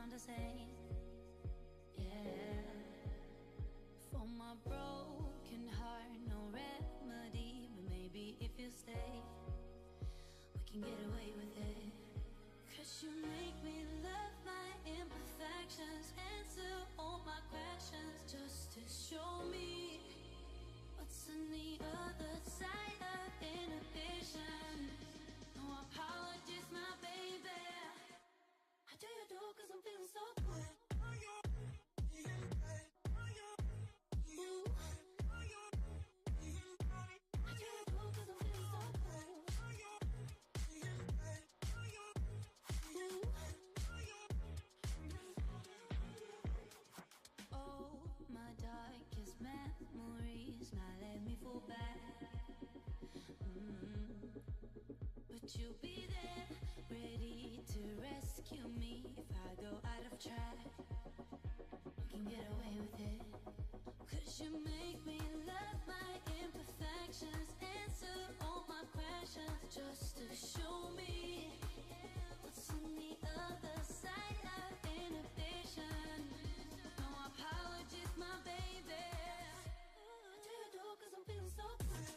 sound the same. Yeah. For my broken heart, no remedy, but maybe if you stay, we can get away with it. 'Cause you make me love my imperfections, answer all my questions, just to show me what's on the other side of inhibition. No apologies, my baby. How do you do? 'Cause I'm feeling so good. But you'll be there, ready to rescue me if I go out of track. You can get away with it. 'Cause you make me love my imperfections, answer all my questions, just to show me what's on the other side of inhibition. No apologies, my baby. How do you do? 'Cause I'm feeling so good.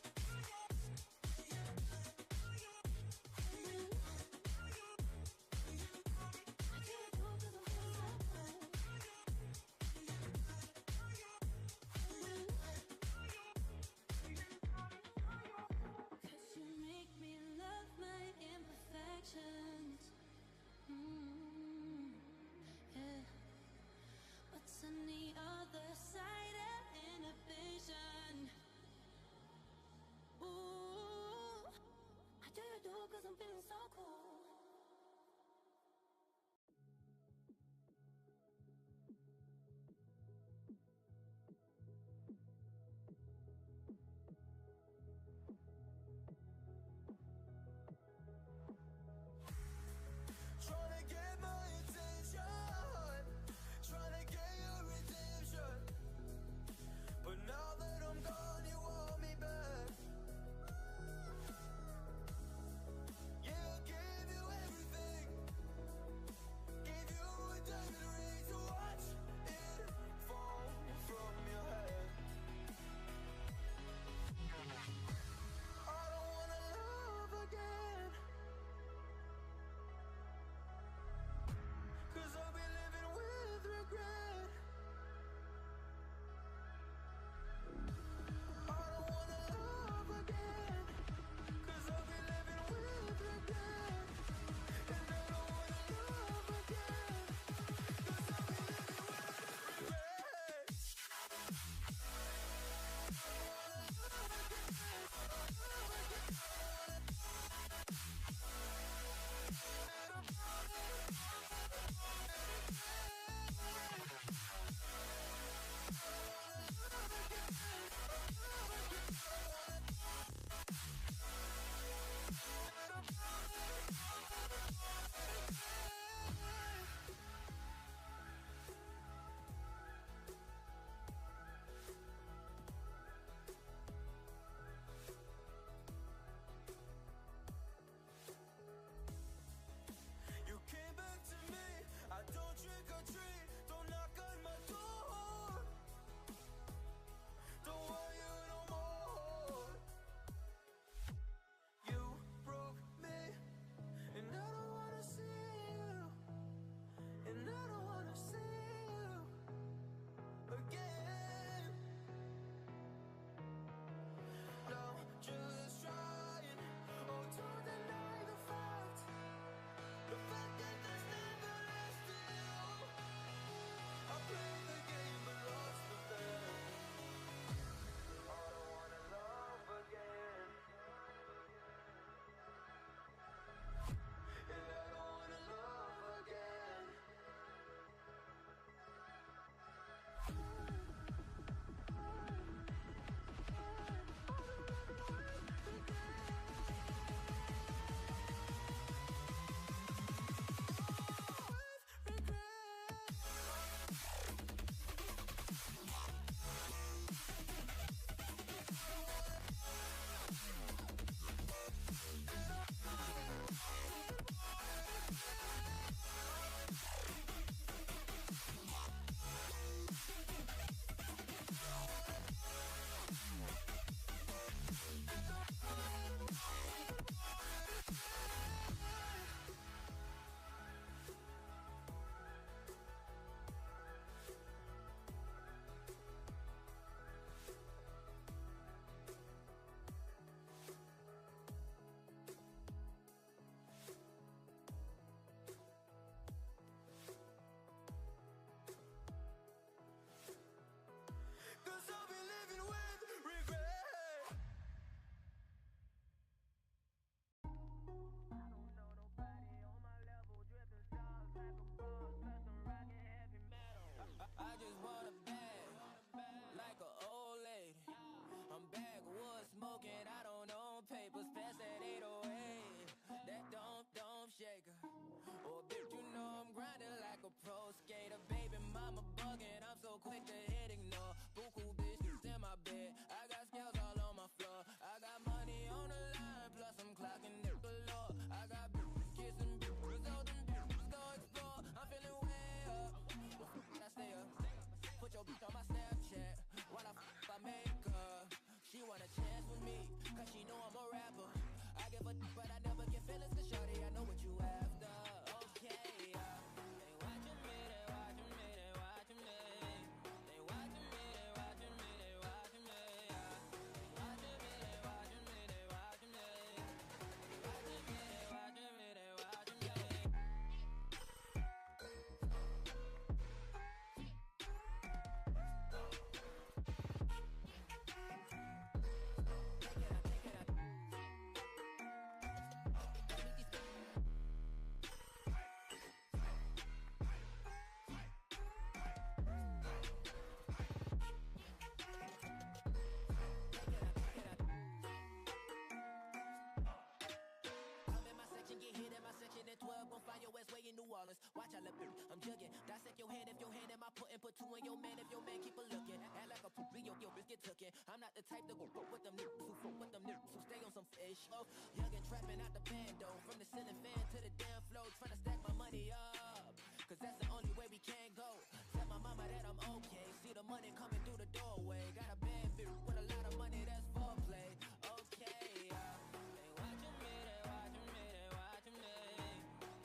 to in your man if your man keep a looking. Act like a poop, your bitch get tookin'. I'm not the type to go fuck with them niggas who fuck with them niggas who stay on some fish. Oh, young and trapping out the bando, from the ceiling fan to the damn floor, trying to stack my money up, cause that's the only way we can go. Tell my mama that I'm okay, see the money coming through the doorway. Got a bad bitch with a lot of money, that's foreplay. Okay, they watching me, they watching me, they watching me.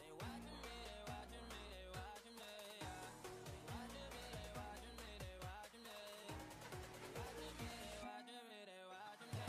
They watching me, they watching me, they watching me. They watching me, they watching me, they watching me. They watching me, they watching me, they watching me.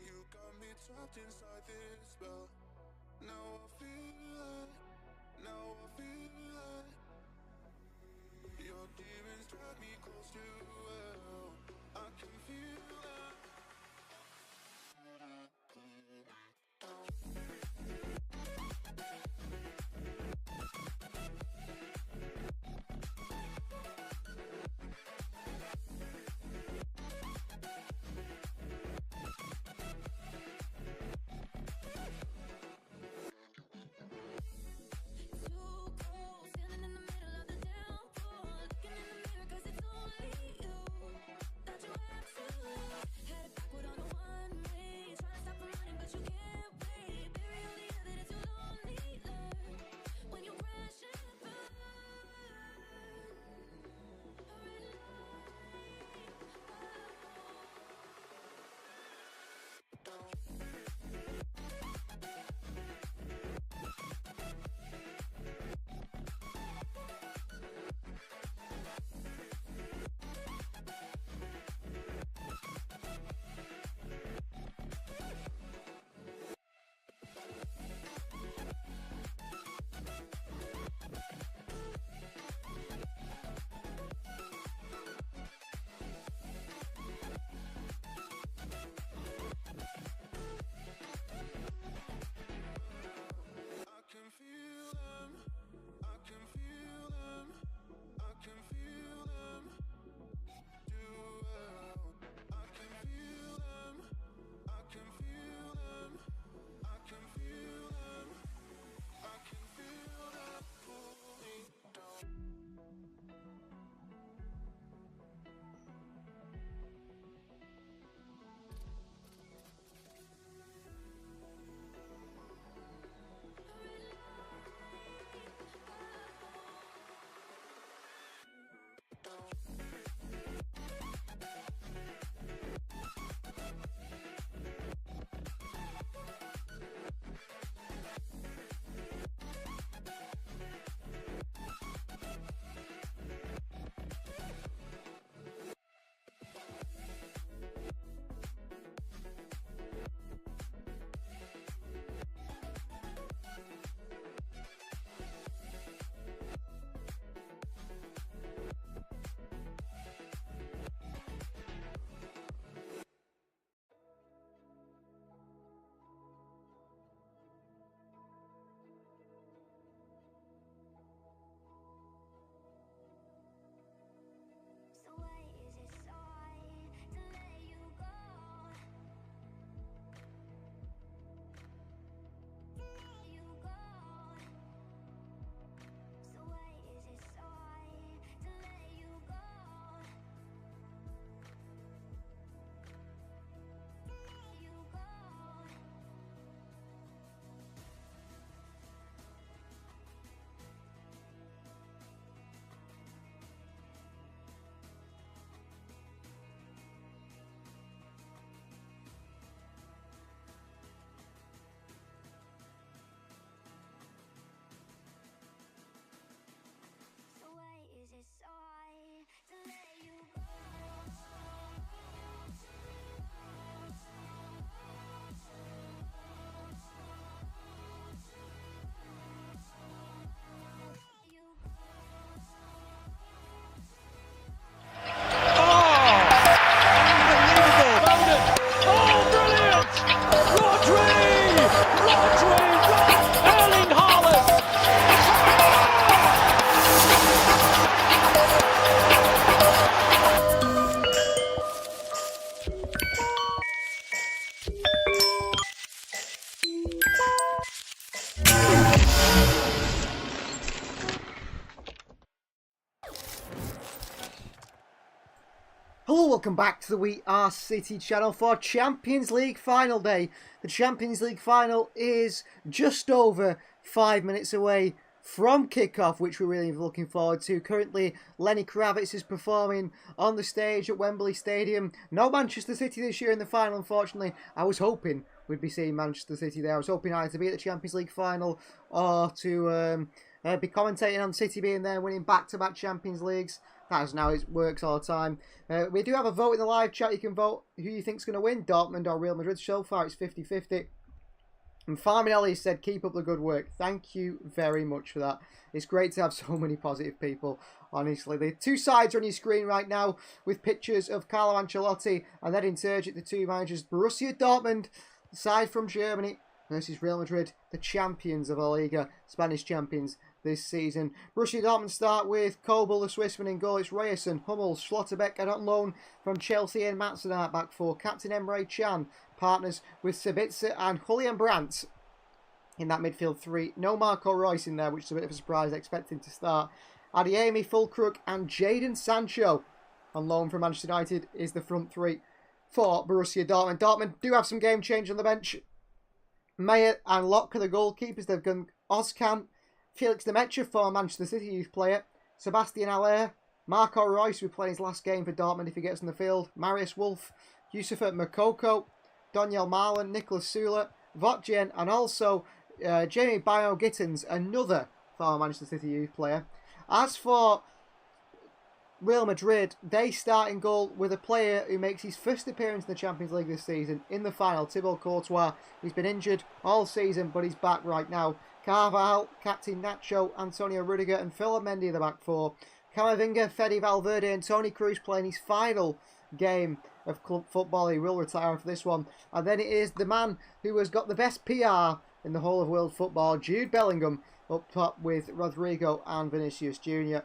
You got me trapped inside this spell. Now I feel like your demons drag me close to hell. I can feel that. Too cold, standing in the middle of the downpour, looking in the mirror 'cause it's only you that you have to lose. Welcome back to the We Are City channel for Champions League final day. The Champions League final is just over 5 minutes away from kickoff, which we're really looking forward to. Currently, Lenny Kravitz is performing on the stage at Wembley Stadium. No Manchester City this year in the final, unfortunately. I was hoping we'd be seeing Manchester City there. I was hoping either to be at the Champions League final or to be commentating on City being there, winning back-to-back Champions Leagues. That is how it works all the time. We do have a vote in the live chat. You can vote who you think's going to win, Dortmund or Real Madrid. So far, it's 50-50. And Farmin Ellie said, keep up the good work. Thank you very much for that. It's great to have so many positive people, honestly. The two sides are on your screen right now with pictures of Carlo Ancelotti and Edin Terzic, the two managers. Borussia Dortmund, the side from Germany, versus Real Madrid, the champions of La Liga, Spanish champions this season. Borussia Dortmund start with Kobel, the Swissman, in goal. It's Ryerson, Hummels, Schlotterbeck, and on loan from Chelsea and Matson at back four. Captain Emre Can partners with Sabitzer and Julian Brandt in that midfield three. No Marco Reus in there, which is a bit of a surprise, expecting to start. Adeyemi, Fulkrug, and Jadon Sancho on loan from Manchester United is the front three for Borussia Dortmund. Dortmund do have some game change on the bench. Meyer and Locke are the goalkeepers. They've gone Ozcan, Felix Demetra, former Manchester City youth player, Sebastian Haller, Marco Reus, who played his last game for Dortmund if he gets in the field, Marius Wolf, Yusufa Makoko, Daniel Marlon, Nicholas Sula, Votjen, and also Jamie Bio-Gittens, another former Manchester City youth player. As for Real Madrid, they start in goal with a player who makes his first appearance in the Champions League this season in the final, Thibaut Courtois. He's been injured all season, but he's back right now. Carvajal, Captain Nacho, Antonio Rudiger, and Phil Mendy in the back four. Camavinga, Fede Valverde, and Toni Kroos playing his final game of club football. He will retire for this one. And then it is the man who has got the best PR in the whole of world football, Jude Bellingham, up top with Rodrigo and Vinicius Jr.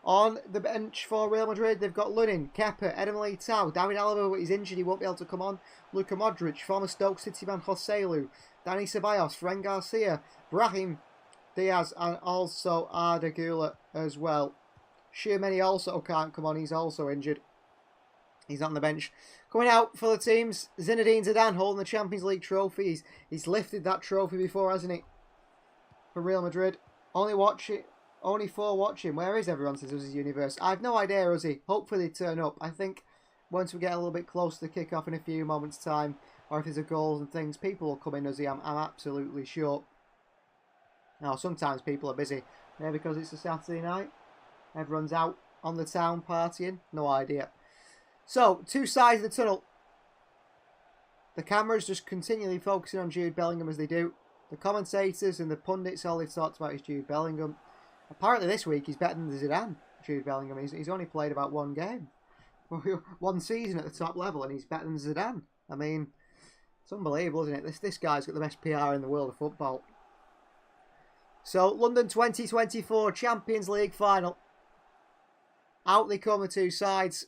On the bench for Real Madrid, they've got Lunin, Kepa, Eden Militao, David Alaba, but he's injured, he won't be able to come on. Luka Modric, former Stoke City man Joselu, Dani Ceballos, Fran Garcia, Brahim Diaz, and also Arda Güler as well. Tchouaméni also can't come on, he's also injured. He's on the bench. Coming out for the teams, Zinedine Zidane holding the Champions League trophy. He's lifted that trophy before, hasn't he? For Real Madrid. Only four watching. Where is everyone since Uzi's universe? I have no idea, Uzi. Hopefully they turn up. I think once we get a little bit close to the kickoff in a few moments' time, or if there's a goals and things, people will come in, Uzi. I'm absolutely sure. Now, sometimes people are busy. Maybe because it's a Saturday night. Everyone's out on the town partying. No idea. So, two sides of the tunnel. The camera's just continually focusing on Jude Bellingham as they do. The commentators and the pundits, all they've talked about is Jude Bellingham. Apparently this week he's better than Zidane, Jude Bellingham. He's only played about one game. One season at the top level and he's better than Zidane. I mean, it's unbelievable, isn't it? This guy's got the best PR in the world of football. So, London 2024 Champions League final. Out they come, the two sides.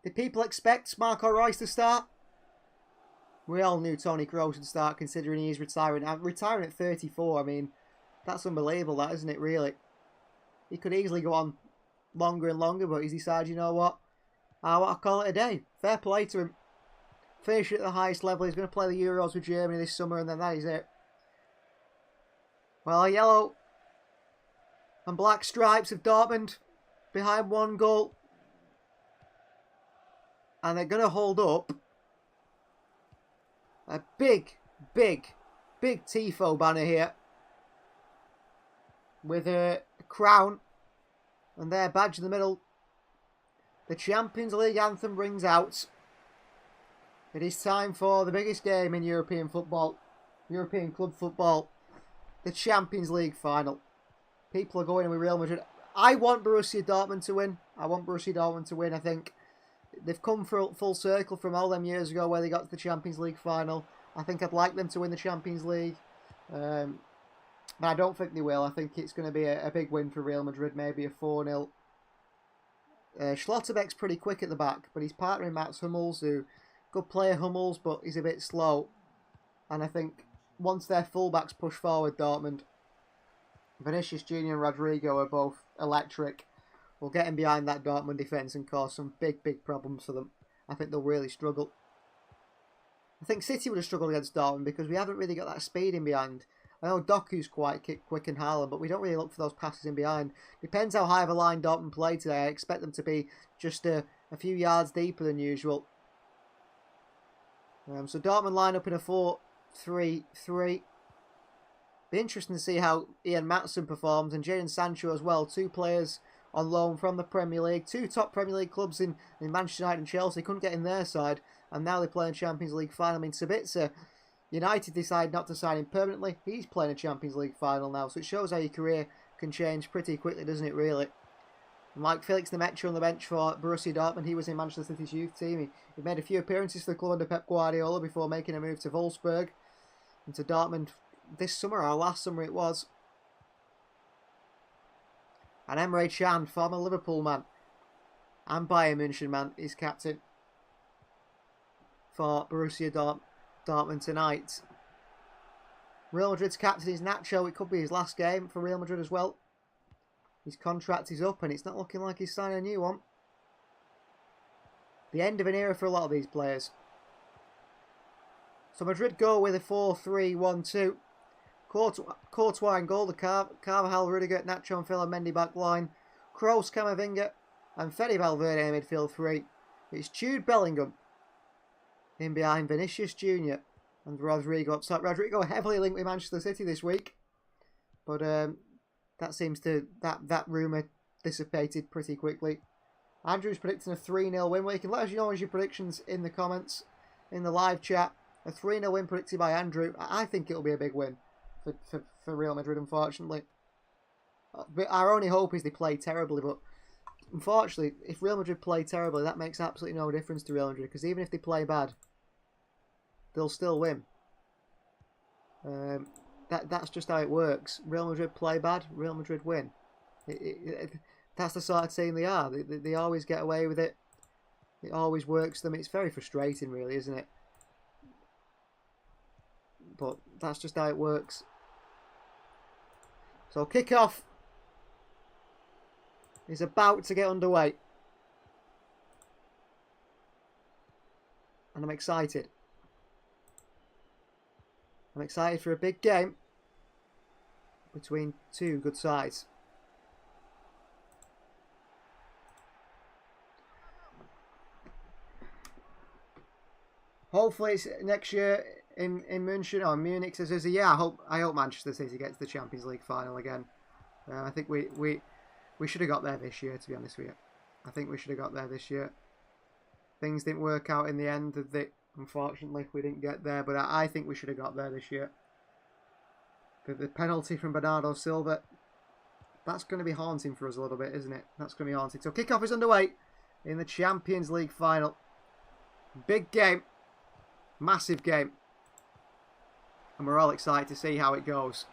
Did people expect Marco Reus to start? We all knew Toni Kroos would start, considering he's retiring. Retiring at 34, I mean, that's unbelievable, that, isn't it, really? He could easily go on longer and longer, but he's decided, you know what? I'll call it a day. Fair play to him. Finish at the highest level. He's going to play the Euros with Germany this summer, and then that is it. Well, yellow and black stripes of Dortmund behind one goal. And they're going to hold up a big Tifo banner here with a crown and their badge in the middle. The Champions League anthem rings out. It is time for the biggest game in European football, European club football, the Champions League final. People are going in with Real Madrid. I want Borussia Dortmund to win. I think they've come full circle from all them years ago where they got to the Champions League final. I think I'd like them to win the Champions League. But I don't think they will. I think it's going to be a big win for Real Madrid, maybe a 4-0. Schlotterbeck's pretty quick at the back, but he's partnering Mats Hummels, who good player Hummels, but he's a bit slow. And I think once their fullbacks push forward, Dortmund, Vinicius Jr. and Rodrigo are both electric. will get in behind that Dortmund defence and cause some big, big problems for them. I think they'll really struggle. I think City would have struggled against Dortmund because we haven't really got that speed in behind. I know Doku's quite quick and Haaland, but we don't really look for those passes in behind. Depends how high of a line Dortmund play today. I expect them to be just a few yards deeper than usual. So Dortmund line up in a 4-3-3. Be interesting to see how Ian Maatsen performs and Jadon Sancho as well. Two players on loan from the Premier League. Two top Premier League clubs in Manchester United and Chelsea. Couldn't get in their side. And now they're playing Champions League final. I mean, Sabitzer, United decided not to sign him permanently. He's playing a Champions League final now. So it shows how your career can change pretty quickly, doesn't it, really? Like Felix Nemetcha on the bench for Borussia Dortmund. He was in Manchester City's youth team. He made a few appearances for the club under Pep Guardiola before making a move to Wolfsburg and to Dortmund this summer, or last summer it was. And Emre Can, former Liverpool man and Bayern München man, is captain for Borussia Dortmund tonight. Real Madrid's captain is Nacho. It could be his last game for Real Madrid as well. His contract is up and it's not looking like he's signing a new one. The end of an era for a lot of these players. So Madrid go with a 4-3-1-2. Courtois in goal, the Carvajal, Rudiger, Nacho and Phil and Mendy back line. Kroos, Camavinga and Fede Valverde in midfield 3. It's Jude Bellingham in behind Vinicius Jr. and Rodrigo up top. Rodrigo heavily linked with Manchester City this week. But that seems to, that rumour dissipated pretty quickly. Andrew's predicting a 3-0 win. Well, you can let us know your predictions in the comments, in the live chat. A 3-0 win predicted by Andrew. I think it'll be a big win for Real Madrid, unfortunately. But our only hope is they play terribly, but unfortunately, if Real Madrid play terribly, that makes absolutely no difference to Real Madrid, because even if they play bad, they'll still win. That's just how it works. Real Madrid play bad, Real Madrid win. That's the sort of team they are. They always get away with it. It always works them. It's very frustrating, really, isn't it? But that's just how it works. So kick-off is about to get underway. And I'm excited. I'm excited for a big game between two good sides. Hopefully it's next year in München or Munich. Says, yeah, I hope Manchester City gets the Champions League final again. I think we should have got there this year, to be honest with you. I think we should have got there this year. Things didn't work out in the end. Unfortunately, we didn't get there, but I think we should have got there this year. The penalty from Bernardo Silva, that's going to be haunting for us a little bit, isn't it? That's going to be haunting. So kickoff is underway in the Champions League final. Big game. Massive game. And we're all excited to see how it goes.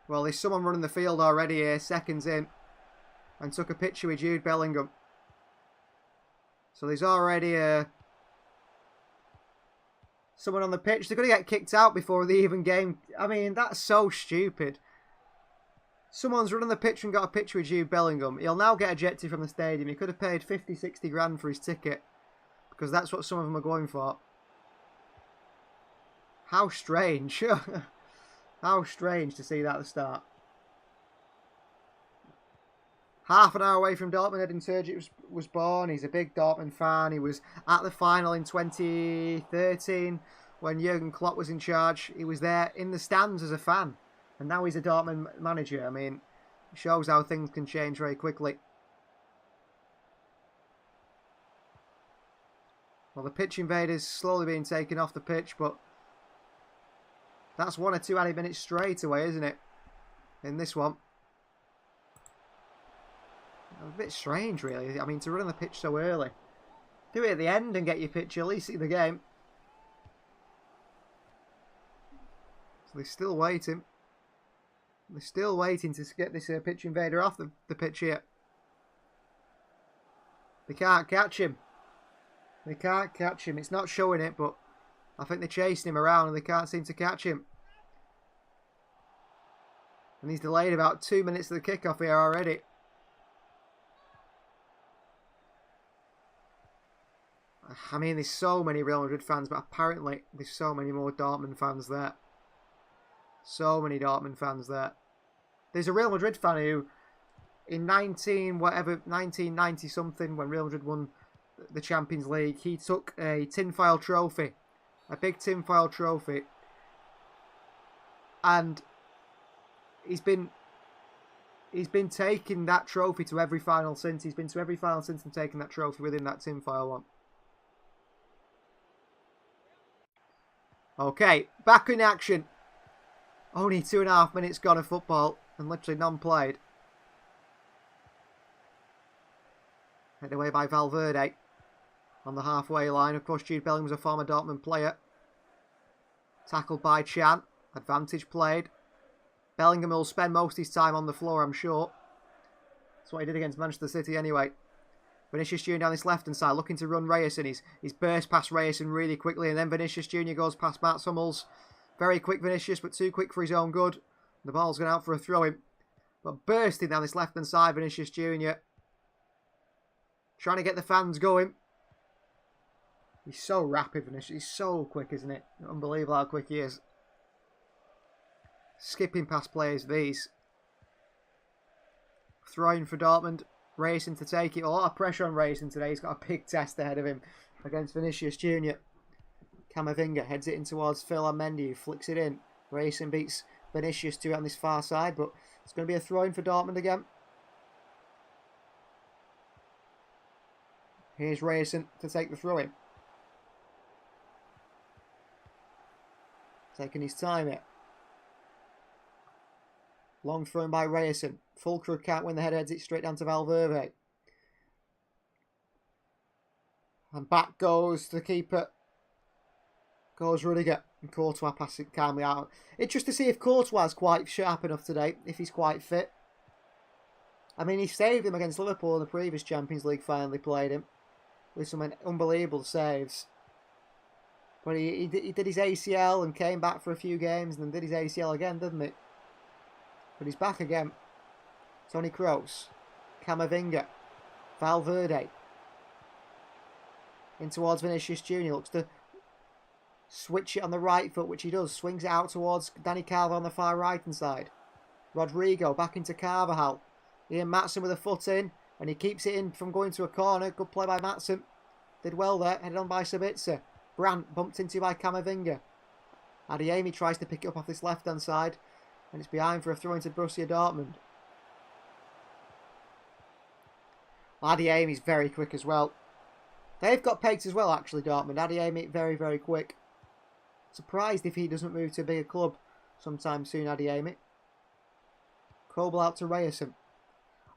Well, there's someone running the field already here, seconds in, and took a picture with Jude Bellingham. So there's already someone on the pitch. They're going to get kicked out before the even game. I mean, that's so stupid. Someone's running the pitch and got a picture with Jude Bellingham. He'll now get ejected from the stadium. He could have paid 50, 60 grand for his ticket, because that's what some of them are going for. How strange. How strange to see that at the start. Half an hour away from Dortmund, Edin Terzic was born. He's a big Dortmund fan. He was at the final in 2013 when Jurgen Klopp was in charge. He was there in the stands as a fan. And now he's a Dortmund manager. I mean, it shows how things can change very quickly. Well, the pitch invaders slowly being taken off the pitch, but that's 1 or 2 added minutes straight away, isn't it? In this one. A bit strange, really. I mean, to run on the pitch so early. Do it at the end and get your pitch, at least see the game. So they're still waiting. They're still waiting to get this pitch invader off the pitch here. They can't catch him. They can't catch him. It's not showing it, but I think they're chasing him around and they can't seem to catch him. And he's delayed about 2 minutes of the kickoff here already. I mean, there's so many Real Madrid fans, but apparently there's so many more Dortmund fans there. So many Dortmund fans there. There's a Real Madrid fan who, in 1990 something, when Real Madrid won the Champions League, he took a tinfoil trophy, a big tinfoil trophy, and he's been taking that trophy to every final since. He's been to every final since and taking that trophy within that tinfoil one. Okay, back in action. Only 2.5 minutes gone of football and literally none played. Headed away by Valverde on the halfway line. Of course, Jude Bellingham was a former Dortmund player. Tackled by Chan. Advantage played. Bellingham will spend most of his time on the floor, I'm sure. That's what he did against Manchester City anyway. Vinicius Jr. down this left-hand side, looking to run Reyerson. He's burst past Reyerson really quickly, and then Vinicius Jr. goes past Mats Hummels. Very quick Vinicius, but too quick for his own good. The ball's going out for a throw-in. But bursting down this left-hand side, Vinicius Jr. Trying to get the fans going. He's so rapid, Vinicius. He's so quick, isn't it? Unbelievable how quick he is. Skipping past players, these. Throwing for Dortmund. Racing to take it. A lot of pressure on Racing today. He's got a big test ahead of him against Vinicius Jr. Camavinga heads it in towards Phil Mendy, who flicks it in. Racing beats Vinicius to it on this far side, but it's going to be a throw-in for Dortmund again. Here's Racing to take the throw-in. Taking his time here. Long thrown by Reyerson. Fulkrug can't win the head, heads it straight down to Valverde. And back goes the keeper. Goes Rudiger. And Courtois passes it calmly out. It's just to see if Courtois is quite sharp enough today, if he's quite fit. I mean, he saved him against Liverpool in the previous Champions League final they played him. With some unbelievable saves. But he did his ACL and came back for a few games and then did his ACL again, didn't he? But he's back again. Toni Kroos. Camavinga. Valverde. In towards Vinicius Jr. Looks to switch it on the right foot, which he does. Swings it out towards Dani Carvajal on the far right-hand side. Rodrigo back into Carvajal. Ian Maatsen with a foot in. And he keeps it in from going to a corner. Good play by Maatsen. Did well there. Headed on by Sabitzer. Brandt bumped into by Camavinga. Adeyemi tries to pick it up off this left-hand side. And it's behind for a throw into Borussia Dortmund. Adeyemi's very quick as well. They've got pace as well, actually, Dortmund. Adeyemi very, very quick. Surprised if he doesn't move to a bigger club sometime soon, Adeyemi. Kobel out to Reyerson.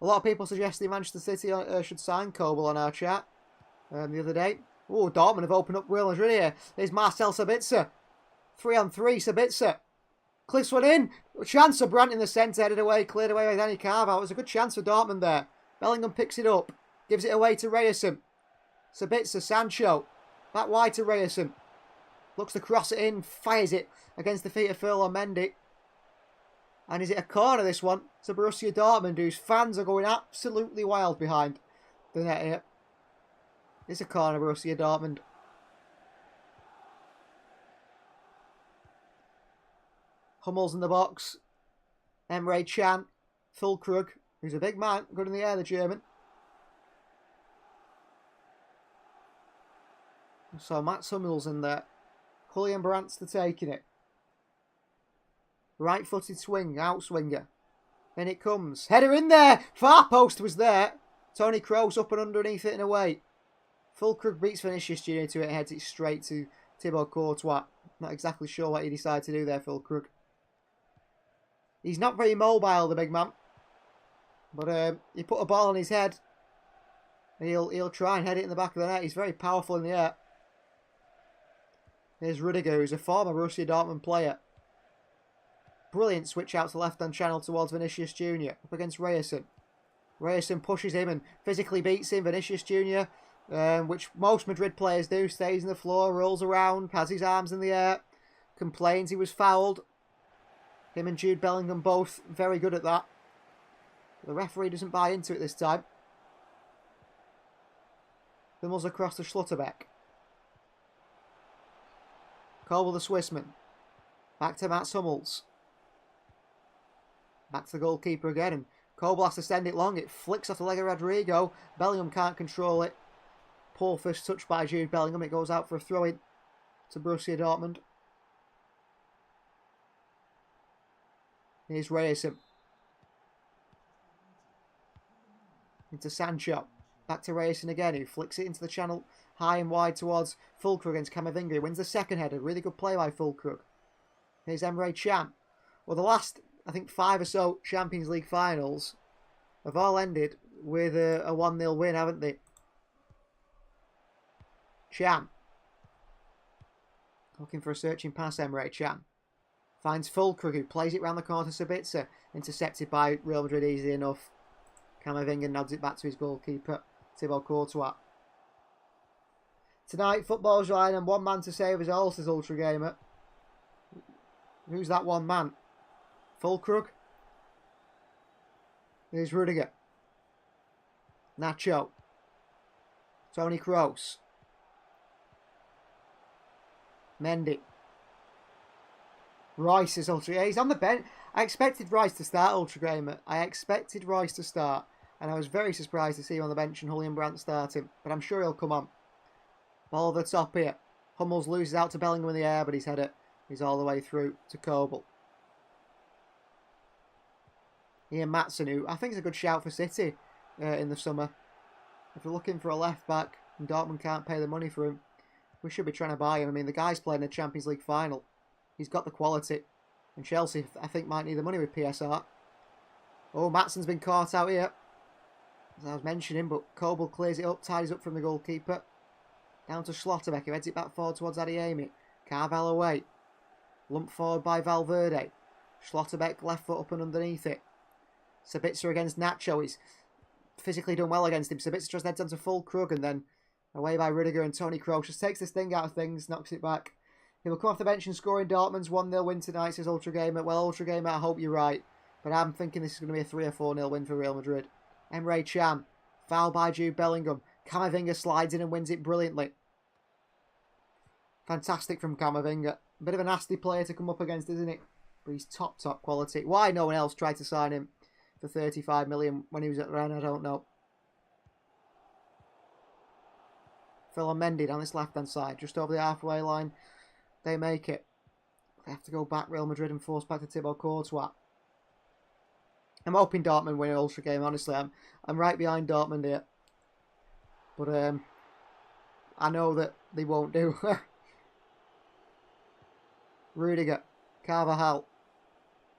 A lot of people suggesting Manchester City should sign Kobel on our chat the other day. Oh, Dortmund have opened up Real Madrid here. There's Marcel Sabitzer. 3-on-3, Sabitzer. Clips one in. A chance for Brandt in the centre, headed away, cleared away by Dani Carvajal. It was a good chance for Dortmund there. Bellingham picks it up. Gives it away to Reyerson. Sabitzer, Sancho. Back wide to Reyerson. Looks to cross it in. Fires it against the feet of Phil Mendy. And is it a corner, this one? To Borussia Dortmund, whose fans are going absolutely wild behind the net here. It's a corner, Borussia Dortmund. Hummels in the box. Emre Can. Fulkrug, who's a big man. Good in the air, the German. So Mats Hummels in there. Julian Brandt's to taking it. Right-footed swing, outswinger. Then it comes. Header in there! Far post was there. Toni Kroos up and underneath it and away. Fulkrug beats Vinicius Jr. to it and heads it straight to Thibaut Courtois. Not exactly sure what he decided to do there, Fulkrug. He's not very mobile, the big man. But you put a ball on his head. He'll try and head it in the back of the net. He's very powerful in the air. Here's Rudiger, who's a former Borussia Dortmund player. Brilliant switch out to left-hand channel towards Vinicius Jr. Up against Reyerson. Reyerson pushes him and physically beats him. Vinicius Jr., which most Madrid players do, stays on the floor, rolls around, has his arms in the air, complains he was fouled. Him and Jude Bellingham both very good at that. The referee doesn't buy into it this time. Hummels across to Schlotterbeck. Koble the Swissman. Back to Mats Hummels. Back to the goalkeeper again. And Koble has to send it long. It flicks off the leg of Rodrigo. Bellingham can't control it. Poor first touch by Jude Bellingham. It goes out for a throw-in to Borussia Dortmund. Here's Reyerson. Into Sancho. Back to Reyerson again, who flicks it into the channel high and wide towards Fulkrug against Camavinga. He wins the second header. Really good play by Fulkrug. Here's Emre Can. Well, the last, I think, 5 or so Champions League finals have all ended with a 1-0 win, haven't they? Can. Looking for a searching pass, Emre Can. Finds Fulkrug, who plays it round the corner to Sabitzer. Intercepted by Real Madrid easily enough. Camavinga nods it back to his goalkeeper, Thibaut Courtois. Tonight, football's line and one man to save us all, says Ultra Gamer. Who's that one man? Fulkrug? Here's Rudiger. Nacho. Toni Kroos. Mendy. Rice is Ultra. Yeah, he's on the bench. I expected Rice to start, Ultra Gamer. I expected Rice to start. And I was very surprised to see him on the bench and Julian Brandt starting. But I'm sure he'll come on. Ball over the top here. Hummels loses out to Bellingham in the air, but his header is all the way through to Koble. Ian Maatsen, who I think is a good shout for City in the summer. If we're looking for a left back and Dortmund can't pay the money for him, we should be trying to buy him. I mean, the guy's playing a Champions League final. He's got the quality. And Chelsea, I think, might need the money with PSR. Oh, Maatsen's been caught out here. As I was mentioning, but Koble clears it up, ties up from the goalkeeper. Down to Schlotterbeck, who heads it back forward towards Adeyemi. Carvalho away. Lumped forward by Valverde. Schlotterbeck left foot up and underneath it. Sabitzer against Nacho. He's physically done well against him. Sabitzer just heads onto Fulkrug and then away by Rudiger, and Toni Kroos just takes this thing out of things, knocks it back. He will come off the bench and score in Dortmund's 1-0 win tonight, says Ultra Gamer. Well, Ultra Gamer, I hope you're right. But I'm thinking this is going to be a 3 or 4-0 win for Real Madrid. Emre Can. Foul by Jude Bellingham. Camavinga slides in and wins it brilliantly. Fantastic from Camavinga. A bit of a nasty player to come up against, isn't it? But he's top quality. Why no one else tried to sign him for 35 million when he was at Rennes, I don't know. Phil Mendy down this left-hand side, just over the halfway line. They make it. They have to go back, Real Madrid, and force back to Thibaut Courtois. I'm hoping Dortmund win an Ultra game, honestly. I'm right behind Dortmund here. But I know that they won't do. Rudiger. Carvajal.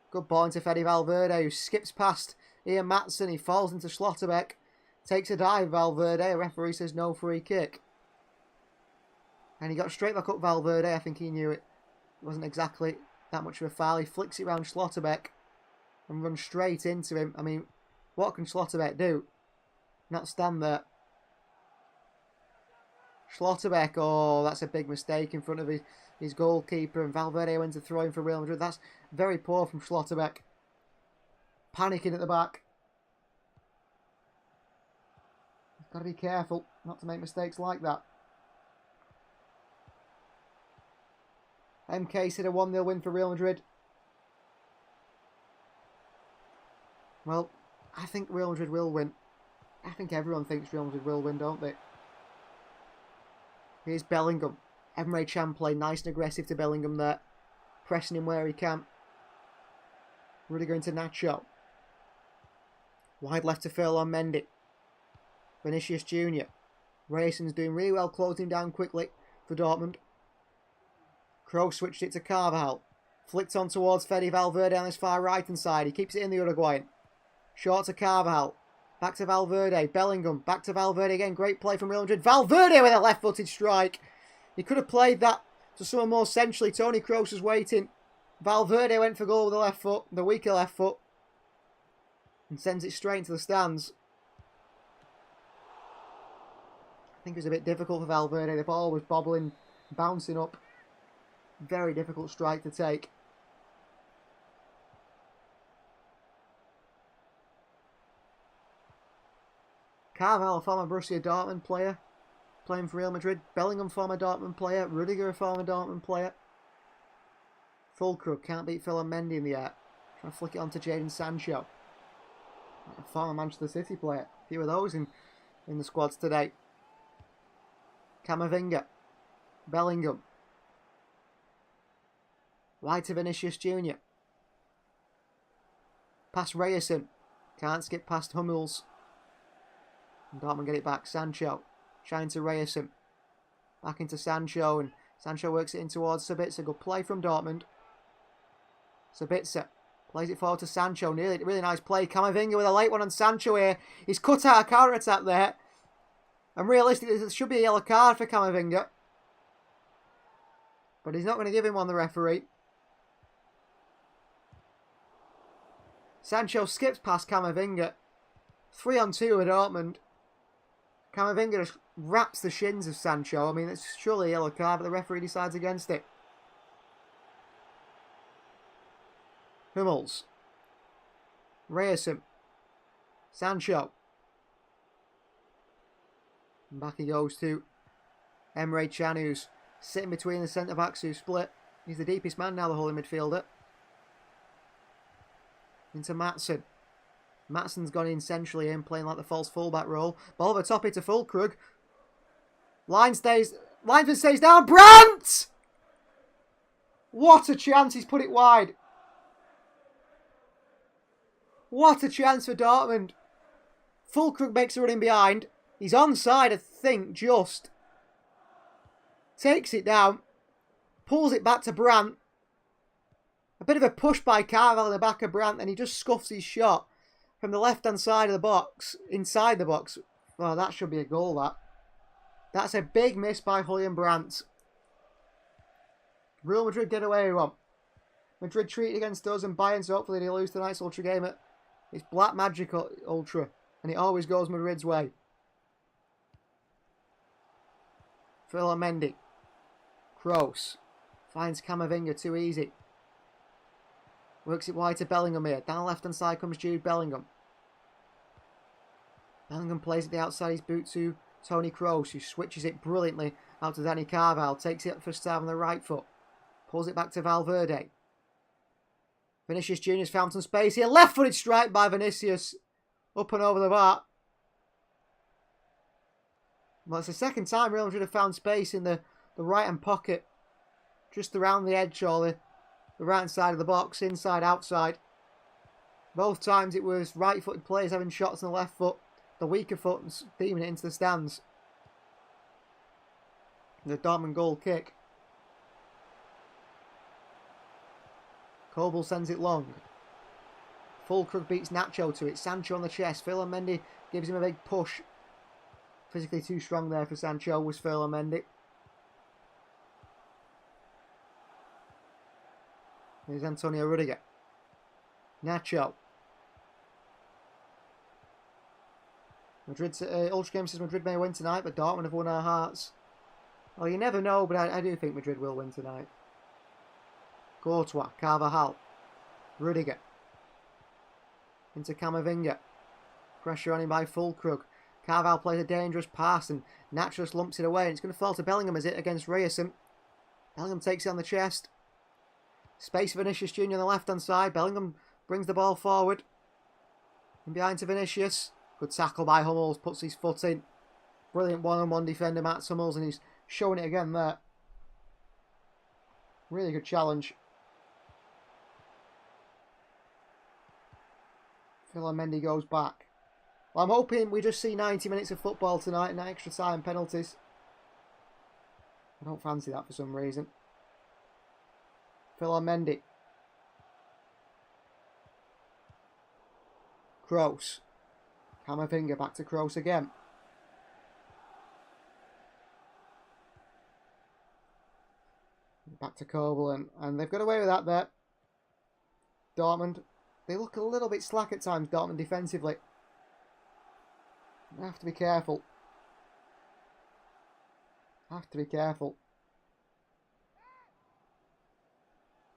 Good ball into Fede Valverde, who skips past Ian Maatsen. He falls into Schlotterbeck. Takes a dive, Valverde. A referee says no free kick. And he got straight back up Valverde. I think he knew it wasn't exactly that much of a foul. He flicks it round Schlotterbeck and runs straight into him. I mean, what can Schlotterbeck do? Not stand there. Schlotterbeck, oh, that's a big mistake in front of his goalkeeper. And Valverde went to throw him for Real Madrid. That's very poor from Schlotterbeck. Panicking at the back. He's got to be careful not to make mistakes like that. MK said a 1-0 win for Real Madrid. Well, I think Real Madrid will win. I think everyone thinks Real Madrid will win, don't they? Here's Bellingham. Emre Can play nice and aggressive to Bellingham there. Pressing him where he can. Rudiger into Nacho. Wide left to Ferland Mendy. Vinicius Jr. Reyerson's doing really well, closing down quickly for Dortmund. Kroos switched it to Carvajal. Flicked on towards Fede Valverde on his far right hand side. He keeps it in the Uruguayan. Short to Carvajal. Back to Valverde. Bellingham. Back to Valverde again. Great play from Real Madrid. Valverde with a left-footed strike. He could have played that to someone more centrally. Toni Kroos was waiting. Valverde went for goal with the left foot. The weaker left foot. And sends it straight into the stands. I think it was a bit difficult for Valverde. The ball was bobbling, bouncing up. Very difficult strike to take. Carvalho, a former Borussia Dortmund player, playing for Real Madrid. Bellingham, former Dortmund player. Rudiger, a former Dortmund player. Fulkrug can't beat Phil Mendy in the air. Trying to flick it onto Jadon Sancho, a former Manchester City player. A few of those in the squads today. Camavinga, Bellingham, wide to Vinicius Jr. Past Reyerson, can't skip past Hummels. And Dortmund get it back. Sancho, trying to Reyerson, back into Sancho, and Sancho works it in towards Sabitzer. Good play from Dortmund. Sabitzer plays it forward to Sancho. Really nice play. Camavinga with a late one on Sancho here. He's cut out a counter-attack there. And realistically, there should be a yellow card for Camavinga. But he's not going to give him one, the referee. Sancho skips past Camavinga. 3-on-2 with Dortmund. Camavinga just wraps the shins of Sancho. I mean, it's surely a yellow card, but the referee decides against it. Hummels. Reyerson. Sancho. And back he goes to Emre Can, who's sitting between the centre-backs who split. He's the deepest man now, the holding midfielder. Into Maatsen. Maatsen's gone in centrally in, playing like the false fullback role. Ball over top into Fulkrug. Linesman stays down. Brandt! What a chance, he's put it wide. What a chance for Dortmund. Fulkrug makes a run in behind. He's onside, I think, just. Takes it down. Pulls it back to Brandt. A bit of a push by Carvalho in the back of Brandt, and he just scuffs his shot from the left-hand side of the box, inside the box. Well, that should be a goal, that. That's a big miss by Julian Brandt. Real Madrid get away with one. Madrid treated against us and Bayern, so hopefully they lose tonight's Ultra game. It's Black Magic Ultra, and it always goes Madrid's way. Phil Mendy. Kroos. Finds Camavinga too easy. Works it wide to Bellingham here. Down the left-hand side comes Jude Bellingham. Bellingham plays it the outside his boot to Toni Kroos, who switches it brilliantly out to Dani Carvalho. Takes it first time on the right foot. Pulls it back to Valverde. Vinicius Jr.'s found some space here. Left-footed strike by Vinicius. Up and over the bar. Well, it's the second time Real Madrid have found space in the right-hand pocket. Just around the edge or the right-hand side of the box. Inside, outside. Both times it was right-footed players having shots on the left foot. The weaker foot and steaming it into the stands. The Dortmund goal kick. Kobel sends it long. Fulkrug beats Nacho to it. Sancho on the chest. Phil Mendy gives him a big push. Physically too strong there for Sancho was Phil Mendy. Here's Antonio Rudiger. Nacho. Ultra Game says Madrid may win tonight, but Dortmund have won our hearts. Well, you never know, but I do think Madrid will win tonight. Courtois, Carvajal, Rudiger. Into Camavinga. Pressure on him by Fulkrug. Carvalho plays a dangerous pass and Nacho just lumps it away. And it's going to fall to Bellingham as it against Reyerson. Bellingham takes it on the chest. Space for Vinicius Jr. on the left-hand side. Bellingham brings the ball forward. And behind to Vinicius. Good tackle by Hummels. Puts his foot in. Brilliant one-on-one defender, Mats Hummels. And he's showing it again there. Really good challenge. Phil Mendy goes back. Well, I'm hoping we just see 90 minutes of football tonight and extra time penalties. I don't fancy that for some reason. Phil Mendy. Kroos. Camavinga back to Kroos again. Back to Kobel, and they've got away with that there. Dortmund, they look a little bit slack at times, Dortmund defensively. Have to be careful. Have to be careful.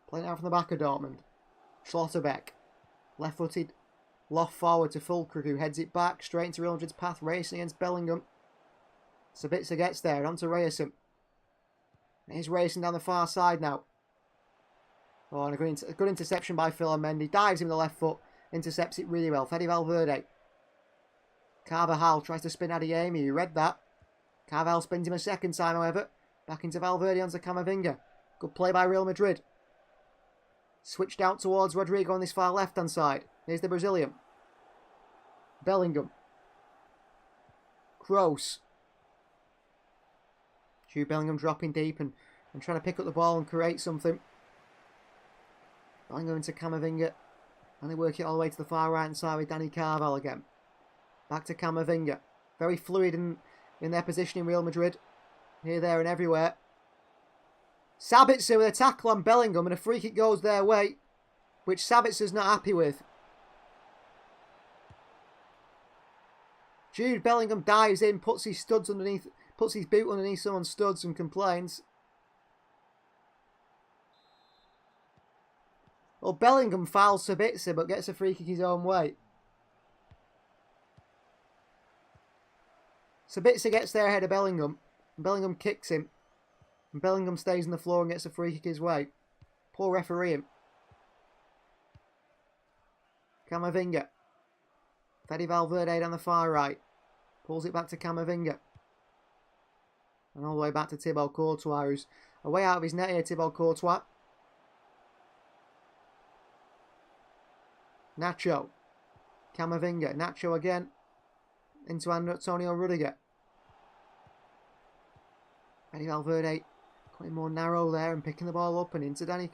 Playing out from the back of Dortmund. Schlotterbeck. Left-footed Loft forward to Fulkrug, who heads it back straight into Real Madrid's path, racing against Bellingham. Sabitzer gets there, and on to Reyerson. He's racing down the far side now. Oh, and a good interception by Mendy. Dives in with the left foot, intercepts it really well. Fede Valverde. Carvajal tries to spin Adeyemi, you read that. Carvajal spins him a second time, however. Back into Valverde onto Camavinga. Good play by Real Madrid. Switched out towards Rodrigo on this far left-hand side. Here's the Brazilian. Bellingham. Kroos. Jude Bellingham dropping deep and trying to pick up the ball and create something. Bellingham into Camavinga. And they work it all the way to the far right-hand side with Dani Carvajal again. Back to Camavinga. Very fluid in their position in Real Madrid. Here, there and everywhere. Sabitzer with a tackle on Bellingham and a free kick goes their way, which Sabitzer's not happy with. Jude Bellingham dives in, puts his boot underneath someone's studs and complains. Well, Bellingham fouls Sabitzer but gets a free kick his own way. Sabitzer gets there ahead of Bellingham. And Bellingham kicks him. And Bellingham stays on the floor and gets a free kick his way. Poor refereeing. Camavinga. Fede Valverde down the far right. Pulls it back to Camavinga. And all the way back to Thibaut Courtois, who's away out of his net here, Thibaut Courtois. Nacho. Camavinga. Nacho again. Into Antonio Rudiger. Fede Valverde coming more narrow there and picking the ball up and into Dani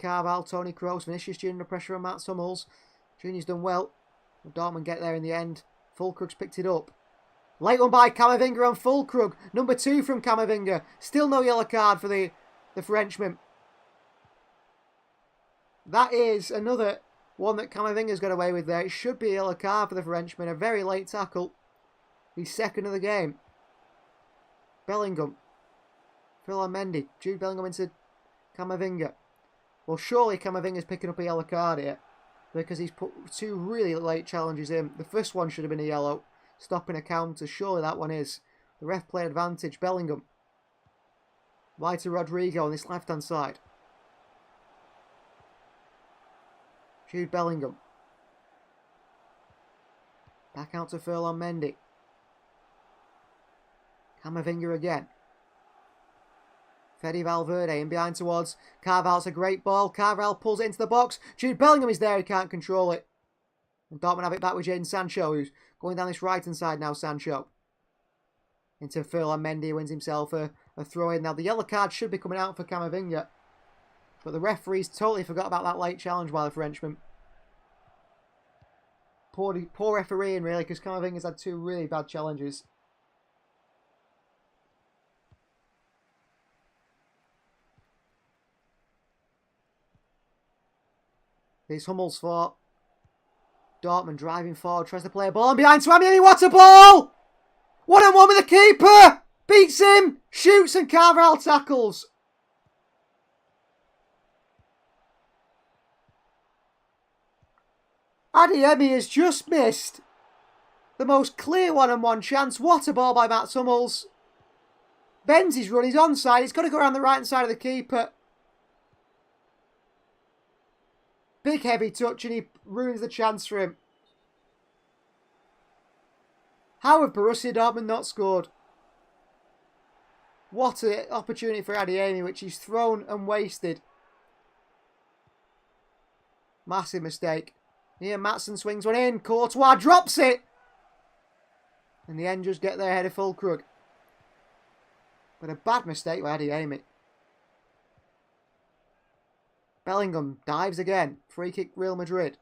Carvajal, Toni Kroos, Vinicius Junior under pressure on Mats Hummels. Junior's done well. Dortmund get there in the end. Fulkrug's picked it up. Late one by Camavinga on Fulkrug. Number 2 from Camavinga. Still no yellow card for the Frenchman. That is another one that Camavinga's got away with there. It should be a yellow card for the Frenchman. A very late tackle. He's second of the game. Bellingham. Mendy. Jude Bellingham into Camavinga. Well, surely Camavinga's picking up a yellow card here, because he's put 2 really late challenges in. The first one should have been a yellow, stopping a counter. Surely that one is. The ref played advantage. Bellingham. Wide to Rodrigo on this left-hand side. Jude Bellingham. Back out to Mendy. Camavinga again. Fede Valverde in behind towards Carvajal. It's a great ball. Carvajal pulls it into the box. Jude Bellingham is there. He can't control it. And Dortmund have it back with Jadon Sancho, who's going down this right-hand side now, Sancho. Into Mendy, wins himself a throw-in. Now, the yellow card should be coming out for Camavinga. But the referees totally forgot about that late challenge by the Frenchman. Poor refereeing, really, because Camavinga's had 2 really bad challenges. It's Hummels for Dortmund, driving forward, tries to play a ball and behind to Adeyemi. What a ball! 1-on-1 with the keeper! Beats him, shoots and Carvajal tackles. Adeyemi has just missed the most clear 1-on-1 chance. What a ball by Mats Hummels. Bends his run, he's onside, he's got to go around the right hand side of the keeper. Big heavy touch and he ruins the chance for him. How have Borussia Dortmund not scored? What an opportunity for Adeyemi, which he's thrown and wasted. Massive mistake. Here Maatsen swings one in. Courtois drops it. In the end, just get there ahead of Fulkrug. But a bad mistake by Adeyemi. Bellingham dives again. Free kick Real Madrid.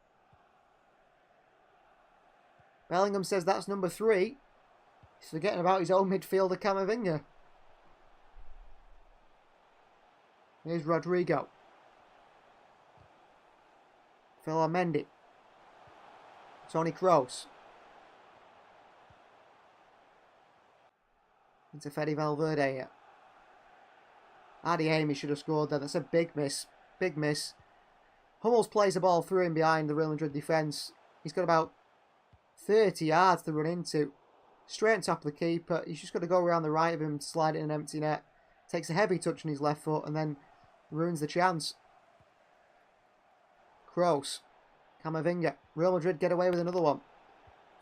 Bellingham says that's number 3. He's forgetting about his own midfielder Camavinga. Here's Rodrigo. Mendy. Toni Kroos. Into Fede Valverde here. Adeyemi should have scored there. That's a big miss. Big miss. Hummels plays the ball through in behind the Real Madrid defence. He's got about 30 yards to run into. Straight on top of the keeper. He's just got to go around the right of him, slide it in an empty net. Takes a heavy touch on his left foot and then ruins the chance. Kroos. Camavinga. Real Madrid get away with another one.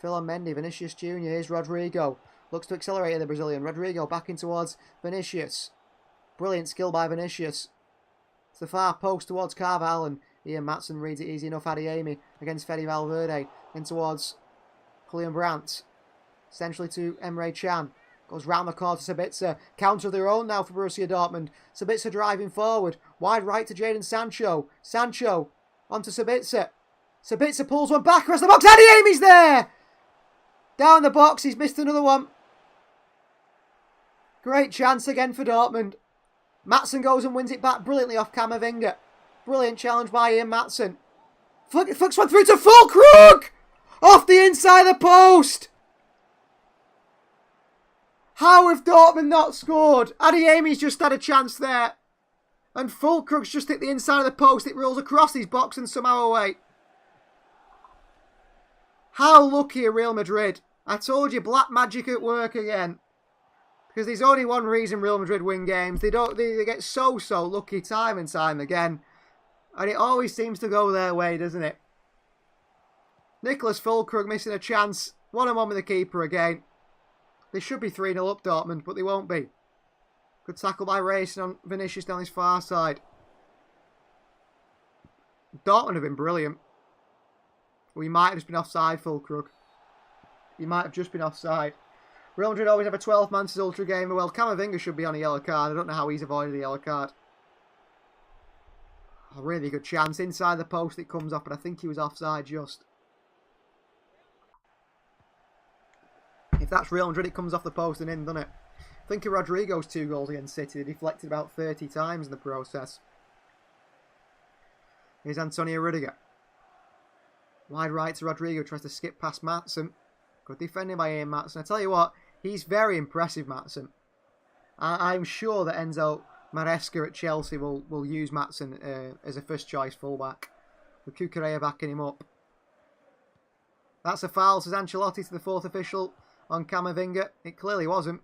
Phil on Mendy. Vinicius Jr. Here's Rodrigo. Looks to accelerate the Brazilian. Rodrigo back in towards Vinicius. Brilliant skill by Vinicius. It's the far post towards Carvalho, and Ian Matson reads it easy enough. Adeyemi against Fede Valverde. In towards Julian Brandt. Essentially to Emre Can. Goes round the corner to Sabitzer. Counter of their own now for Borussia Dortmund. Sabitzer driving forward. Wide right to Jadon Sancho. Sancho onto Sabitzer. Sabitzer pulls one back across the box. Adeyemi's there! Down the box. He's missed another one. Great chance again for Dortmund. Matson goes and wins it back brilliantly off Camavinga. Brilliant challenge by Ian Matson. Flicks one through to Füllkrug! Off the inside of the post! How have Dortmund not scored? Adeyemi's just had a chance there. And Füllkrug's just hit the inside of the post. It rolls across his box and somehow away. How lucky are Real Madrid? I told you, black magic at work again. Because there's only one reason Real Madrid win games. They get so lucky time and time again. And it always seems to go their way, doesn't it? Nicholas Füllkrug missing a chance. 1-on-1 with the keeper again. They should be 3-0 up Dortmund, but they won't be. Good tackle by Racing on Vinicius down his far side. Dortmund have been brilliant. Well, he might have just been offside, Füllkrug. He might have just been offside. Real Madrid always have a 12-man ultra game. Well, Camavinga should be on a yellow card. I don't know how he's avoided the yellow card. A really good chance. Inside the post it comes off, but I think he was offside just. If that's Real Madrid, it comes off the post and in, doesn't it? Think of Rodrigo's 2 goals against City. They deflected about 30 times in the process. Here's Antonio Rudiger. Wide right to Rodrigo. Tries to skip past Matson. Good defending by Ian Matson. I tell you what, he's very impressive, Matson. I'm sure that Enzo Maresca at Chelsea will use Matson as a first-choice fullback. With Cucurella backing him up. That's a foul, says Ancelotti to the 4th official on Camavinga. It clearly wasn't.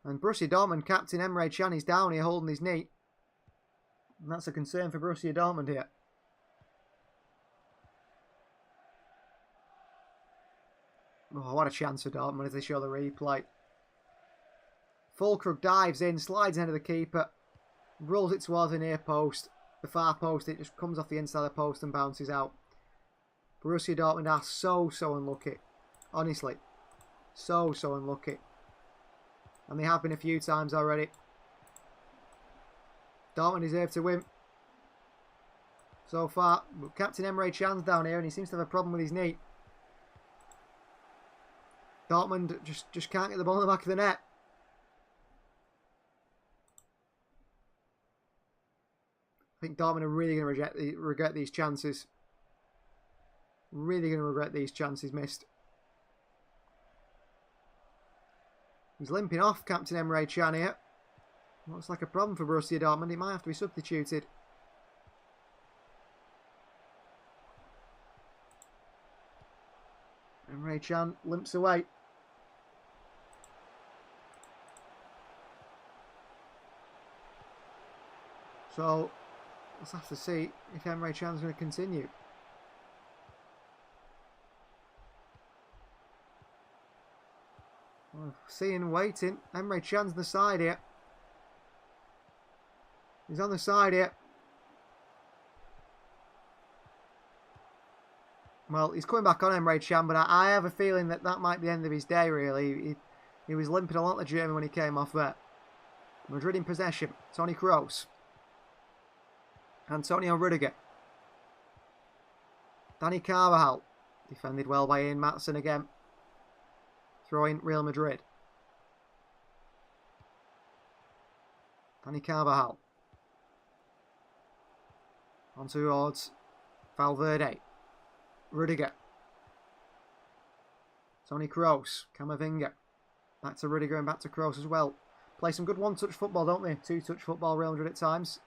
And Borussia Dortmund captain Emre Can is down here holding his knee. And that's a concern for Borussia Dortmund here. Oh, what a chance for Dortmund as they show the replay. Füllkrug dives in, slides ahead of the keeper, rolls it towards the near post. The far post, it just comes off the inside of the post and bounces out. Borussia Dortmund are so unlucky. Honestly. So unlucky. And they have been a few times already. Dortmund deserve to win. So far. But Captain Emre Can's down here and he seems to have a problem with his knee. Dortmund just can't get the ball in the back of the net. I think Dortmund are really going to regret these chances. Really going to regret these chances missed. He's limping off, Captain Emre Can here. Looks like a problem for Borussia Dortmund. He might have to be substituted. Emre Can limps away. So, let's have to see if Emre Can's going to continue. Well, seeing waiting. Emre Can's on the side here. He's on the side here. Well, he's coming back on Emre Can, but I have a feeling that might be the end of his day, really. He was limping a lot, the German, when he came off there. Madrid in possession. Toni Kroos. Antonio Rudiger. Dani Carvajal. Defended well by Ian Matson again. Throwing Real Madrid. Dani Carvajal. On towards Valverde. Rudiger. Toni Kroos. Camavinga. Back to Rudiger and back to Kroos as well. Play some good one-touch football, don't they? Two-touch football, Real Madrid at times.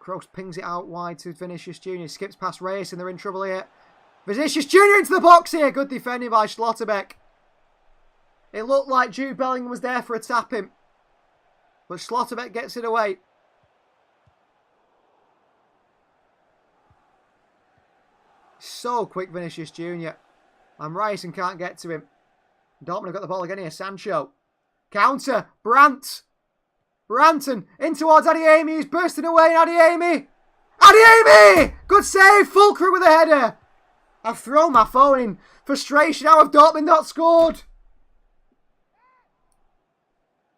Kroos pings it out wide to Vinicius Jr. Skips past Reyes and they're in trouble here. Vinicius Jr. into the box here. Good defending by Schlotterbeck. It looked like Jude Bellingham was there for a tap-in. But Schlotterbeck gets it away. So quick, Vinicius Jr. And Ryerson can't get to him. Dortmund have got the ball again here. Sancho. Counter. Brandt. Branton in towards Adeyemi. He's bursting away. Adeyemi. Adeyemi! Good save. Fulcrum with a header. I've thrown my phone in frustration. How have Dortmund not scored?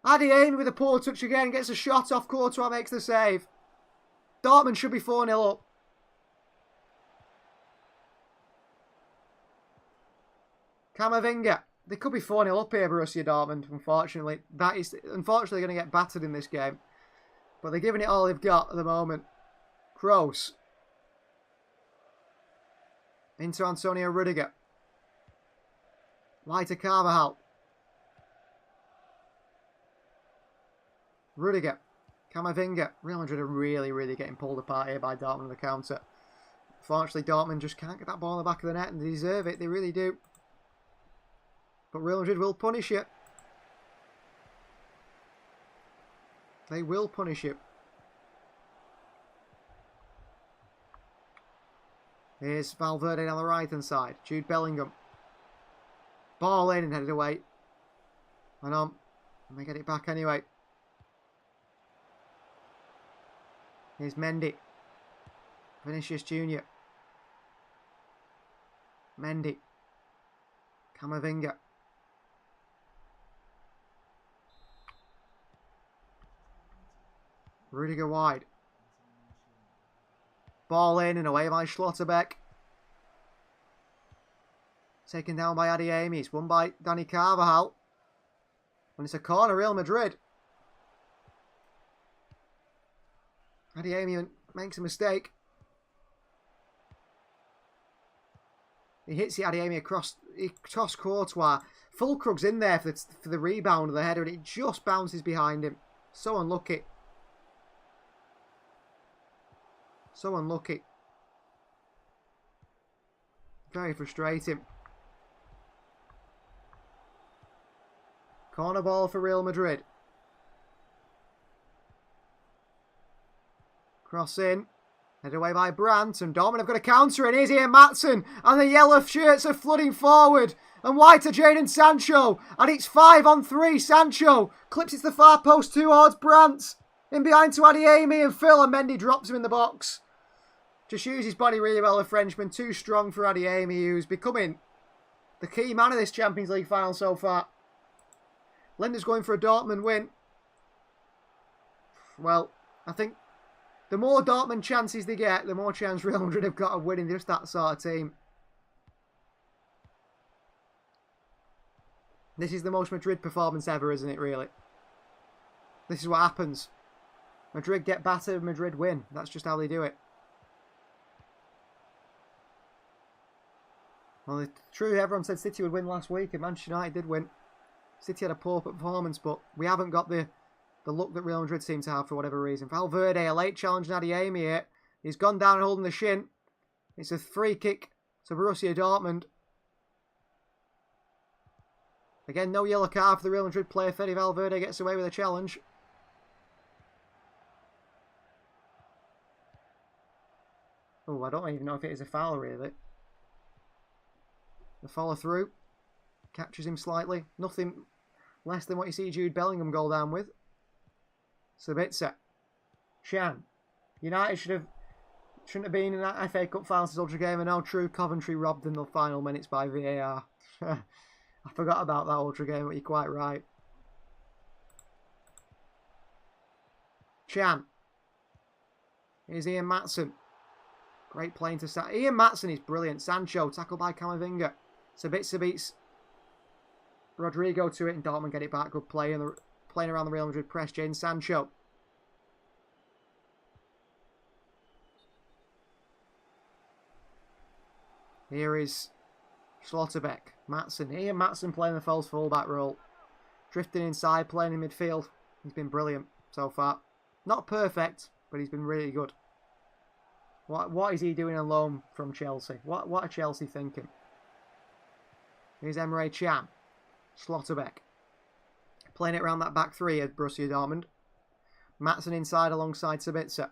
Adeyemi with a poor touch again. Gets a shot off. Courtois makes the save. Dortmund should be 4-0 up. Camavinga. They could be 4-0 up here, Borussia Dortmund, unfortunately. That is, unfortunately, going to get battered in this game. But they're giving it all they've got at the moment. Kroos. Into Antonio Rudiger. Wide to Carvajal. Rudiger. Camavinga. Real Madrid are really getting pulled apart here by Dortmund on the counter. Unfortunately, Dortmund just can't get that ball in the back of the net, and they deserve it. They really do. But Real Madrid will punish you. They will punish you. Here's Valverde on the right-hand side. Jude Bellingham. Ball in and headed away. And on. And they get it back anyway. Here's Mendy. Vinicius Jr. Mendy. Camavinga. Rudiger wide. Ball in and away by Schlotterbeck. Taken down by Adeyemi. It's won by Dani Carvajal. And it's a corner, Real Madrid. Adeyemi makes a mistake. He hits the Adeyemi across Courtois. Fulkrug's in there for the rebound of the header, and it just bounces behind him. So unlucky. So unlucky. Very frustrating. Corner ball for Real Madrid. Cross in. Headed away by Brandt, and Dortmund have got a counter, and here's Ian Maatsen, and the yellow shirts are flooding forward, and wide to Jadon Sancho, and it's 5-on-3. Sancho clips it to the far post towards Brandt, in behind to Adeyemi and Phil, and Mendy drops him in the box. Just uses his body really well, the Frenchman. Too strong for Adeyemi, who's becoming the key man of this Champions League final so far. Linder's going for a Dortmund win. Well, I think the more Dortmund chances they get, the more chance Real Madrid have got of winning. They're just that sort of team. This is the most Madrid performance ever, isn't it, really? This is what happens. Madrid get battered, Madrid win. That's just how they do it. Well, it's true, everyone said City would win last week, and Manchester United did win. City had a poor performance, but we haven't got the look that Real Madrid seem to have for whatever reason. Valverde, a late challenge on Adeyemi here. He's gone down and holding the shin. It's a free kick to Borussia Dortmund. Again, no yellow card for the Real Madrid player. Fede Valverde gets away with a challenge. Oh, I don't even know if it is a foul, really. The follow through. Catches him slightly. Nothing less than what you see Jude Bellingham go down with. Sabitzer. Chan. United shouldn't have been in that FA Cup final since Ultra Game, and now True Coventry robbed in the final minutes by VAR. I forgot about that Ultra Game, but you're quite right. Chan. Here's Ian Maatsen. Great playing to Ian Maatsen is brilliant. Sancho, tackled by Camavinga. Sabitzer beats Rodrigo to it, and Dortmund get it back. Good play, and playing around the Real Madrid press. Jadon Sancho. Here is Schlotterbeck. Maatsen. Ian Maatsen playing the false fullback role. Drifting inside, playing in midfield. He's been brilliant so far. Not perfect, but he's been really good. What is he doing on loan from Chelsea? What are Chelsea thinking? Here's Emre Can. Schlotterbeck. Playing it around that back three at Borussia Dortmund. Matson inside alongside Sabitzer.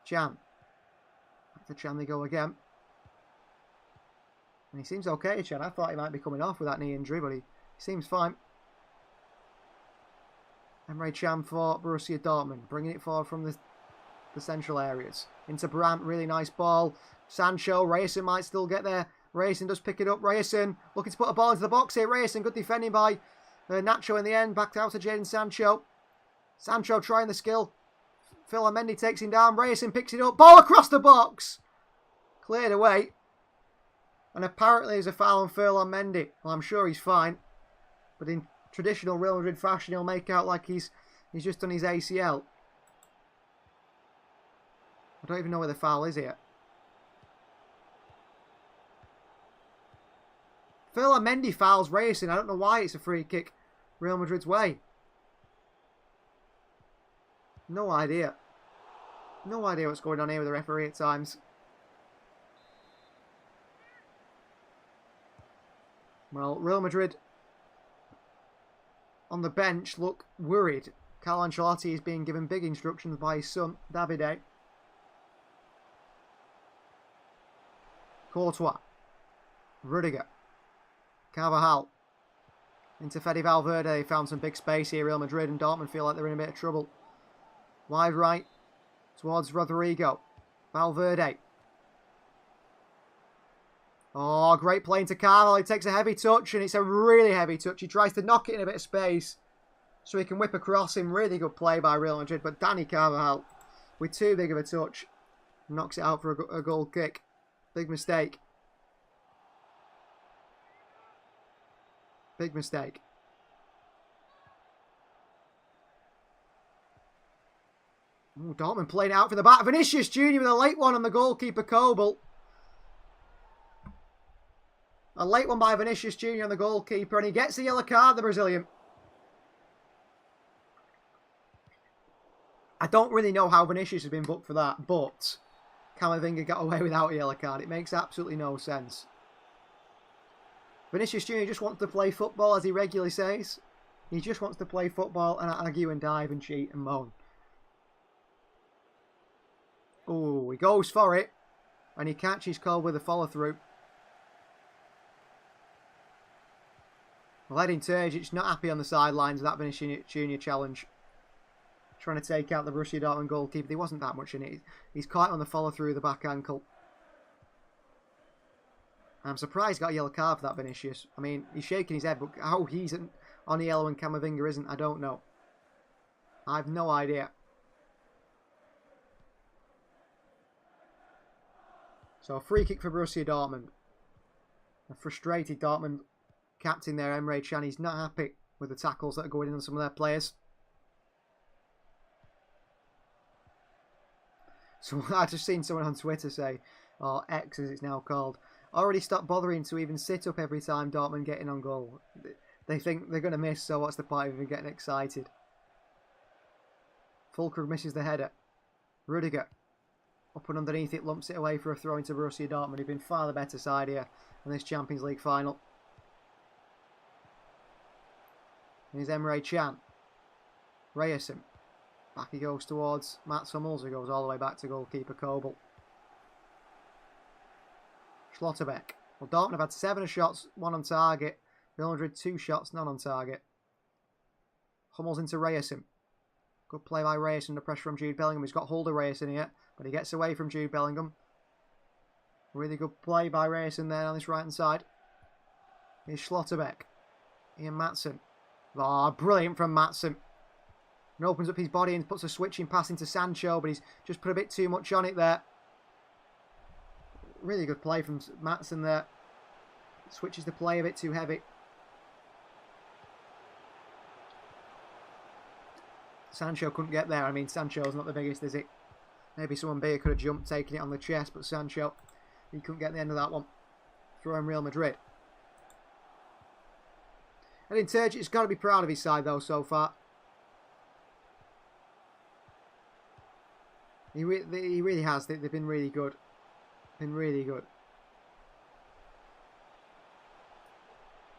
Can. Back to Can they go again. And he seems okay, Can. I thought he might be coming off with that knee injury, but he seems fine. Emre Can for Borussia Dortmund. Bringing it forward from the central areas. Into Brandt. Really nice ball. Sancho. Reyerson might still get there. Reyerson does pick it up. Reyerson looking to put a ball into the box here. Reyerson, good defending by Nacho in the end. Backed out to Jadon Sancho. Sancho trying the skill. Phil Mendy takes him down. Reyerson picks it up. Ball across the box. Cleared away. And apparently there's a foul on Phil Mendy. Well, I'm sure he's fine. But in traditional Real Madrid fashion, he'll make out like he's just done his ACL. I don't even know where the foul is here. Phil Mendy fouls Reyerson. I don't know why it's a free kick Real Madrid's way. No idea. No idea what's going on here with the referee at times. Well, Real Madrid on the bench look worried. Carlo Ancelotti is being given big instructions by his son, Davide. Courtois. Rudiger. Carvajal. Into Fede Valverde. They found some big space here, Real Madrid, and Dortmund feel like they're in a bit of trouble. Wide right. Towards Rodrigo. Valverde. Oh, great play into Carvajal. He takes a heavy touch, and it's a really heavy touch. He tries to knock it in a bit of space so he can whip across him. Really good play by Real Madrid, but Dani Carvajal, with too big of a touch, knocks it out for a goal kick. Big mistake. Big mistake. Ooh, Dortmund playing out for the back. Vinicius Jr. with a late one on the goalkeeper, Kobel. A late one by Vinicius Jr. on the goalkeeper, and he gets the yellow card, the Brazilian. I don't really know how Vinicius has been booked for that, but Camavinga got away without a yellow card. It makes absolutely no sense. Vinicius Jr. just wants to play football, as he regularly says. He just wants to play football and argue and dive and cheat and moan. Oh, he goes for it. And he catches Cole with a follow-through. Well, Edin Terzic not happy on the sidelines of that Vinicius Jr. challenge. Trying to take out the Borussia Dortmund goalkeeper. There wasn't that much in it. He's caught on the follow-through of the back ankle. I'm surprised he got a yellow card for that Vinicius. I mean, he's shaking his head, but how he's on the yellow and Camavinga isn't, I don't know. I have no idea. So a free kick for Borussia Dortmund. A frustrated Dortmund captain there, Emre Can. He's not happy with the tackles that are going in on some of their players. So I just seen someone on Twitter say, or X as it's now called, already stopped bothering to even sit up every time Dortmund get in on goal. They think they're going to miss, so what's the point of even getting excited? Fulkrug misses the header. Rudiger. Up and underneath it, lumps it away for a throw into Borussia Dortmund. He've been far the better side here in this Champions League final. Here's Emre Can. Reyerson. Back he goes towards Mats Hummels, who goes all the way back to goalkeeper Kobel. Schlotterbeck. Well, Dortmund have had 7 shots, 1 on target. Real Madrid 2 shots, none on target. Hummels into Reyerson. Good play by Reyerson under pressure from Jude Bellingham. He's got hold of Reyerson here, but he gets away from Jude Bellingham. Really good play by Reyerson there on this right-hand side. Here's Schlotterbeck. Ian Matson. Oh, brilliant from Matson. And opens up his body and puts a switching pass into Sancho, but he's just put a bit too much on it there. Really good play from Matson there. Switches the play a bit too heavy. Sancho couldn't get there. I mean, Sancho's not the biggest, is it? Maybe someone bigger could have jumped, taking it on the chest, but Sancho, he couldn't get the end of that one. Throwing Real Madrid. Edin Terzic has got to be proud of his side, though, so far. He really has. They've been really good. Been really good.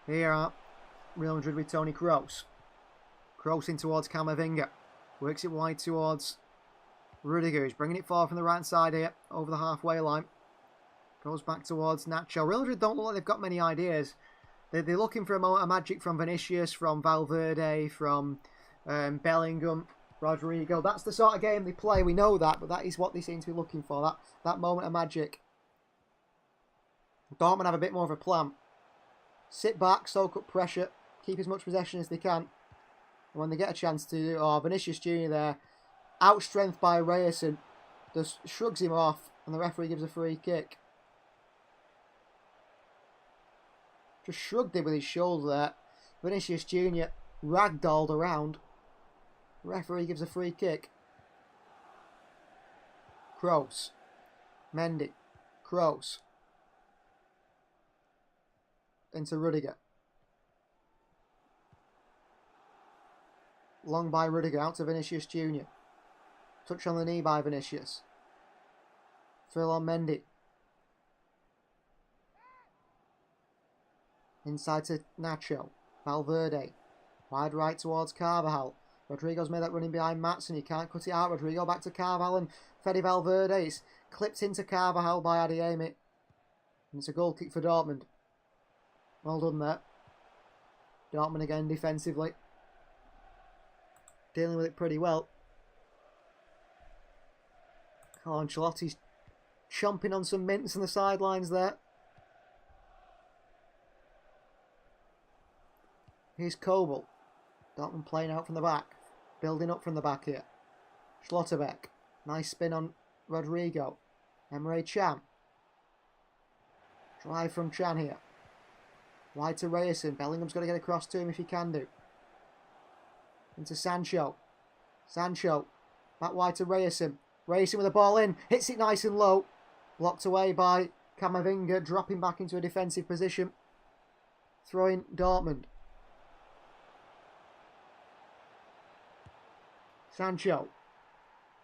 Here are Real Madrid with Toni Kroos. Kroos in towards Camavinga. Works it wide towards Rudiger. He's bringing it forward from the right side here, over the halfway line. Goes back towards Nacho. Real Madrid don't look like they've got many ideas. They're looking for a magic from Vinicius, from Valverde, from Bellingham, Rodrigo. That's the sort of game they play. We know that, but that is what they seem to be looking for. That moment of magic. Dortmund have a bit more of a plan. Sit back, soak up pressure, keep as much possession as they can. And when they get a chance to, Vinicius Jr. there, outstrengthed by Reyerson, just shrugs him off, and the referee gives a free kick. Just shrugged him with his shoulder there. Vinicius Jr. ragdolled around. The referee gives a free kick. Kroos. Mendy. Kroos. Into Rudiger. Long by Rudiger, out to Vinicius Jr. Touch on the knee by Vinicius. Throw on Mendy. Inside to Nacho. Valverde. Wide right towards Carvajal. Rodrigo's made that running behind Matson. He can't cut it out. Rodrigo back to Carvajal and Fede Valverde. It's clipped into Carvajal by Adeyemi. And it's a goal kick for Dortmund. Well done there. Dortmund again defensively. Dealing with it pretty well. Carlo Ancelotti's chomping on some mints on the sidelines there. Here's Kobel. Dortmund playing out from the back. Building up from the back here. Schlotterbeck. Nice spin on Rodrigo. Emre Can. Drive from Can here. Wide to Reyerson. Bellingham's got to get across to him if he can do. Into Sancho. Sancho. Back wide to Reyerson. Reyerson with the ball in. Hits it nice and low. Blocked away by Camavinga. Dropping back into a defensive position. Throwing Dortmund. Sancho.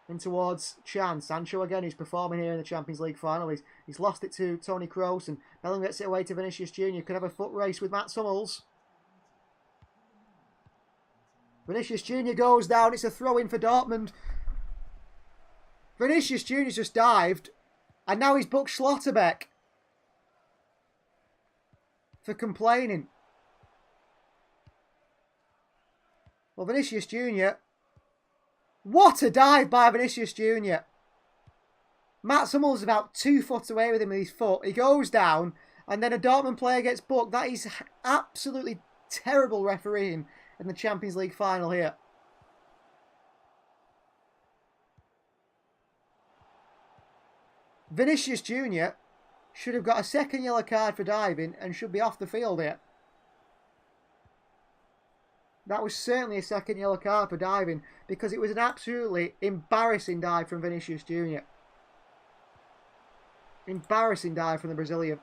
In towards Can. Sancho again, who's performing here in the Champions League final. He's lost it to Toni Kroos, and Bellingham gets it away to Vinicius Jr. Could have a foot race with Matt Hummels. Vinicius Jr. goes down. It's a throw-in for Dortmund. Vinicius Jr. just dived, and now he's booked Schlotterbeck for complaining. Well, Vinicius Jr. What a dive by Vinicius Jr. Matt Hummels is about 2 foot away with him with his foot. He goes down, and then a Dortmund player gets booked. That is absolutely terrible refereeing in the Champions League final here. Vinicius Jr. should have got a second yellow card for diving and should be off the field here. That was certainly a second yellow card for diving because it was an absolutely embarrassing dive from Vinicius Jr. Embarrassing dive from the Brazilian.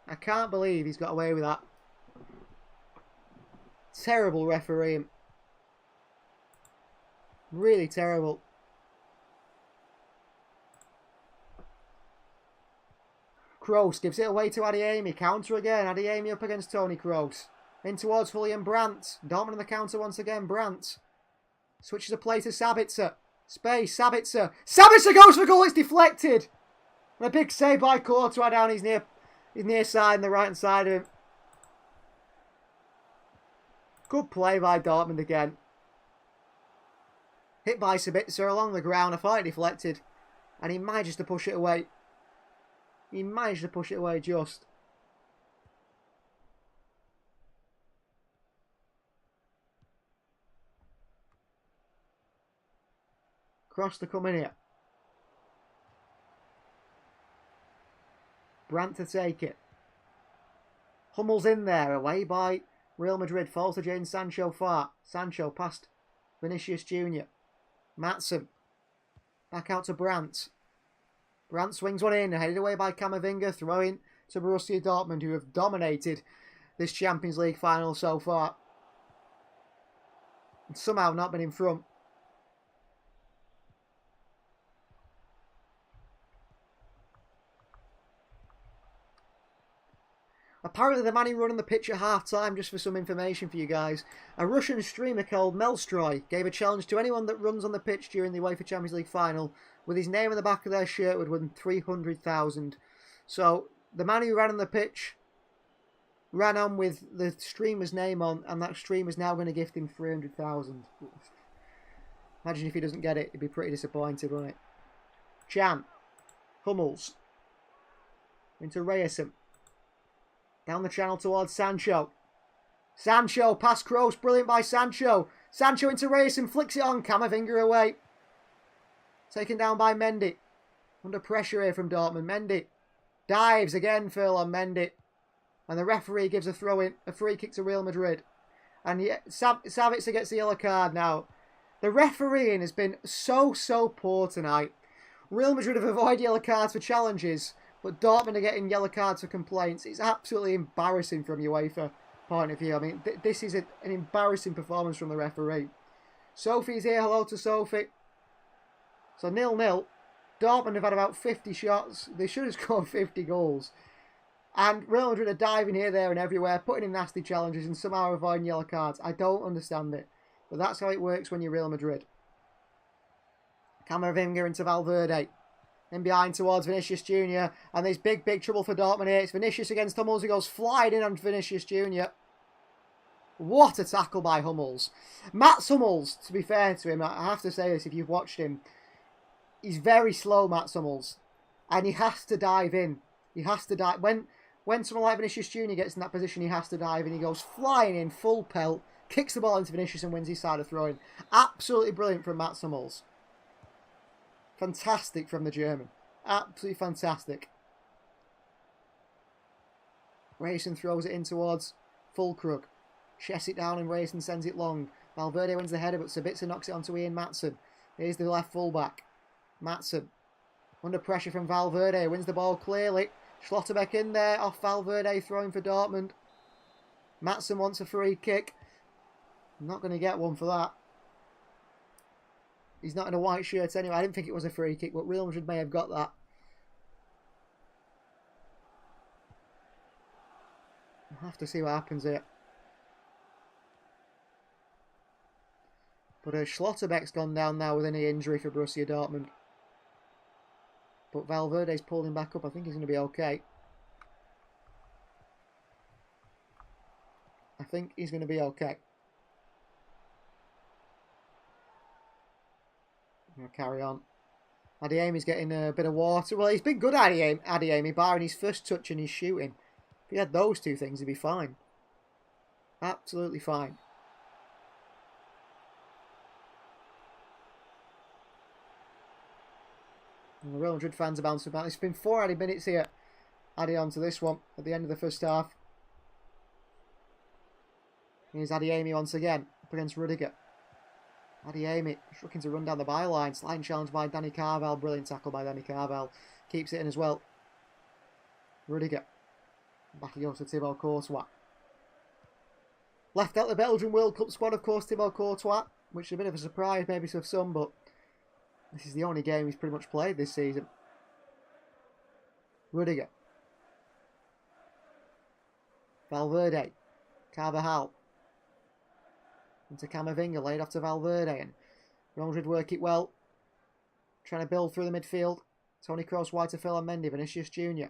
I can't believe he's got away with that. Terrible refereeing. Really terrible. Kroos gives it away to Adeyemi. Counter again. Adeyemi up against Toni Kroos. In towards Julian Brandt. Dortmund on the counter once again. Brandt. Switches a play to Sabitzer. Space. Sabitzer. Sabitzer goes for goal. It's deflected. And a big save by Courtois down his near side and the right hand side of him. Good play by Dortmund again. Hit by Sabitzer along the ground. I thought it deflected. And he managed to push it away. He managed to push it away just. Cross to come in here. Brandt to take it. Hummels in there. Away by Real Madrid. Falls to Jadon Sancho far. Sancho past Vinicius Jr. Matson. Back out to Brandt. Brandt swings one in, headed away by Camavinga, throwing to Borussia Dortmund, who have dominated this Champions League final so far. and somehow not been in front. Apparently the man who run on the pitch at half-time, just for some information for you guys, a Russian streamer called Melstroy gave a challenge to anyone that runs on the pitch during the UEFA Champions League final with his name on the back of their shirt would win 300,000. So the man who ran on the pitch ran on with the streamer's name on, and that streamer's now going to gift him 300,000. Imagine if he doesn't get it, he'd be pretty disappointed, wouldn't it? Chan. Hummels. Into Reyerson. Down the channel towards Sancho. Sancho, past Kroos, brilliant by Sancho. Sancho into Reyerson, flicks it on, Camavinga away. Taken down by Mendy. Under pressure here from Dortmund. Mendy dives again, Phil, on Mendy. And the referee gives a throw-in, a free kick to Real Madrid. And Savitzer gets the yellow card now. The refereeing has been so poor tonight. Real Madrid have avoided yellow cards for challenges, but Dortmund are getting yellow cards for complaints. It's absolutely embarrassing from UEFA point of view. I mean, this is an embarrassing performance from the referee. Sophie's here. Hello to Sophie. So 0-0. Dortmund have had about 50 shots. They should have scored 50 goals. And Real Madrid are diving here, there and everywhere, putting in nasty challenges and somehow avoiding yellow cards. I don't understand it. But that's how it works when you're Real Madrid. Camavinga into Valverde. In behind towards Vinicius Jr. And there's big trouble for Dortmund here. It's Vinicius against Hummels, who goes flying in on Vinicius Jr. What a tackle by Hummels. Mats Hummels, to be fair to him, I have to say this if you've watched him, he's very slow, Mats Hummels. And he has to dive in. He has to dive. When someone like Vinicius Jr. gets in that position, he has to dive in. He goes flying in, full pelt, kicks the ball into Vinicius and wins his side of throwing. Absolutely brilliant from Mats Hummels. Fantastic from the German. Absolutely fantastic. Reyerson throws it in towards Fulkrug. Chests it down and Reyerson sends it long. Valverde wins the header, but Sabitzer knocks it onto Ian Maatsen. Here's the left fullback. Maatsen. Under pressure from Valverde. Wins the ball clearly. Schlotterbeck in there. Off Valverde, throwing for Dortmund. Maatsen wants a free kick. Not going to get one for that. He's not in a white shirt anyway. I didn't think it was a free kick, but Real Madrid may have got that. We'll have to see what happens here. But Schlotterbeck's gone down now with any injury for Borussia Dortmund. But Valverde's pulled him back up. I think he's going to be okay. I think he's going to be okay. I'll carry on. Adeyemi's getting a bit of water. Well, he's been good, Adeyemi, barring his first touch and his shooting. If he had those two things, he'd be fine. Absolutely fine. And the Real Madrid fans are bouncing back. It's been 4 minutes here. Added on to this one at the end of the first half. Here's Adeyemi once again up against Rudiger. Adeyemi just looking to run down the byline. Sliding challenge by Dani Carvajal. Brilliant tackle by Dani Carvajal. Keeps it in as well. Rudiger. Back he goes to Thibaut Courtois. Left out the Belgian World Cup squad, of course, Thibaut Courtois. Which is a bit of a surprise maybe to some, but this is the only game he's pretty much played this season. Rudiger. Valverde. Carvajal. Into Camavinga, laid off to Valverde, and Real Madrid work it well. Trying to build through the midfield. Toni Kroos wide to Phil and Mendy, Vinicius Jr.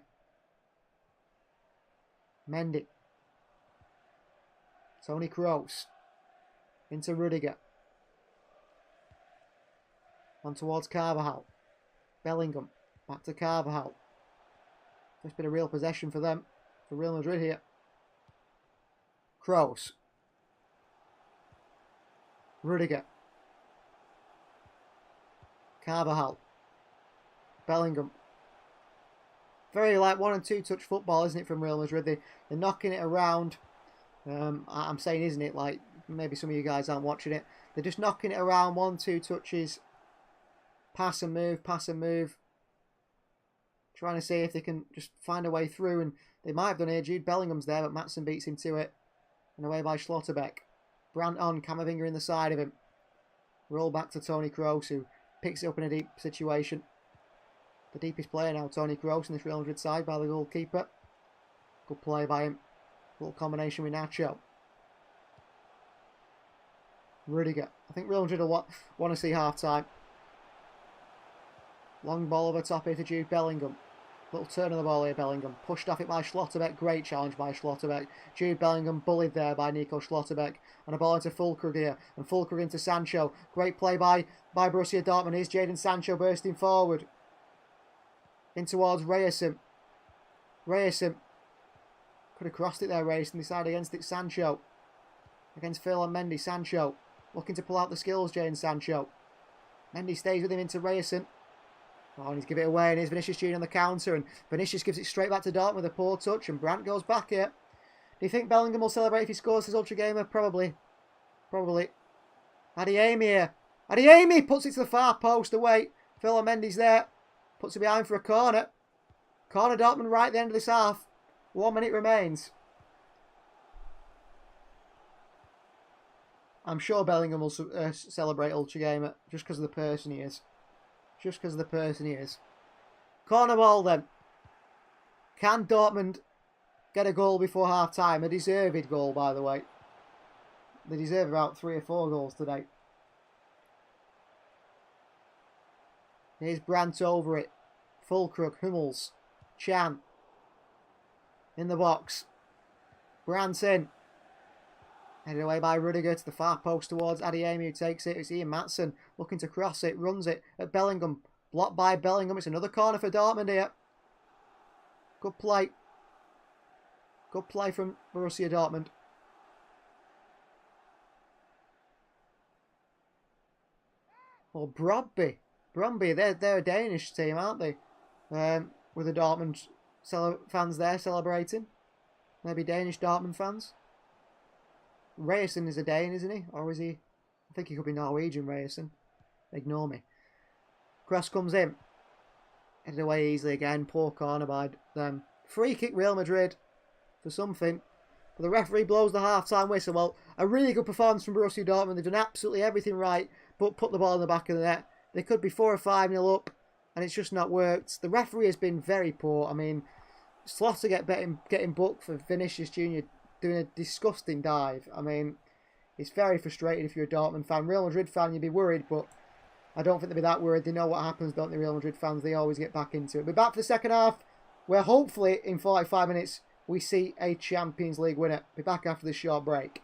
Mendy. Toni Kroos. Into Rudiger. On towards Carvajal. Bellingham. Back to Carvajal. Just been a real possession for them. For Real Madrid here. Kroos. Rudiger. Carvajal. Bellingham. Very like 1 and 2 touch football, isn't it, from Real Madrid? They're knocking it around. I'm saying, isn't it? Like, maybe some of you guys aren't watching it. They're just knocking it around, 1, 2 touches. Pass and move, pass and move. Trying to see if they can just find a way through. And they might have done here. Jude Bellingham's there, but Maatsen beats him to it. And away by Schlotterbeck. Brandt on, Camavinga in the side of him. Roll back to Toni Kroos, who picks it up in a deep situation. The deepest player now, Toni Kroos, in this Real Madrid side by the goalkeeper. Good play by him. Little combination with Nacho. Rudiger. I think Real Madrid will want to see half-time. Long ball over top here to Jude Bellingham. Little turn of the ball here, Bellingham. Pushed off it by Schlotterbeck. Great challenge by Schlotterbeck. Jude Bellingham bullied there by Nico Schlotterbeck. And a ball into Füllkrug here. And Füllkrug into Sancho. Great play by Borussia Dortmund. Here's Jadon Sancho bursting forward. In towards Reyersson. Reyersson. Could have crossed it there, Reyersson. Decided against it, Sancho. Against Phil and Mendy, Sancho. Looking to pull out the skills, Jadon Sancho. Mendy stays with him into Reyersson. Oh, and he's give it away, and here's Vinicius Junior on the counter, and Vinicius gives it straight back to Dortmund with a poor touch, and Brandt goes back here. Do you think Bellingham will celebrate if he scores his Ultra Gamer? Probably. Probably. Adeyemi here. Adeyemi puts it to the far post away. Phil Mendy's there. Puts it behind for a corner. Corner Dortmund right at the end of this half. 1 minute remains. I'm sure Bellingham will celebrate Ultra Gamer just because of the person he is. Just because of the person he is. Corner ball then. Can Dortmund get a goal before half-time? A deserved goal, by the way. They deserve about 3 or 4 goals today. Here's Brandt over it. Füllkrug, Hummels, Chan. In the box. Brandt in. Headed away by Rudiger to the far post towards Adeyemi, who takes it. It's Ian Maatsen looking to cross it, runs it at Bellingham. Blocked by Bellingham. It's another corner for Dortmund here. Good play. Good play from Borussia Dortmund. Well, Brøndby. Brøndby, they're a Danish team, aren't they? With the Dortmund fans there celebrating. Maybe Danish Dortmund fans. Reyersson is a Dane, isn't he? Or is he? I think he could be Norwegian, Reyersson. Ignore me. Cross comes in. Headed away easily again. Poor corner by them. Free kick Real Madrid for something. But the referee blows the half-time whistle. Well, a really good performance from Borussia Dortmund. They've done absolutely everything right, but put the ball in the back of the net. They could be 4 or 5-0 up, and it's just not worked. The referee has been very poor. I mean, Slaughter getting booked for Vinicius Junior doing a disgusting dive. I mean, it's very frustrating if you're a Dortmund fan. Real Madrid fan, you'd be worried, but I don't think they'll be that worried. They know what happens, don't they, Real Madrid fans? They always get back into it. We're back for the second half, where hopefully in 45 minutes we see a Champions League winner. Be back after this short break.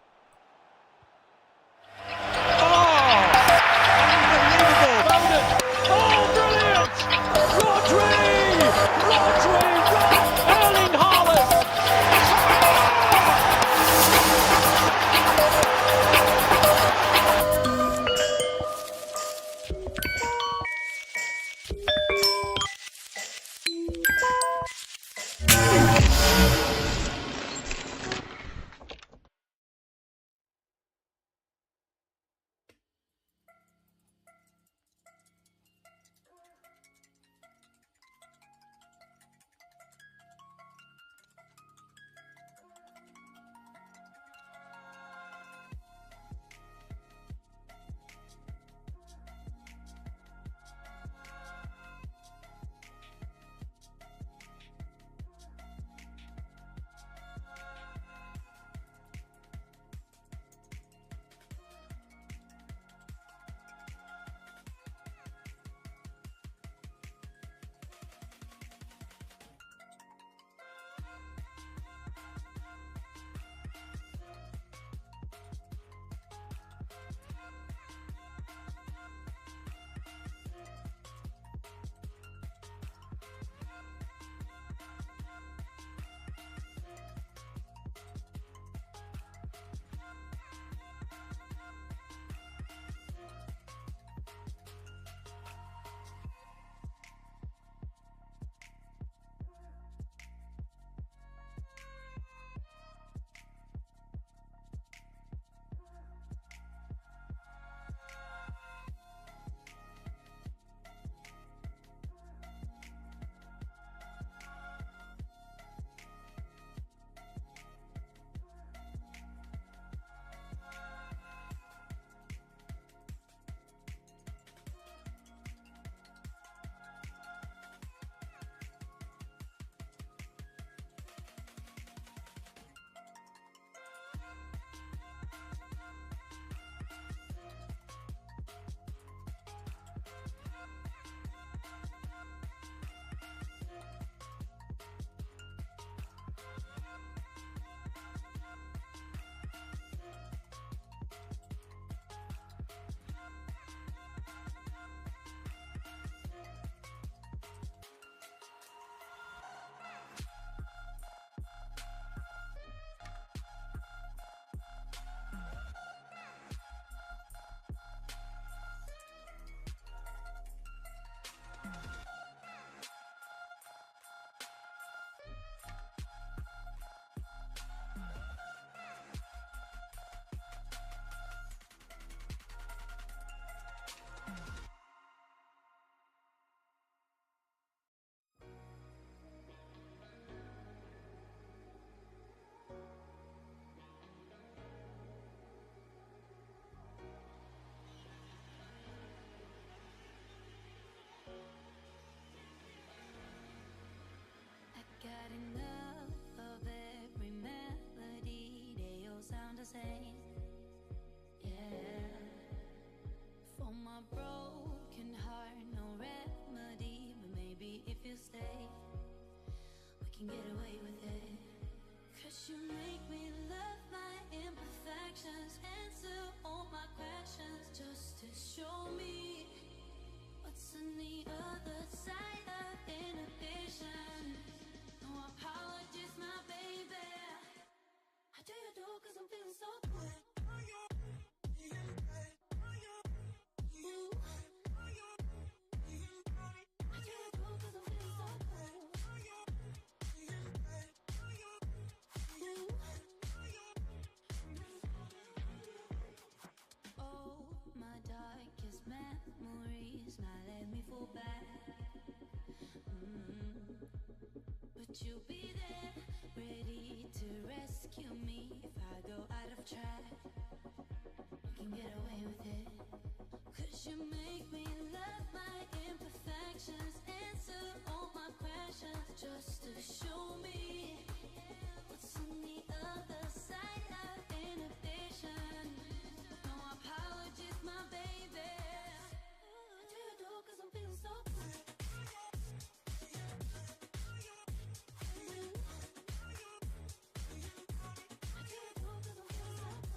sound the same. Yeah. For my broken heart, no remedy. But maybe if you stay, we can get away with it. Cause you make me love my imperfections, answer all my questions, just to show me what's on the other side of inhibition. No apologies, my baby. I do you do cause I'm feeling so good. Memories now let me fall back. But you'll be there, ready to rescue me if I go out of track. We can get away with it. Cause you make me love my imperfections, answer all my questions, just to show me what's on the other side of inhibition. No apologies, my baby. I do you do cause I'm feeling so good. I do you do cause I'm feeling so good.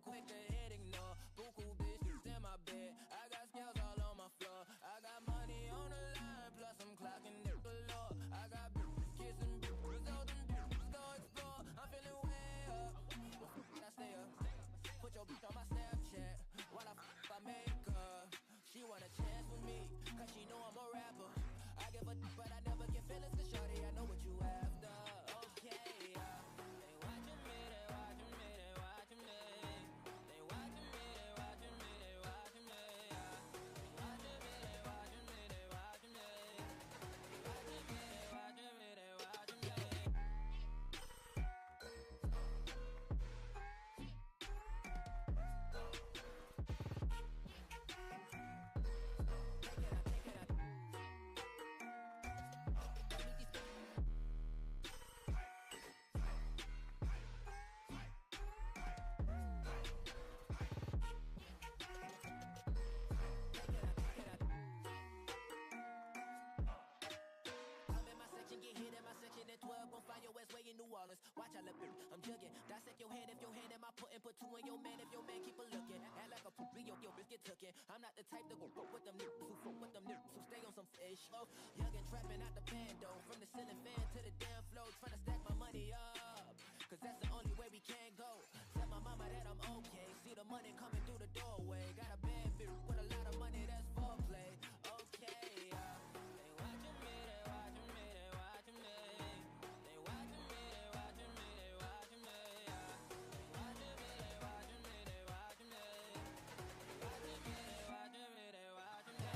so quick to hit ignore. Buku bitches in my bed. I got scales all on my floor. I got money on the line, plus I'm clocking it galore. I got bitches kissing bitches, all them bitches go explore. I'm feeling way up. I stay up. Put your bitch on my Snapchat while I make her. She want a chance with me, cause she know I'm a rapper. I give a but I never get feelings, cause shorty, I know what you after. Okay, they watching me, they watching me, they watching me. They watching me, they watching me, they watching me. They watching me, they watching me, they watching me. They watching me, they watching me, they watching me. Get hit in my section at 12, gon' find your ass way in New Orleans. Watch I look, I'm jugging. Dissect your hand if your hand in my puttin'. Put two in your man if your man keep a looking. Act like a poopy, your bitch get tookin'. I'm not the type to go fuck with them niggas who fuck with them niggas who stay on some fish. Oh, young and trappin' out the bando. From the ceiling fan to the damn floor, tryna stack my money up. Cause that's the only way we can go. Tell my mama that I'm okay. See the money coming through the doorway. Got a bad bitch with a lot of money, that's foreplay. Okay, they watching me, they watching me, they watching me. They watching me, they watching me, they watching me. They watching me, they watching me, they watching me. They watching me, they watching me, they watching me.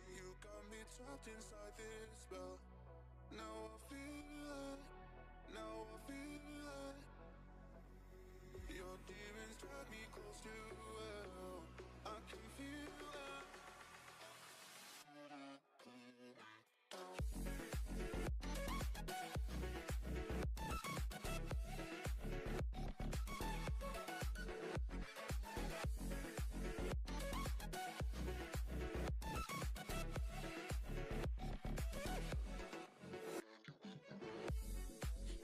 You got me trapped inside this spell. Now I feel it. Now I feel it. Your demons drag me close to hell. I can feel it.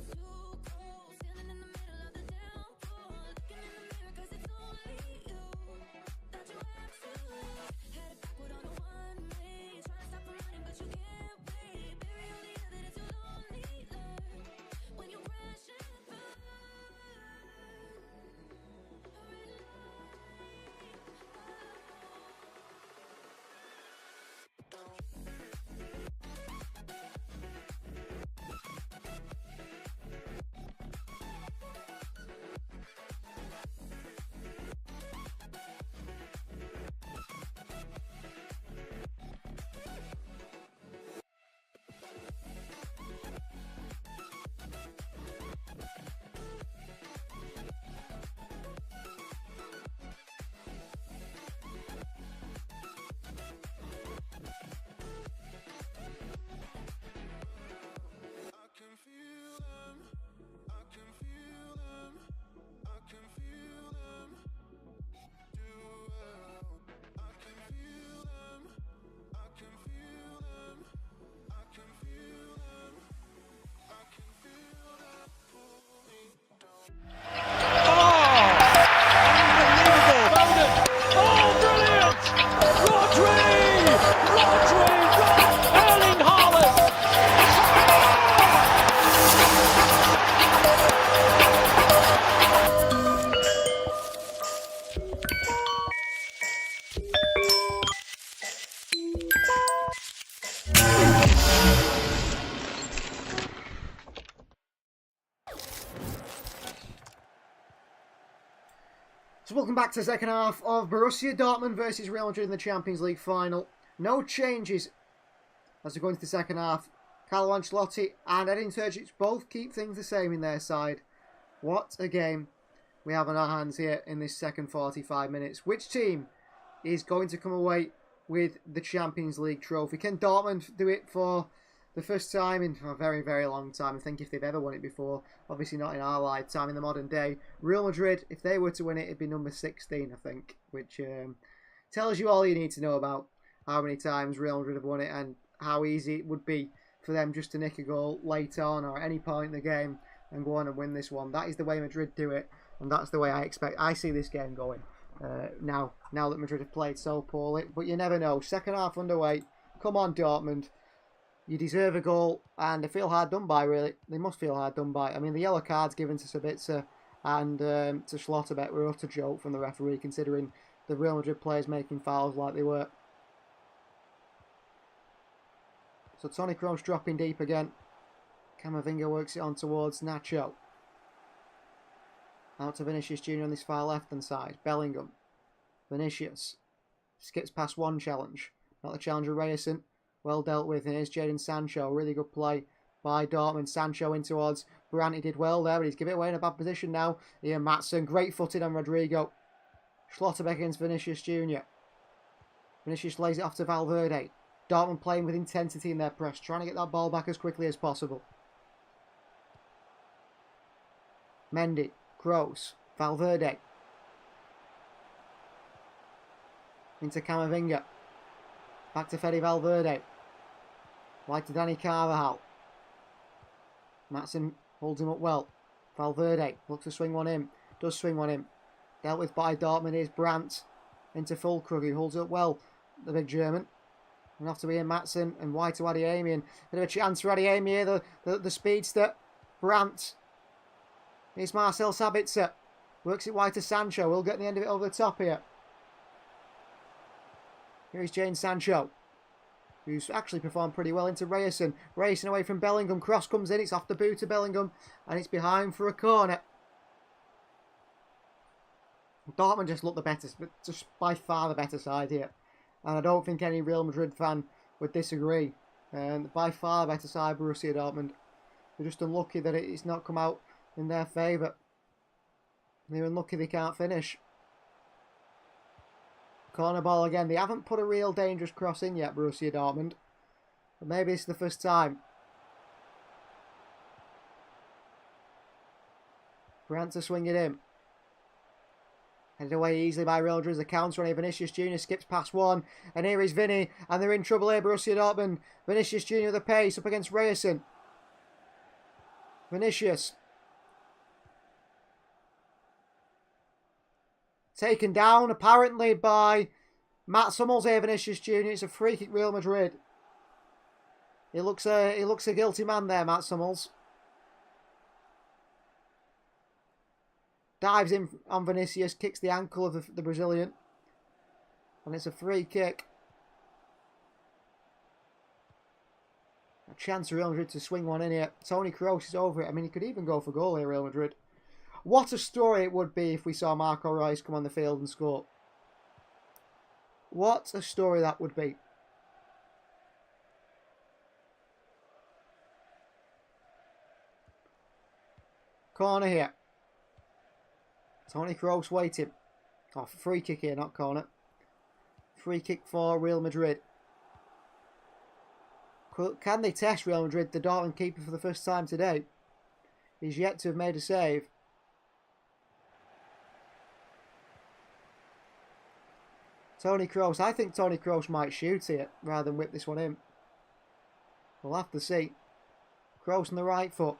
Too cold, standing in the middle of the downpour, looking in the mirror 'cause it's only you that you have to love. So welcome back to the second half of Borussia Dortmund versus Real Madrid in the Champions League final. No changes as we go into the second half. Carlo Ancelotti and Edin Terzic both keep things the same in their side. What a game we have on our hands here in this second 45 minutes. Which team is going to come away with the Champions League trophy? Can Dortmund do it for the first time in a very, very long time? I think if they've ever won it before, obviously not in our lifetime in the modern day. Real Madrid, if they were to win it, it'd be number 16, I think, which tells you all you need to know about how many times Real Madrid have won it and how easy it would be for them just to nick a goal late on or at any point in the game and go on and win this one. That is the way Madrid do it, and that's the way I see this game going now that Madrid have played so poorly. But you never know. Second half underway. Come on, Dortmund. You deserve a goal, and they feel hard done by, really. They must feel hard done by. I mean, the yellow cards given to Sabitzer and to Schlotterbeck were utter joke from the referee, considering the Real Madrid players making fouls like they were. So Toni Kroos dropping deep again. Camavinga works it on towards Nacho. Out to Vinicius Jr. on this far left-hand side. Bellingham. Vinicius. Skips past one challenge. Not the challenger, Reyerson. Well dealt with. And here's Jadon Sancho. Really good play by Dortmund. Sancho in towards Brandt. He did well there, but he's given it away in a bad position now. Ian Maatsen. Great footed on Rodrigo. Schlotterbeck against Vinicius Jr. Vinicius lays it off to Valverde. Dortmund playing with intensity in their press. Trying to get that ball back as quickly as possible. Mendy. Kroos. Valverde. Into Camavinga. Back to Fede Valverde. Wide to Dani Carvajal. Maatsen holds him up well. Valverde looks to swing one in. Does swing one in. Dealt with by Dortmund. Here's Brandt. Into Füllkrug, who holds it up well. The big German. And off to Ian Maatsen. And wide to Adeyemi. And bit of a chance for Adeyemi here. The speedster. Brandt. Here's Marcel Sabitzer. Works it wide to Sancho. We'll get the end of it over the top here. Here's Jadon Sancho, who's actually performed pretty well into Reyerson. Reyerson away from Bellingham. Cross comes in. It's off the boot to Bellingham. And it's behind for a corner. Dortmund just look the better, but just by far the better side here. And I don't think any Real Madrid fan would disagree. By far the better side, Borussia Dortmund. They're just unlucky that it's not come out in their favour. They're unlucky they can't finish. Corner ball again. They haven't put a real dangerous cross in yet, Borussia Dortmund. But maybe it's the first time. Brandt to swing it in. Headed away easily by Real Madrid as the counter on here. Vinicius Jr. skips past one. And here is Vinny. And they're in trouble here, Borussia Dortmund. Vinicius Jr. the pace up against Reyerson. Vinicius. Taken down apparently by Mats Hummels here, Vinicius Jr. It's a free kick, Real Madrid. He looks a guilty man there, Mats Hummels. Dives in on Vinicius, kicks the ankle of the Brazilian. And it's a free kick. A chance for Real Madrid to swing one in here. Toni Kroos is over it. I mean, he could even go for goal here, Real Madrid. What a story it would be if we saw Marco Reus come on the field and score. What a story that would be. Corner here. Toni Kroos waiting. Oh, free kick here, not corner. Free kick for Real Madrid. Can they test Real Madrid, the Dortmund keeper, for the first time today? He's yet to have made a save. Toni Kroos. I think Toni Kroos might shoot here rather than whip this one in. We'll have to see. Kroos on the right foot.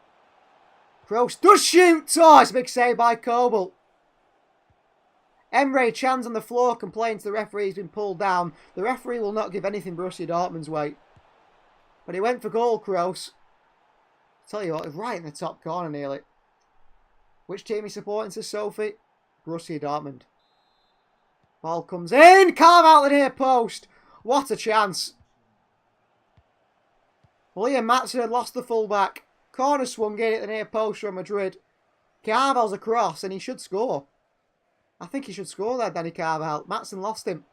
Kroos does shoot! Oh, it's a big save by Kobel. Emre Can's on the floor complaining to the referee he's been pulled down. The referee will not give anything Borussia Dortmund's way. But he went for goal, Kroos. Tell you what, right in the top corner nearly. Which team is supporting, to Sophie? Borussia Dortmund. Ball comes in. Carve out the near post. What a chance. Well, Ian Maatsen had lost the fullback. Corner swung in at the near post from Madrid. Carval's across and he should score. I think he should score there, Danny Carvajal. Maatsen lost him.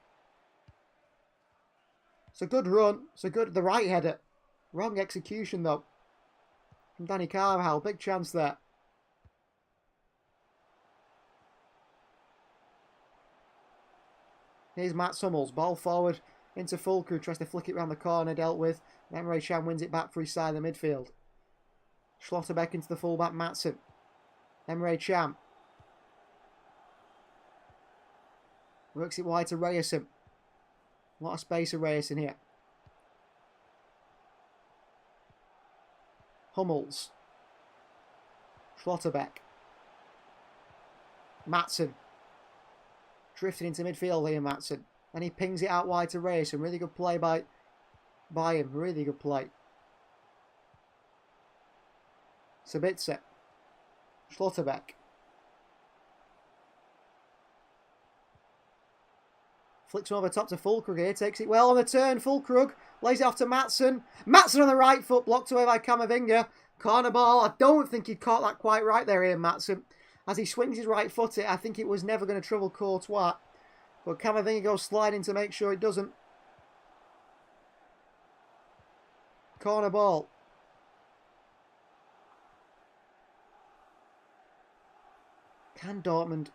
It's a good run. It's a good... The right header. Wrong execution, though. From Danny Carvajal. Big chance there. Here's Mats Hummels. Ball forward into Fulker, who tries to flick it round the corner. Dealt with. Emre Can wins it back for his side of the midfield. Schlotterbeck into the fullback, Maatsen. Emre Can. Works it wide to Ryerson. A lot of space of Ryerson here. Hummels. Schlotterbeck. Maatsen. Drifting into midfield here, Maatsen. And he pings it out wide to Ryerson. Really good play by him. Really good play. Sabitzer. Schlotterbeck. Flicks him over top to Fulkrug here. Takes it well on the turn. Fulkrug lays it off to Maatsen. Maatsen on the right foot. Blocked away by Camavinga. Corner ball. I don't think he caught that quite right there, Ian Maatsen. As he swings his right foot it, I think it was never going to trouble Courtois. But Camavinga goes sliding to make sure it doesn't. Corner ball. Can Dortmund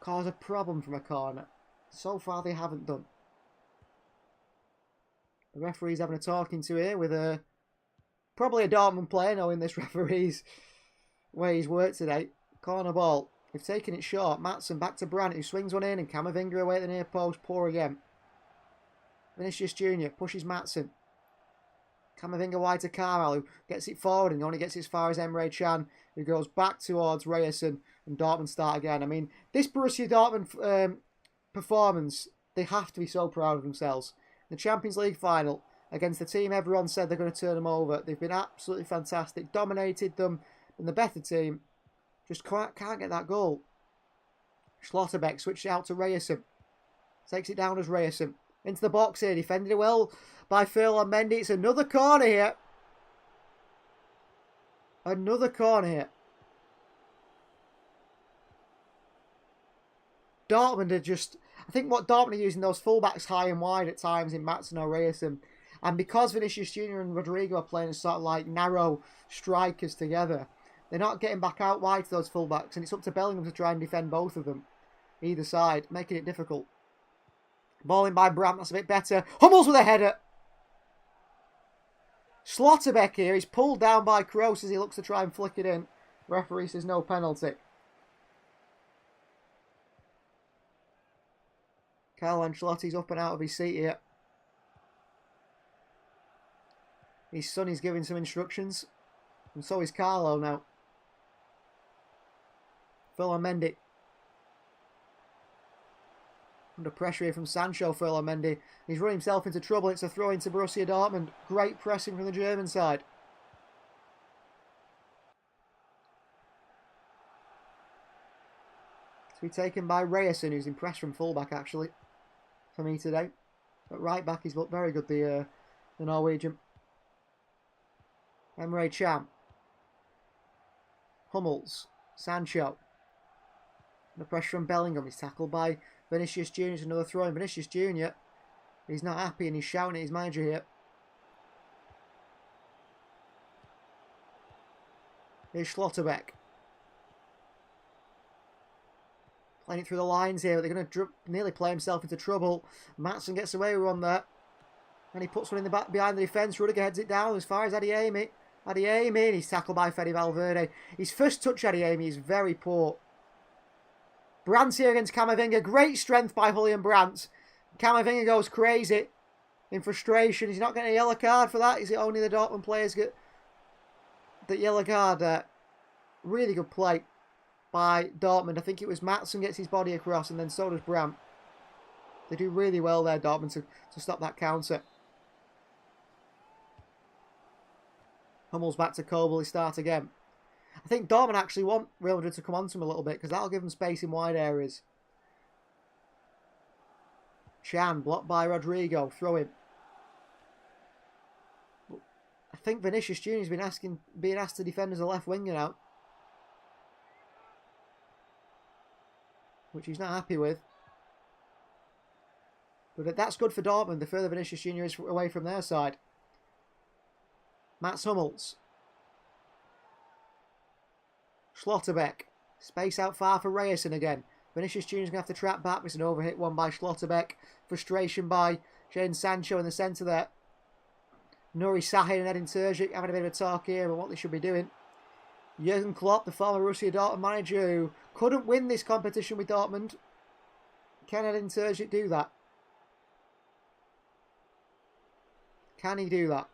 cause a problem from a corner? So far they haven't done. The referee's having a talking to here with probably a Dortmund player, knowing this referee's way he's worked today. Corner ball. They've taken it short. Maatsen back to Brandt, who swings one in, and Camavinga away at the near post. Poor again. Vinicius Jr. pushes Maatsen. Camavinga wide to Carl, who gets it forward and only gets it as far as Emre Can, who goes back towards Ryerson, and Dortmund start again. I mean, this Borussia Dortmund performance, they have to be so proud of themselves. The Champions League final against the team everyone said they're going to turn them over. They've been absolutely fantastic. Dominated them, and the better team just can't get that goal. Schlotterbeck switches out to Ryerson. Takes it down as Ryerson. Into the box here. Defended it well by Ferland Mendy. It's another corner here. Another corner here. Dortmund are just... I think what Dortmund are using those fullbacks high and wide at times in Maatsen or Ryerson. And because Vinicius Jr. and Rodrigo are playing as sort of like narrow strikers together, they're not getting back out wide to those fullbacks. And it's up to Bellingham to try and defend both of them. Either side, making it difficult. Ball in by Brandt, that's a bit better. Hummels with a header. Schlotterbeck here, he's pulled down by Kroos as he looks to try and flick it in. Referee says no penalty. Carlo Ancelotti's up and out of his seat here. His son is giving some instructions. And so is Carlo now. Ferland Mendy. Under pressure here from Sancho, Ferland Mendy. He's run himself into trouble. It's a throw into Borussia Dortmund. Great pressing from the German side. To be taken by Ryerson, who's impressed from fullback actually. For me today. But right back he's looked very good, the Norwegian. Emre Can. Hummels. Sancho. The pressure from Bellingham. He's tackled by Vinicius Jr. It's another throw in. Vinicius Jr. He's not happy and he's shouting at his manager here. Here's Schlotterbeck. Playing it through the lines here, but they're going to nearly play himself into trouble. Maatsen gets away with one there. And he puts one in the back behind the defence. Rudiger heads it down as far as Adeyemi. Adeyemi, and he's tackled by Fede Valverde. His first touch, Adeyemi, is very poor. Brandt here against Camavinga. Great strength by Julian Brandt. Camavinga goes crazy in frustration. He's not getting a yellow card for that. Is it only the Dortmund players get the yellow card there? Really good play by Dortmund. I think it was Maatsen gets his body across and then so does Brandt. They do really well there, Dortmund, to stop that counter. Hummels back to Kobel. He start again. I think Dortmund actually want Real Madrid to come on to him a little bit because that'll give them space in wide areas. Can blocked by Rodrigo. Throw him. I think Vinicius Jr. has been being asked to defend as a left winger now. which he's not happy with. But that's good for Dortmund. The further Vinicius Junior is away from their side. Mats Hummels. Schlotterbeck. Space out far for Ryerson again. Vinicius Junior's going to have to trap back. It's an overhit one by Schlotterbeck. Frustration by Jadon Sancho in the centre there. Nuri Sahin and Edin Terzic having a bit of a talk here about what they should be doing. Jurgen Klopp, the former Borussia Dortmund manager who couldn't win this competition with Dortmund. Can Edin Terzic do that? Can he do that?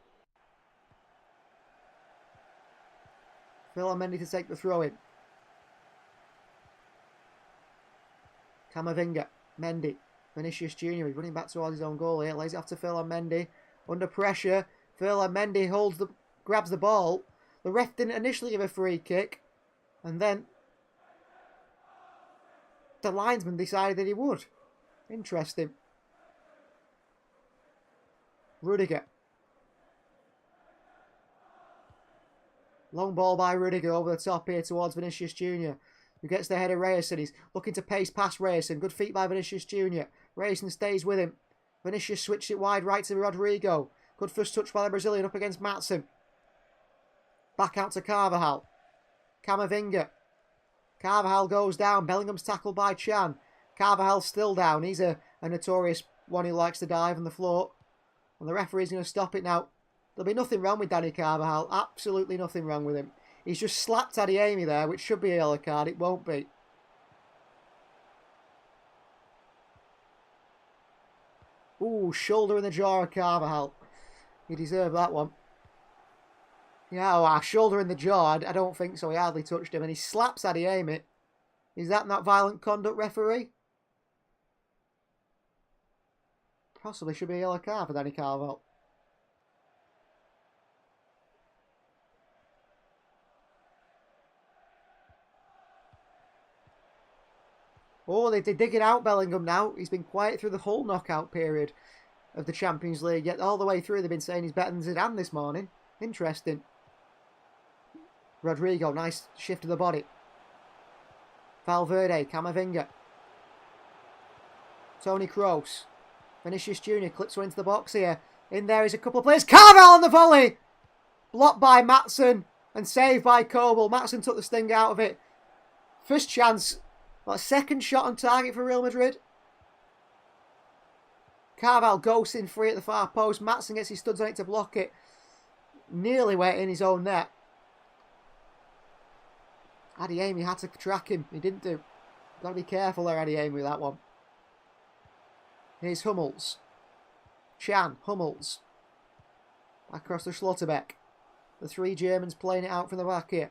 Phil Mendy to take the throw in. Camavinga, Mendy, Vinicius Junior. He's running back towards his own goal here. Lays it off to Phil Mendy. Under pressure. Phil Mendy grabs the ball. The ref didn't initially give a free kick. And then the linesman decided that he would. Interesting. Rudiger. Long ball by Rudiger over the top here towards Vinicius Junior, who gets the head of Ryerson. He's looking to pace past Ryerson. Good feet by Vinicius Junior. Ryerson stays with him. Vinicius switched it wide right to Rodrigo. Good first touch by the Brazilian up against Matson. Back out to Carvajal. Camavinga. Carvajal goes down. Bellingham's tackled by Chan. Carvajal's still down. He's a notorious one who likes to dive on the floor. And the referee's going to stop it now. There'll be nothing wrong with Danny Carvajal. Absolutely nothing wrong with him. He's just slapped Adeyemi there, which should be a yellow card. It won't be. Ooh, shoulder in the jaw of Carvajal. He deserved that one. Yeah, shoulder in the jaw. I don't think so. He hardly touched him. And he slaps Adeyemi. Is that not violent conduct, referee? Possibly should be a yellow card for Danny Carvajal. Oh, they're digging out Bellingham now. He's been quiet through the whole knockout period of the Champions League. Yet all the way through, they've been saying he's better than Zidane this morning. Interesting. Rodrigo, nice shift of the body. Valverde, Camavinga. Toni Kroos. Vinicius Junior clips one into the box here. In there is a couple of players. Carvajal on the volley! Blocked by Matson and saved by Kobel. Matson took the sting out of it. First chance. Well, a second shot on target for Real Madrid. Carvajal goes in free at the far post. Matson gets his studs on it to block it. Nearly went in his own net. Adeyemi had to track him. He didn't do. Got to be careful there, Adeyemi, with that one. Here's Hummels. Chan, Hummels. Back across to Schlotterbeck. The three Germans playing it out from the back here.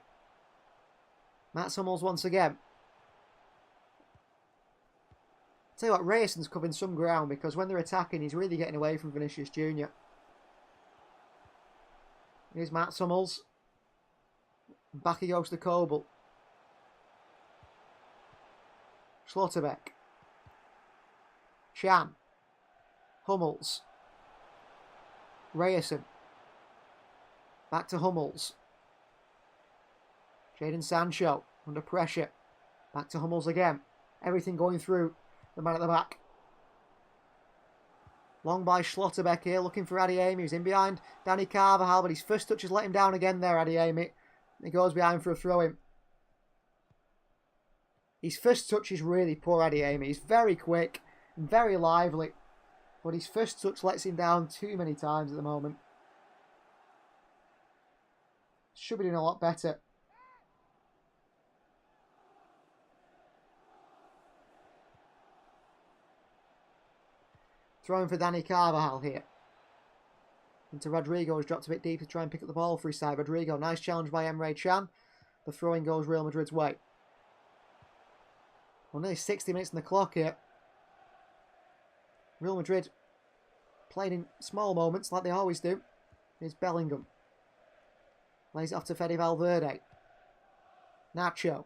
Mats Hummels once again. Tell you what, Ryerson's covering some ground because when they're attacking, he's really getting away from Vinicius Junior. Here's Mats Hummels. Back he goes to Kobel. Schlotterbeck. Chan. Hummels. Ryerson. Back to Hummels. Jadon Sancho under pressure. Back to Hummels again. Everything going through the man at the back. Long by Schlotterbeck here, looking for Adeyemi, who's in behind Danny Carvajal, but his first touch has let him down again there, Adeyemi. He goes behind for a throw-in. His first touch is really poor, Adeyemi. He's very quick and very lively, but his first touch lets him down too many times at the moment. Should be doing a lot better. Throwing for Danny Carvajal here. Into Rodrigo, who's dropped a bit deep to try and pick up the ball for his side. Rodrigo, nice challenge by Emre Can. The throw-in goes Real Madrid's way. Well, nearly 60 minutes on the clock here. Real Madrid playing in small moments like they always do. Here's Bellingham. Lays it off to Fede Valverde. Nacho.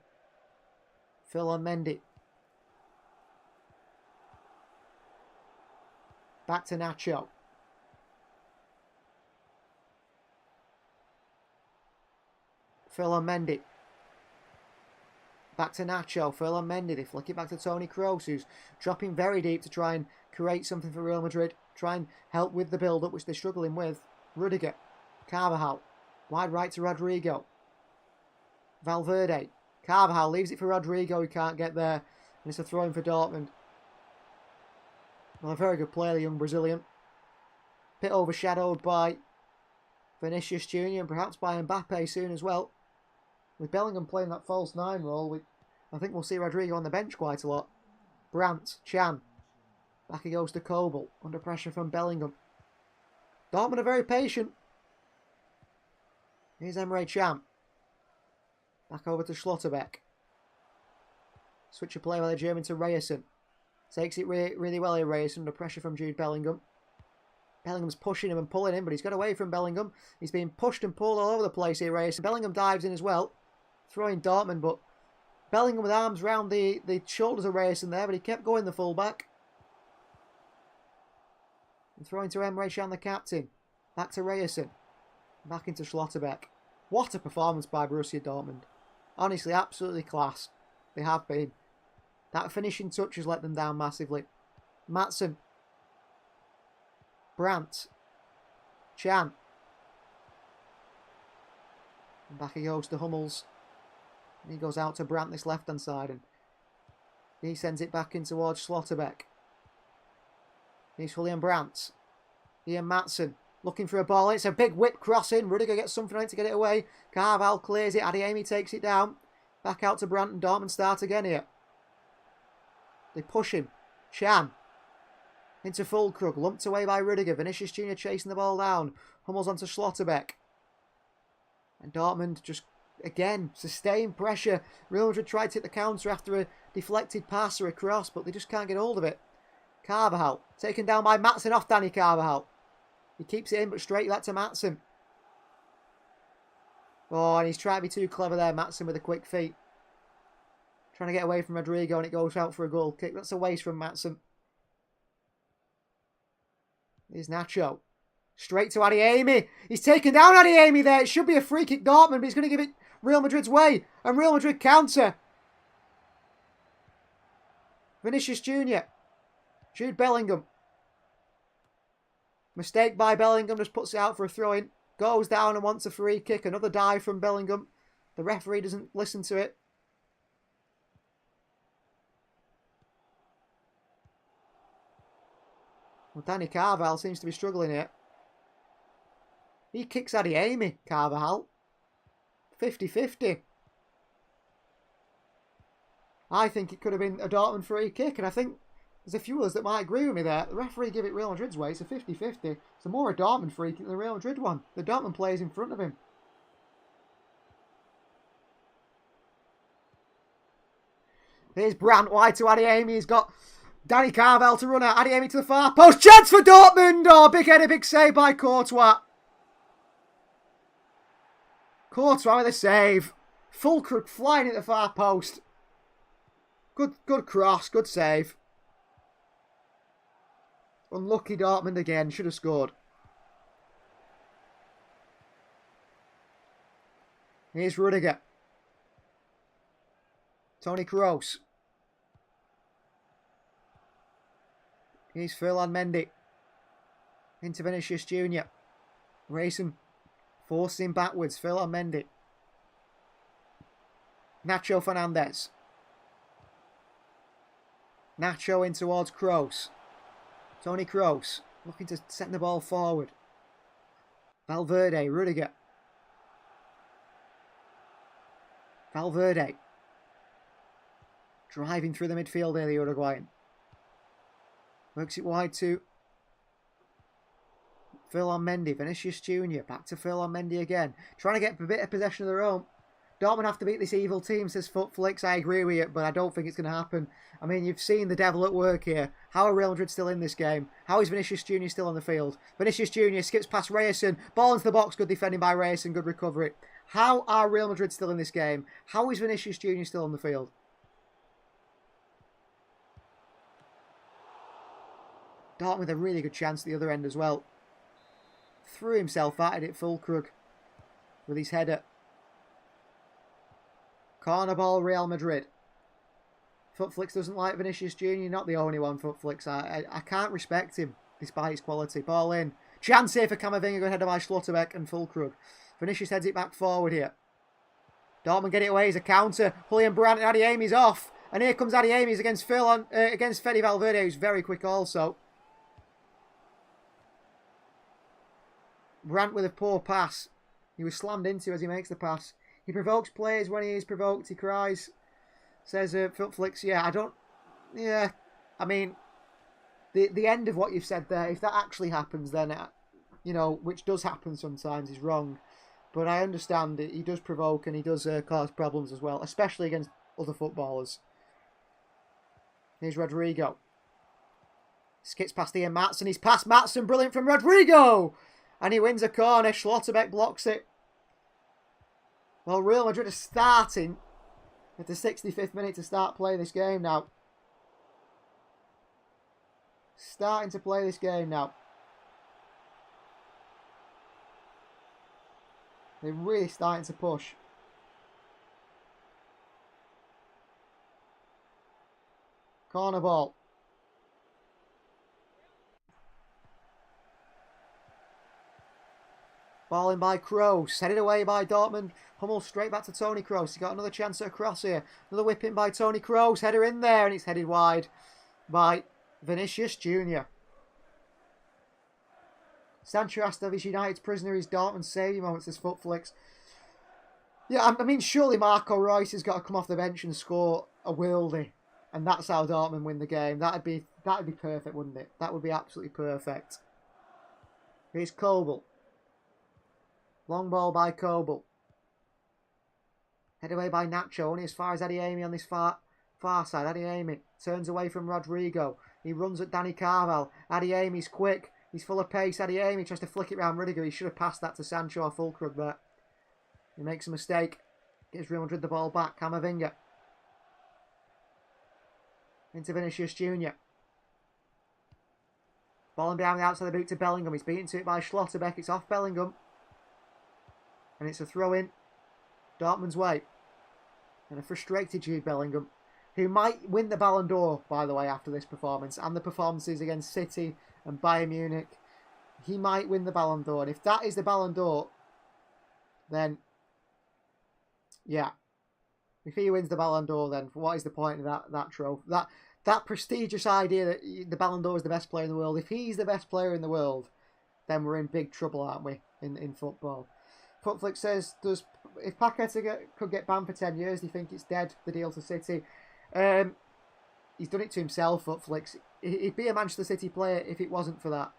Phil Mendy. Back to Nacho. Phil Mendy. Back to Nacho, Ferland Mendy. They flick it back to Toni Kroos, who's dropping very deep to try and create something for Real Madrid. Try and help with the build-up, which they're struggling with. Rudiger. Carvajal. Wide right to Rodrigo. Valverde. Carvajal leaves it for Rodrigo, who can't get there. And it's a throw-in for Dortmund. Well, a very good player, the young Brazilian. Bit overshadowed by Vinicius Jr. and perhaps by Mbappe soon as well. With Bellingham playing that false 9 role, I think we'll see Rodrigo on the bench quite a lot. Brandt, Can. Back he goes to Kobel, under pressure from Bellingham. Dortmund are very patient. Here's Emre Can. Back over to Schlotterbeck. Switch of play by the German to Reyersson. Takes it really well here, Reyersson, under pressure from Jude Bellingham. Bellingham's pushing him and pulling him, but he's got away from Bellingham. He's being pushed and pulled all over the place here, Reyersson. Bellingham dives in as well, throwing Dortmund, but Bellingham with arms round the shoulders of Reyersson there, but he kept going the fullback. And throwing to Emre Can, the captain. Back to Reyersson. Back into Schlotterbeck. What a performance by Borussia Dortmund. Honestly, absolutely class. They have been. That finishing touch has let them down massively. Maatsen. Brandt. Can. And back he goes to Hummels. And he goes out to Brandt this left-hand side. And he sends it back in towards Schlotterbeck. Here's Julian Brandt. Ian Maatsen. Looking for a ball. It's a big whip crossing. Rudiger gets something on it to get it away. Carvalho clears it. Adeyemi takes it down. Back out to Brandt and Dortmund start again here. They push him. Can. Into Füllkrug. Lumped away by Rudiger. Vinicius Jr. chasing the ball down. Hummels onto Schlotterbeck. And Dortmund just, again, sustained pressure. Real Madrid tried to hit the counter after a deflected pass or a cross, but they just can't get hold of it. Carvajal. Taken down by Maatsen off Dani Carvajal. He keeps it in, but straight back to Maatsen. Oh, and he's trying to be too clever there, Maatsen, with a quick feet. Trying to get away from Rodrigo, and it goes out for a goal kick. That's a waste from Maatsen. Here's Nacho. Straight to Adeyemi. He's taken down Adeyemi there. It should be a free kick Dortmund, but he's going to give it Real Madrid's way. And Real Madrid counter. Vinicius Jr. Jude Bellingham. Mistake by Bellingham, just puts it out for a throw-in. Goes down and wants a free kick. Another dive from Bellingham. The referee doesn't listen to it. Well, Dani Carvajal seems to be struggling here. He kicks Adeyemi, Carvajal. 50-50. I think it could have been a Dortmund free kick, and I think there's a few others that might agree with me there. The referee gave it Real Madrid's way. It's a 50-50. It's more a Dortmund free kick than the Real Madrid one. The Dortmund player's in front of him. Here's Brandt wide to Adeyemi. He's got Dani Carvajal to run out. Adeyemi to the far post. Chance for Dortmund. Oh, big header, big save by Courtois. Courtois with a save. Füllkrug flying at the far post. Good cross, good save. Unlucky Dortmund again. Should have scored. Here's Rudiger. Toni Kroos. Here's Ferland Mendy. Into Vinicius Jr. Racing. Forcing backwards. Ferland Mendy. Nacho Fernandez. Nacho in towards Kroos. Toni Kroos. Looking to send the ball forward. Valverde. Rudiger. Valverde. Driving through the midfield there, the Uruguayan. Works it wide to Ferland Mendy. Vinicius Jr. Back to Ferland Mendy again. Trying to get a bit of possession of their own. Dortmund have to beat this evil team, says Footflix. I agree with you, but I don't think it's going to happen. I mean, you've seen the devil at work here. How are Real Madrid still in this game? How is Vinicius Jr. still on the field? Vinicius Jr. skips past Reyersson. Ball into the box. Good defending by Reyersson. Good recovery. How are Real Madrid still in this game? How is Vinicius Jr. still on the field? Dortmund with a really good chance at the other end as well. Threw himself at it, Füllkrug, with his header. Corner ball, Real Madrid. Footflicks doesn't like Vinicius Jr. Not the only one, Footflicks. I can't respect him, despite his quality. Ball in. Chance here for Camavinga, go header by Schlotterbeck and Fulkrug. Vinicius heads it back forward here. Dortmund get it away as a counter. Julian Brandt and Adeyemi's off. And here comes Adeyemi's against Fede Valverde, who's very quick also. Brandt with a poor pass. He was slammed into as he makes the pass. He provokes players when he is provoked. He cries. Says Footflicks, yeah, I don't... Yeah, I mean, the end of what you've said there, if that actually happens, then, you know, which does happen sometimes, is wrong. But I understand it. He does provoke and he does cause problems as well, especially against other footballers. Here's Rodrigo. Skips past Ian Maatsen. He's past Maatsen. Brilliant from Rodrigo! And he wins a corner. Schlotterbeck blocks it. Well, Real Madrid is starting at the 65th minute to start playing this game now. Starting to play this game now. They're really starting to push. Corner ball. Ball in by Kroos. Headed away by Dortmund. Hummel straight back to Toni Kroos. He's got another chance at a cross here. Another whip in by Toni Kroos. Header in there and it's headed wide by Vinicius Jr. Sancho Astavis United's prisoner is Dortmund's saviour moments as Footflicks. Yeah, I mean, surely Marco Reus has got to come off the bench and score a worldie. And that's how Dortmund win the game. That'd be perfect, wouldn't it? That would be absolutely perfect. Here's Kobel. Long ball by Kobel. Head away by Nacho. Only as far as Adeyemi on this far side. Adeyemi turns away from Rodrigo. He runs at Dani Carvajal. Adeyemi's quick. He's full of pace. Adeyemi tries to flick it round Rudiger. He should have passed that to Sancho or Fulkrug there. He makes a mistake. Gives Real Madrid the ball back. Camavinga. Into Vinicius Jr. Ball in behind the outside of the boot to Bellingham. He's beaten to it by Schlotterbeck. It's off Bellingham. And it's a throw-in Dortmund's way. And a frustrated Jude Bellingham, who might win the Ballon d'Or, by the way, after this performance. And the performances against City and Bayern Munich. He might win the Ballon d'Or. And if that is the Ballon d'Or, then, yeah. If he wins the Ballon d'Or, then what is the point of that trophy? That prestigious idea that the Ballon d'Or is the best player in the world. If he's the best player in the world, then we're in big trouble, aren't we, in football? Footflick says, if Paqueta could get banned for 10 years, do you think it's dead, the deal to City? He's done it to himself, Footflicks. He'd be a Manchester City player if it wasn't for that.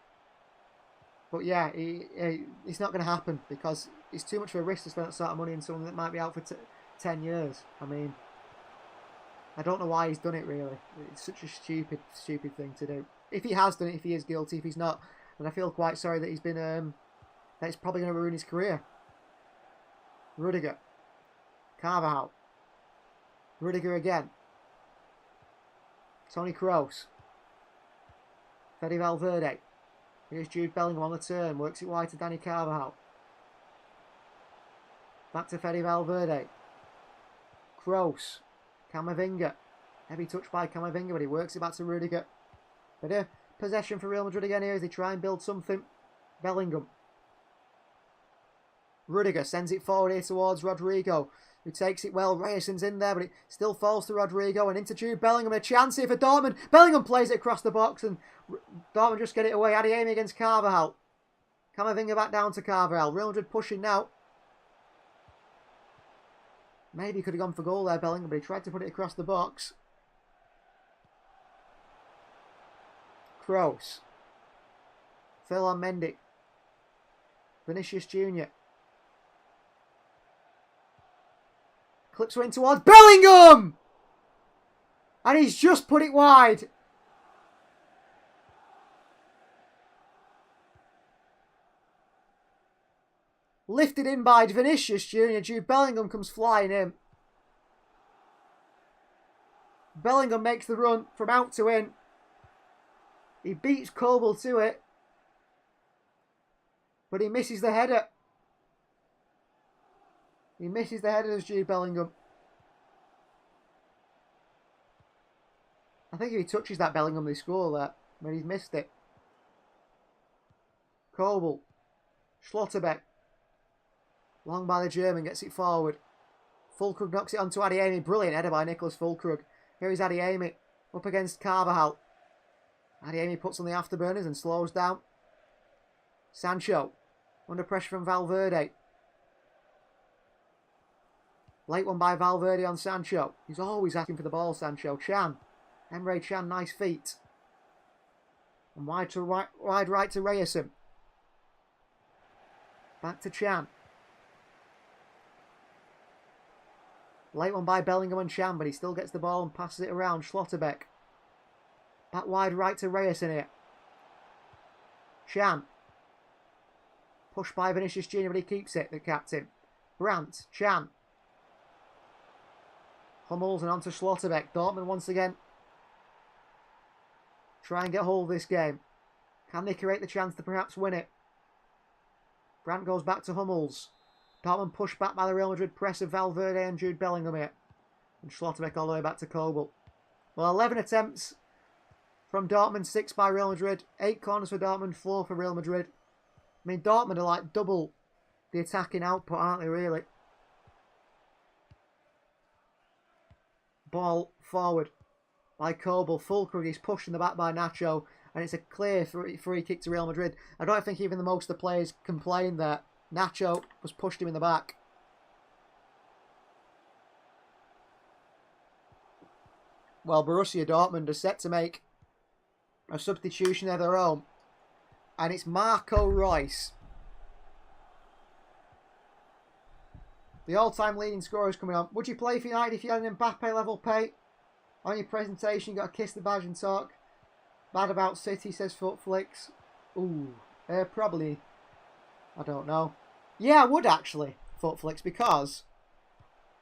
But yeah, it's not going to happen because it's too much of a risk to spend that sort of money on someone that might be out for 10 years. I mean, I don't know why he's done it, really. It's such a stupid thing to do. If he has done it, if he is guilty, if he's not, then I feel quite sorry that he's been, that it's probably going to ruin his career. Rudiger. Carvajal. Rudiger again. Toni Kroos. Fede Valverde. Here's Jude Bellingham on the turn. Works it wide to Dani Carvajal. Back to Fede Valverde. Kroos. Camavinga. Heavy touch by Camavinga, but he works it back to Rudiger. Bit of possession for Real Madrid again here as they try and build something. Bellingham. Rudiger sends it forward here towards Rodrigo, who takes it well. Reyerson's in there, but it still falls to Rodrigo and into Jude Bellingham. A chance here for Dortmund. Bellingham plays it across the box and Dortmund just get it away. Adeyemi against Carvajal. Camavinga back down to Carvajal. Real Madrid pushing now. Maybe he could have gone for goal there, Bellingham, but he tried to put it across the box. Kroos. Ferland Mendy. Vinicius Jr. Clips one towards Bellingham! And he's just put it wide. Lifted in by Vinicius Jr. Jude Bellingham comes flying in. Bellingham makes the run from out to in. He beats Kobel to it. But he misses the header. He misses the header as Jude Bellingham. I think if he touches that Bellingham, they score that. But he's missed it. Kobel. Schlotterbeck. Long by the German, gets it forward. Fulkrug knocks it onto Adeyemi. Brilliant header by Nicholas Fulkrug. Here is Adeyemi. Up against Carvajal. Adeyemi puts on the afterburners and slows down. Sancho. Under pressure from Valverde. Late one by Valverde on Sancho. He's always asking for the ball, Sancho. Can. Emre Can, nice feet. And wide right to Ryerson. Back to Can. Late one by Bellingham and Can, but he still gets the ball and passes it around. Schlotterbeck. Back wide right to Ryerson here. Can. Pushed by Vinicius Jr., but he keeps it, the captain. Brandt. Can. Hummels and on to Schlotterbeck. Dortmund once again. Try and get hold of this game. Can they create the chance to perhaps win it? Brandt goes back to Hummels. Dortmund pushed back by the Real Madrid press of Valverde and Jude Bellingham here. And Schlotterbeck all the way back to Kobel. Well, 11 attempts from Dortmund, 6 by Real Madrid. 8 corners for Dortmund, 4 for Real Madrid. I mean, Dortmund are like double the attacking output, aren't they, really? Ball forward by Kobel. Fulkrug is pushed in the back by Nacho. And it's a clear free kick to Real Madrid. I don't think even the most of the players complained that Nacho was pushed him in the back. Well, Borussia Dortmund are set to make a substitution of their own. And it's Marco Reus. The all-time leading scorer is coming on. Would you play for United if you had an Mbappe level pay? On your presentation, you got to kiss the badge and talk. Bad about City, says Footflix. Ooh, probably. I don't know. Yeah, I would actually, Footflix, because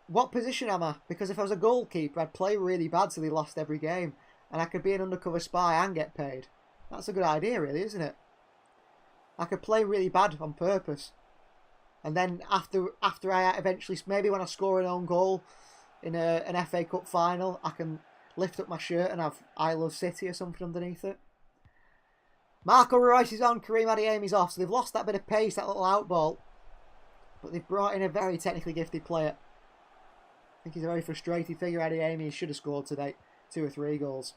what position am I? Because if I was a goalkeeper, I'd play really bad so they lost every game. And I could be an undercover spy and get paid. That's a good idea, really, isn't it? I could play really bad on purpose. And then after I eventually, maybe when I score an own goal in an FA Cup final, I can lift up my shirt and have I Love City or something underneath it. Marco Reus is on, Karim Adeyemi's off, so they've lost that bit of pace, that little out ball. But they've brought in a very technically gifted player. I think he's a very frustrated figure, Adeyemi. He should have scored today. 2 or 3 goals.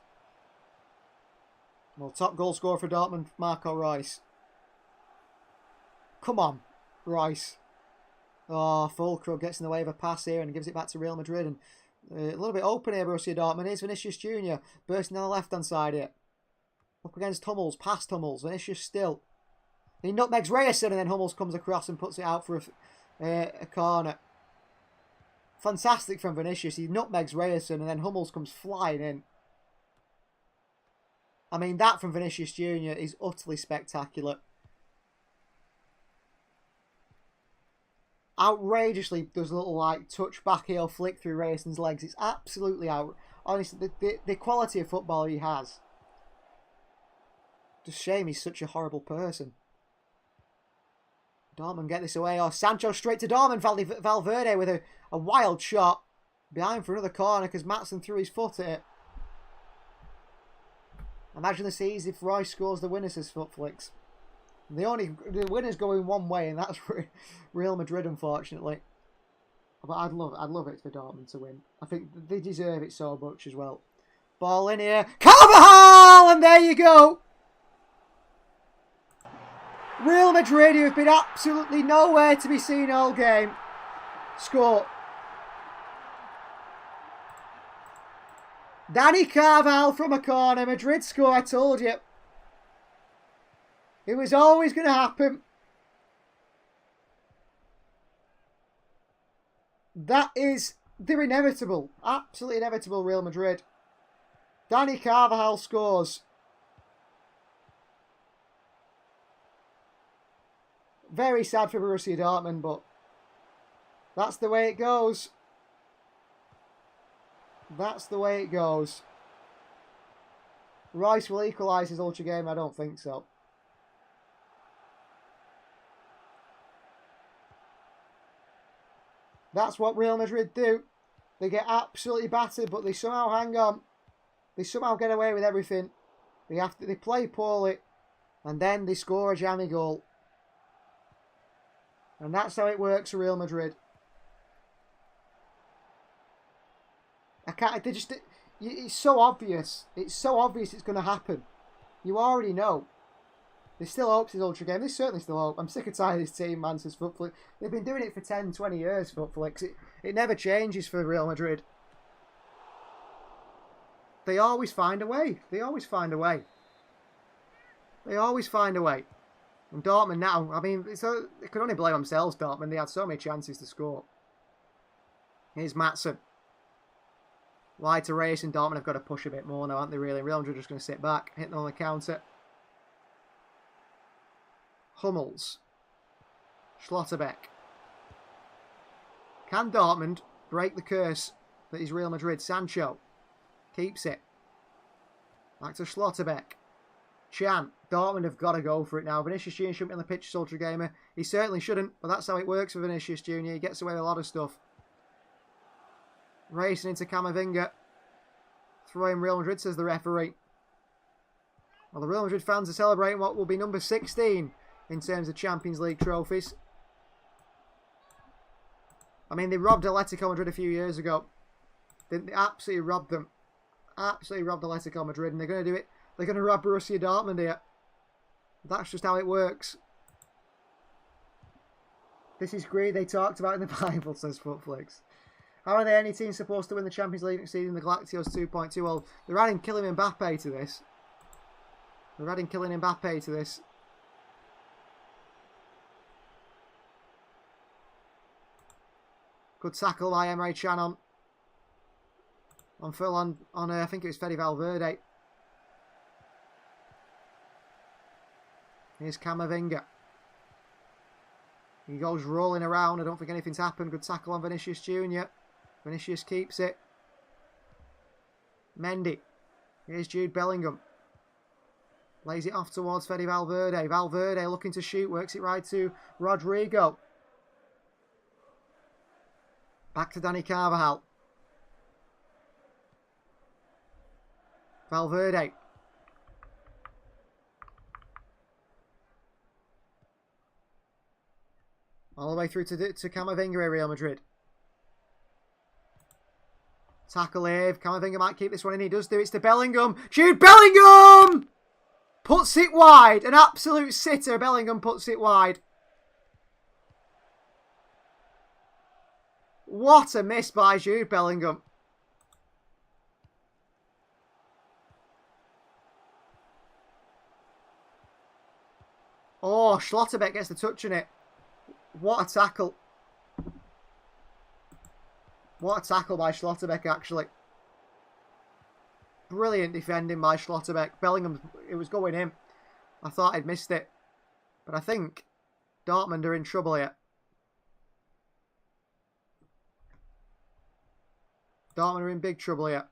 Well, top goal scorer for Dortmund, Marco Reus. Come on, Reus. Oh, Fulkrug gets in the way of a pass here and gives it back to Real Madrid. And a little bit open here, Borussia Dortmund. Here's Vinicius Jr. bursting on the left-hand side here. Up against Hummels, past Hummels. Vinicius still. He nutmegs Ryerson and then Hummels comes across and puts it out for a corner. Fantastic from Vinicius. He nutmegs Ryerson and then Hummels comes flying in. I mean, that from Vinicius Jr. is utterly spectacular. Outrageously does a little like touch back heel flick through Ryerson's legs. It's absolutely out. Honestly, the quality of football he has. Just shame he's such a horrible person. Dortmund get this away. Oh, Sancho straight to Dortmund. Valverde with a wild shot. Behind for another corner because Maatsen threw his foot at it. Imagine the seas if Roy scores the winner, says Footflix. The winner's going one way, and that's Real Madrid, unfortunately. But I'd love it for Dortmund to win. I think they deserve it so much as well. Ball in here. Carvajal! And there you go. Real Madrid, who have been absolutely nowhere to be seen all game, score. Dani Carvajal from a corner. Madrid score, I told you. It was always going to happen. They're inevitable. Absolutely inevitable, Real Madrid. Dani Carvajal scores. Very sad for Borussia Dortmund, but that's the way it goes. That's the way it goes. Rice will equalise his ultra game? I don't think so. That's what Real Madrid do. They get absolutely battered, but they somehow hang on. They somehow get away with everything. They play poorly, and then they score a jammy goal. And that's how it works for Real Madrid. It's so obvious. It's so obvious it's going to happen. You already know. There's still hopes in Ultra Game. There's certainly still hope. I'm sick and tired of this team, man, since Footflix. They've been doing it for 10, 20 years, Footflix. It never changes for Real Madrid. They always find a way. They always find a way. They always find a way. And Dortmund now, I mean, they can only blame themselves, Dortmund. They had so many chances to score. Here's Matson. Wide to race, and Dortmund have got to push a bit more now, aren't they, really? Real Madrid are just going to sit back, hit them on the counter. Hummels. Schlotterbeck. Can Dortmund break the curse that is Real Madrid? Sancho keeps it. Back to Schlotterbeck. Chan. Dortmund have got to go for it now. Vinicius Jr. shouldn't be on the pitch, Ultra Gamer. He certainly shouldn't, but that's how it works for Vinicius Jr. He gets away with a lot of stuff. Racing into Camavinga. Throwing Real Madrid, says the referee. Well, the Real Madrid fans are celebrating what will be number 16 in terms of Champions League trophies. I mean, they robbed Atletico Madrid a few years ago. They absolutely robbed them. Absolutely robbed Atletico Madrid, and they're going to do it. They're going to rob Borussia Dortmund here. That's just how it works. This is great. They talked about in the Bible, says Footflix. How are they any team supposed to win the Champions League next season? The Galacticos 2.2. Well, they're adding Kylian Mbappe to this. They're adding Kylian Mbappe to this. Good tackle by Emre Can on full on I think it was Fede Valverde. Here's Camavinga. He goes rolling around. I don't think anything's happened. Good tackle on Vinicius Jr. Vinicius keeps it. Mendy. Here's Jude Bellingham. Lays it off towards Fede Valverde. Valverde looking to shoot. Works it right to Rodrigo. Back to Dani Carvajal. Valverde. All the way through to Camavinga, Real Madrid. Tackle here. Camavinga might keep this one in. He does do it. It's to Bellingham. Jude Bellingham! Puts it wide. An absolute sitter. Bellingham puts it wide. What a miss by Jude Bellingham. Oh, Schlotterbeck gets the touch on it. What a tackle. What a tackle by Schlotterbeck, actually. Brilliant defending by Schlotterbeck. Bellingham, it was going in. I thought I'd missed it. But I think Dortmund are in trouble here. Dortmund are in big trouble here.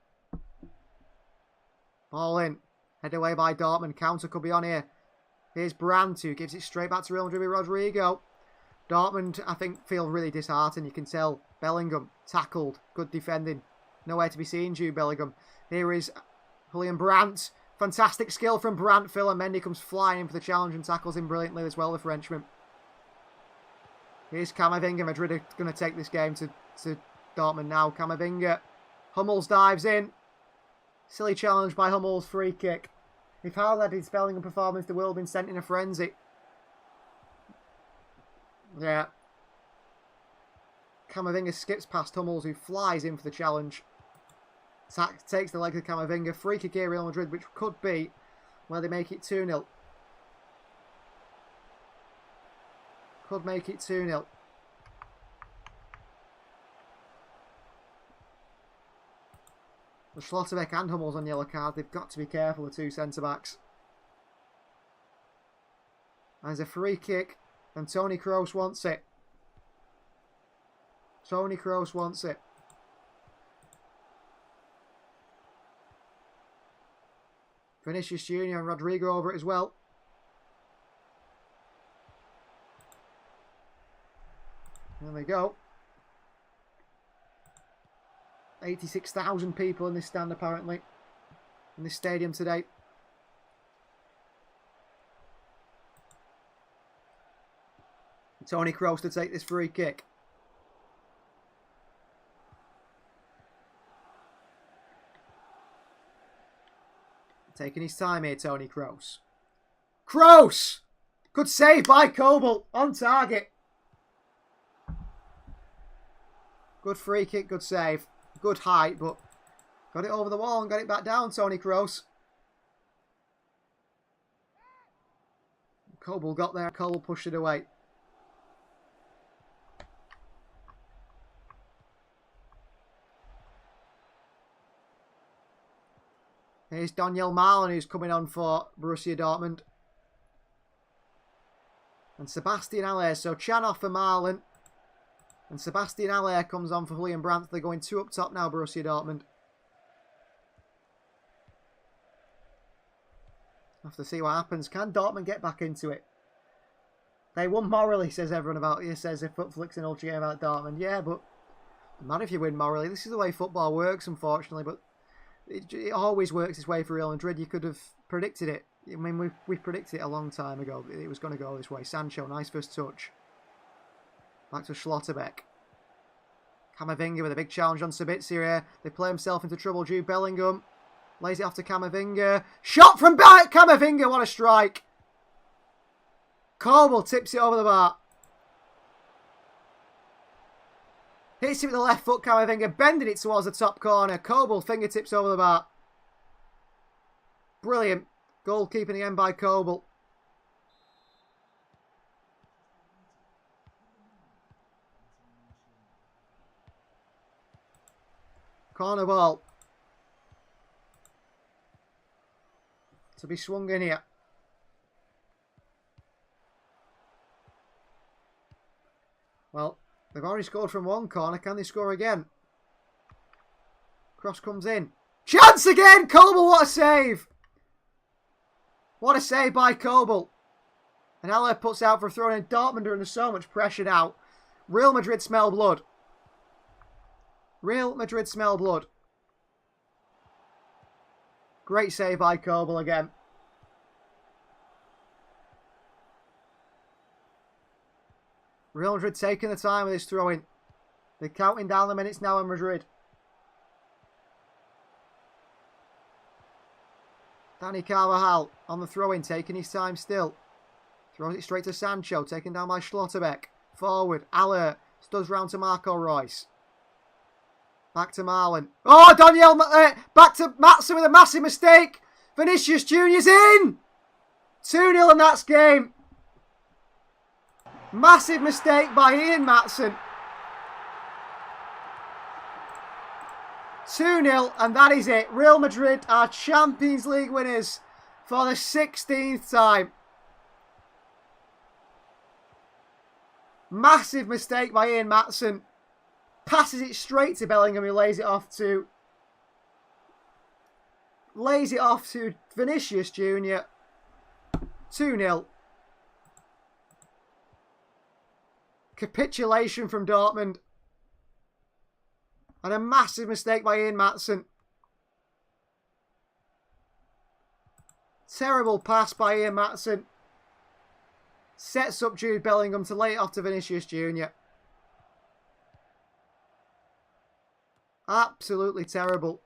Ball in. Head away by Dortmund. Counter could be on here. Here's Brandt, who gives it straight back to Real Madrid with Rodrigo. Dortmund, I think, feel really disheartened. You can tell. Bellingham, tackled. Good defending. Nowhere to be seen, Jude Bellingham. Here is Julian Brandt. Fantastic skill from Brandt. Phil and Mendy comes flying in for the challenge and tackles him brilliantly as well, the Frenchman. Here's Camavinga. Madrid are going to take this game to Dortmund now. Camavinga. Hummels dives in. Silly challenge by Hummels. Free kick. If Haaland had his Bellingham performance, the world had been sent in a frenzy. Yeah. Camavinga skips past Hummels, who flies in for the challenge. Takes the leg of Camavinga. Free kick here, Real Madrid, which could be where they make it 2-0. Could make it 2-0. The Schlotterbeck and Hummels on yellow card. They've got to be careful, the two centre-backs. There's a free kick, and Toni Kroos wants it. Toni Kroos wants it. Vinicius Jr. and Rodrigo over it as well. There we go. 86,000 people in this stand apparently. in this stadium today. Toni Kroos to take this free kick. Taking his time here, Toni Kroos. Kroos! Good save by Kobel. On target. Good free kick, good save. Good height, but got it over the wall and got it back down, Toni Kroos. Kobel got there. Kobel pushed it away. Here's Daniel Marlin, who's coming on for Borussia Dortmund. And Sebastian Haller. So Chanov for Marlin. And Sebastian Haller comes on for Julian Brandt. They're going 2 up top now, Borussia Dortmund. Have to see what happens. Can Dortmund get back into it? They won morally, says everyone about you. Says if Footflick's an ultra game about Dortmund. Yeah, but not if you win morally. This is the way football works, unfortunately. But it always works this way for Real Madrid. You could have predicted it. I mean, we predicted it a long time ago. It was going to go this way. Sancho, nice first touch. Back to Schlotterbeck. Camavinga with a big challenge on Sabitzer here. They play himself into trouble. Jude Bellingham lays it off to Camavinga. Shot from back. Camavinga, what a strike. Kobel tips it over the bar. Hits it with the left foot, Camavinga, bending it towards the top corner. Kobel, fingertips over the bar. Brilliant. Goalkeeping again by Kobel. Corner ball. To be swung in here. Well, they've already scored from one corner. Can they score again? Cross comes in. Chance again! Kobel, what a save! What a save by Kobel. And Haller puts out for a throw in. Dortmund are under so much pressure now. Real Madrid smell blood. Real Madrid smell blood. Great save by Kobel again. Real Madrid taking the time with this throw-in. They're counting down the minutes now in Madrid. Dani Carvajal on the throw-in, taking his time still. Throws it straight to Sancho, taken down by Schlotterbeck. Forward, Haller studs round to Marco Reus. Back to Marlin. Oh, Daniel, back to Maatsen with a massive mistake. Vinicius Junior's in. 2-0 and that's game. Massive mistake by Ian Maatsen. 2-0 and that is it. Real Madrid are Champions League winners for the 16th time. Massive mistake by Ian Maatsen. Passes it straight to Bellingham, who lays it off to Vinicius Junior. 2-0. Capitulation from Dortmund. And a massive mistake by Ian Maatsen. Terrible pass by Ian Maatsen. Sets up Jude Bellingham to lay it off to Vinicius Junior. Absolutely terrible.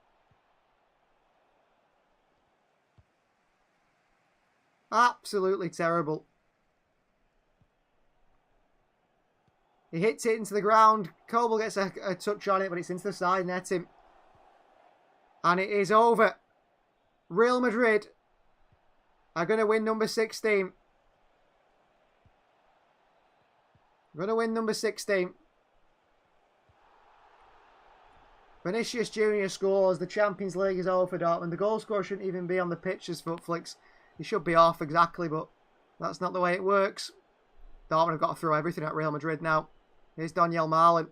Absolutely terrible. He hits it into the ground. Kobel gets a touch on it, but it's into the side netting. And it is over. Real Madrid are going to win number 16. Going to win number 16. Vinicius Junior scores. The Champions League is over for Dortmund. The goal scorer shouldn't even be on the pitch as Footflicks. He should be off exactly, but that's not the way it works. Dortmund have got to throw everything at Real Madrid now. Here's Daniel Marlin.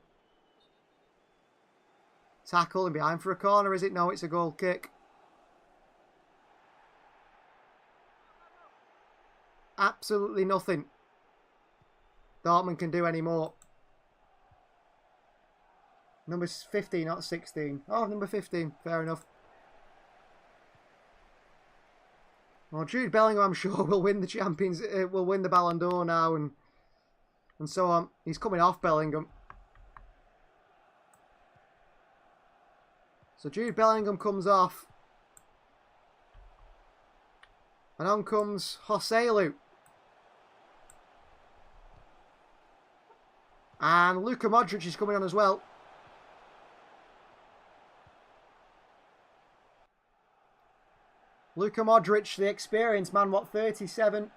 Tackle and behind for a corner, is it? No, it's a goal kick. Absolutely nothing Dortmund can do anymore. Number 15, not 16. Oh, number 15. Fair enough. Well, Jude Bellingham, I'm sure, will win the Champions, will win the Ballon d'Or now, and so on. He's coming off Bellingham. So Jude Bellingham comes off. And on comes Joselu. And Luka Modric is coming on as well. Luka Modric, the experienced man, what, 37?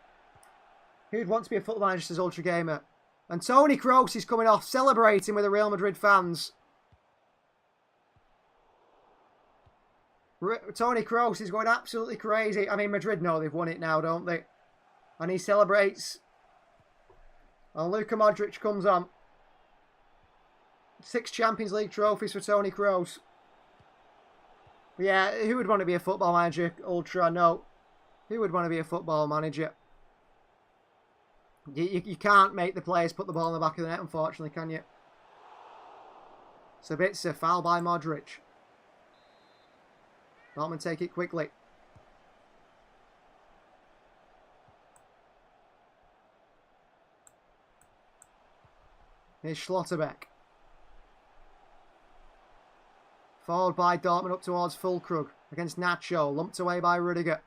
Who'd want to be a football manager, says Ultra Gamer. And Toni Kroos is coming off, celebrating with the Real Madrid fans. Toni Kroos is going absolutely crazy. I mean, Madrid know they've won it now, don't they? And he celebrates. And Luka Modric comes on. 6 Champions League trophies for Toni Kroos. Yeah, who would want to be a football manager, Ultra? No. Who would want to be a football manager? You can't make the players put the ball in the back of the net, unfortunately, can you? Sabitzer, foul by Modric. Dortmund take it quickly. Here's Schlotterbeck. Forward by Dortmund up towards Füllkrug against Nacho. Lumped away by Rudiger.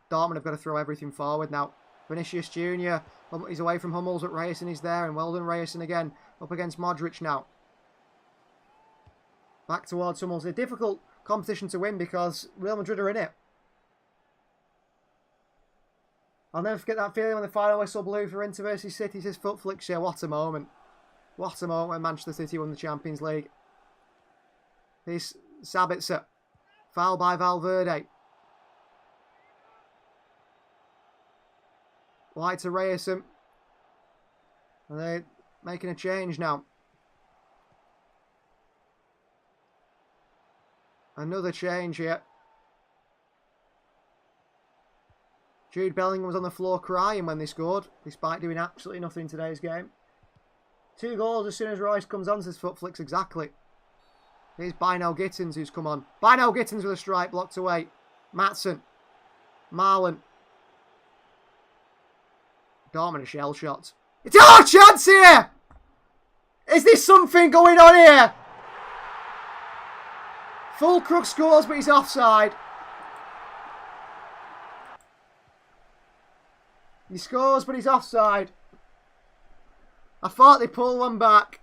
Dortmund have got to throw everything forward now. Vinicius Jr. He's away from Hummels, but Reyerson is there. And well done, Reyerson again. Up against Modric now. Back towards Hummels. A difficult competition to win because Real Madrid are in it. I'll never forget that feeling when the final whistle blew for Inter versus City. Says Foot Flicks here. What a moment. What a moment when Manchester City won the Champions League. Here's Sabitzer. Foul by Valverde. Wide to Reyerson. And they're making a change now. Another change here. Jude Bellingham was on the floor crying when they scored, despite doing absolutely nothing in today's game. 2 goals as soon as Royce comes on, says Footflix, exactly. Here's Bino Gittins who's come on. Bino Gittins with a strike blocked away. Maatsen. Marlon. Dortmund a shell shot. It's our chance here! Is there something going on here? Füllkrug scores, but he's offside. He scores, but he's offside. I thought they pulled one back.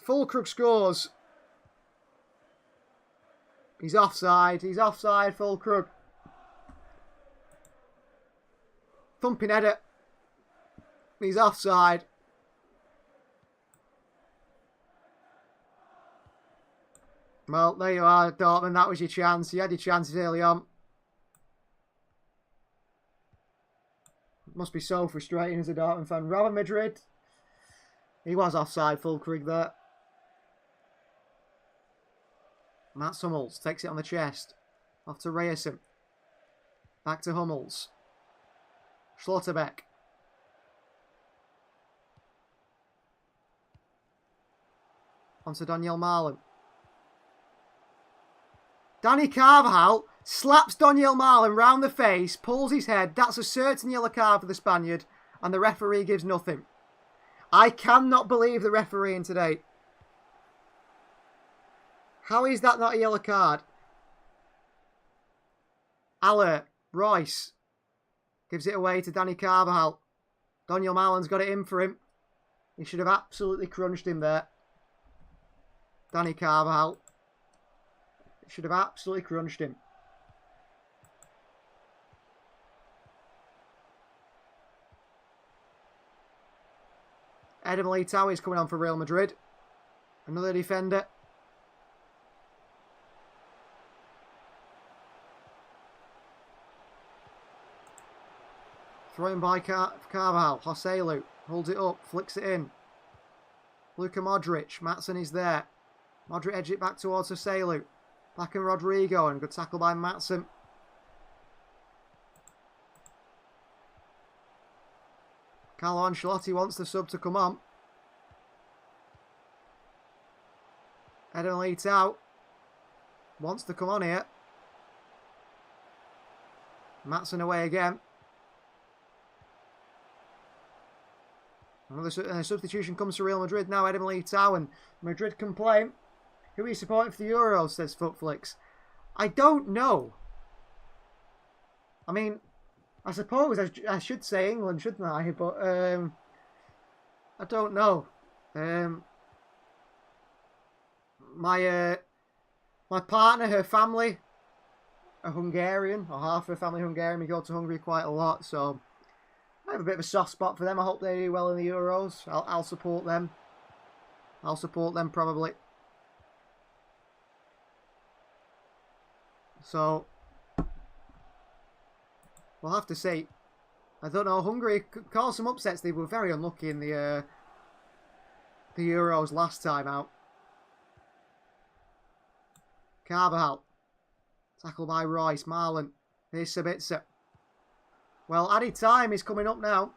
Füllkrug scores. He's offside. He's offside, Füllkrug. Thumping header. He's offside. Well, there you are, Dortmund. That was your chance. You had your chances early on. Must be so frustrating as a Dortmund fan. Real Madrid. He was offside, Füllkrug there. Mats Hummels takes it on the chest. Off to Reyerson. Back to Hummels. Schlotterbeck. On to Daniel Marlon. Danny Carvajal slaps Daniel Marlon round the face, pulls his head. That's a certain yellow card for the Spaniard, and the referee gives nothing. I cannot believe the refereeing today. How is that not a yellow card? Aller, Royce, gives it away to Danny Carvajal. Daniel Marlon's got it in for him. He should have absolutely crunched him there. Danny Carvajal. Should have absolutely crunched him. Eder Militao is coming on for Real Madrid. Another defender. Thrown by Carvajal. Joselu holds it up, flicks it in. Luka Modric. Maatsen is there. Modric edges it back towards Joselu. Back in Rodrigo, and good tackle by Maatsen. Carlo Ancelotti wants the sub to come on. Eder Militao wants to come on here. Matson away again. Another substitution comes to Real Madrid now. Eder Militao, and Madrid complain. Who are you supporting for the Euros, says Footflix. I don't know. I mean, I suppose I should say England, shouldn't I? But I don't know. My partner, her family are Hungarian, or half her family Hungarian. We go to Hungary quite a lot, so I have a bit of a soft spot for them. I hope they do well in the Euros. I'll support them. I'll support them probably. So we'll have to see. I don't know. Hungary caused some upsets. They were very unlucky in the Euros last time out. Carvajal. Tackled by Royce. Marlon. Here's Sabitzer. Well, added time is coming up now.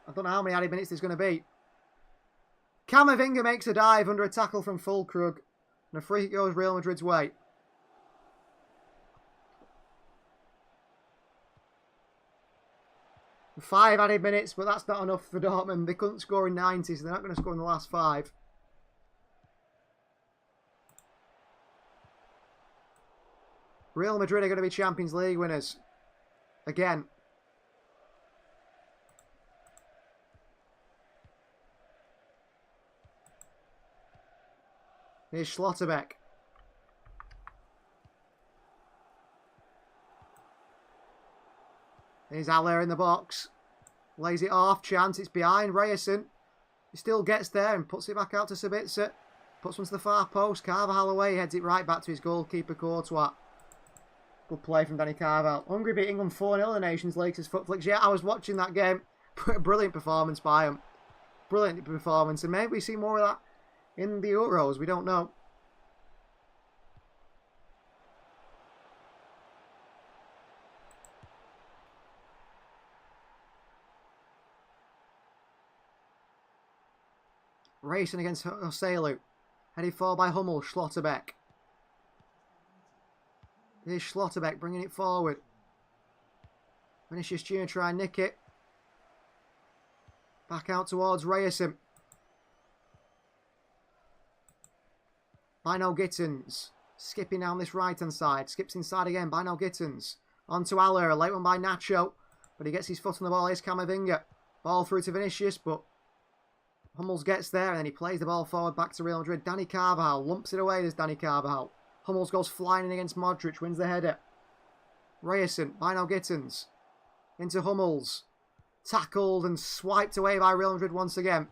I don't know how many added minutes there's going to be. Camavinga makes a dive under a tackle from Fulkrug. And a free kick goes Real Madrid's way. Five added minutes, but that's not enough for Dortmund. They couldn't score in 90, so they're not going to score in the last 5. Real Madrid are going to be Champions League winners. Again. Here's Schlotterbeck. Here's Haller in the box. Lays it off. Chance. It's behind Ryerson. He still gets there and puts it back out to Sabitzer. Puts one to the far post. Carvajal away. Heads it right back to his goalkeeper, Courtois. Good play from Danny Carvajal. Hungary beat England 4-0 in the Nations League, says Footflix. Yeah, I was watching that game. Brilliant performance by him. Brilliant performance. And maybe we see more of that in the Euros. We don't know. Racing against Joselu. Headed forward by Hummel. Schlotterbeck. Here's Schlotterbeck bringing it forward. Vinicius Jr. try and nick it. Back out towards Ryerson. Bino Gittins. Skipping down this right hand side. Skips inside again. Bino Gittins. On to Haller. A late one by Nacho. But he gets his foot on the ball. Here's Camavinga. Ball through to Vinicius, but Hummels gets there and then he plays the ball forward back to Real Madrid. Danny Carvajal lumps it away. There's Danny Carvajal. Hummels goes flying in against Modric. Wins the header. Ryerson. Bino Gittins. Into Hummels. Tackled and swiped away by Real Madrid once again.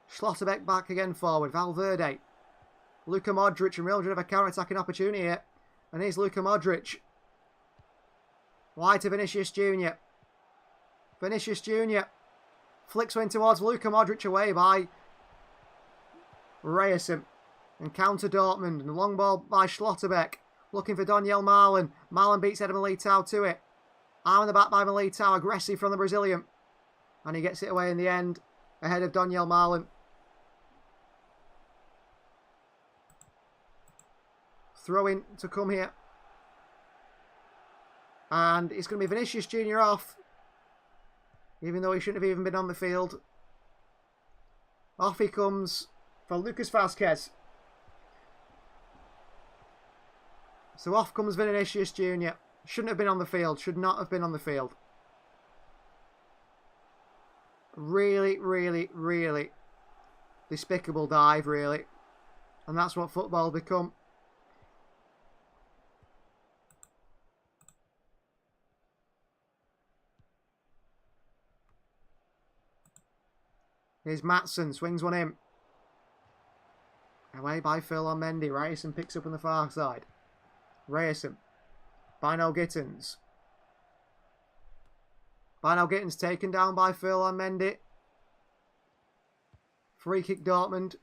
Schlotterbeck back again forward. Valverde. Luka Modric, and Real Madrid have a counter-attacking opportunity here. And here's Luka Modric. Wide to Vinicius Jr. Vinicius Jr. Flicks one towards Luka Modric, away by Ryerson. And counter Dortmund. And a long ball by Schlotterbeck. Looking for Daniel Marlon. Marlon beats Eder Militao to it. Arm in the back by Militao. Aggressive from the Brazilian. And he gets it away in the end. Ahead of Daniel Marlon. Throw in to come here. And it's going to be Vinicius Jr. off. Even though he shouldn't have even been on the field. Off he comes for Lucas Vazquez. So off comes Vinicius Jr. Shouldn't have been on the field. Should not have been on the field. Really, really, really despicable dive, really. And that's what football has become. Here's Matson. Swings one in. Away by Ferland Mendy. Ryerson picks up on the far side. Ryerson. Bino Gittins. Bino Gittins taken down by Ferland Mendy. Free kick Dortmund.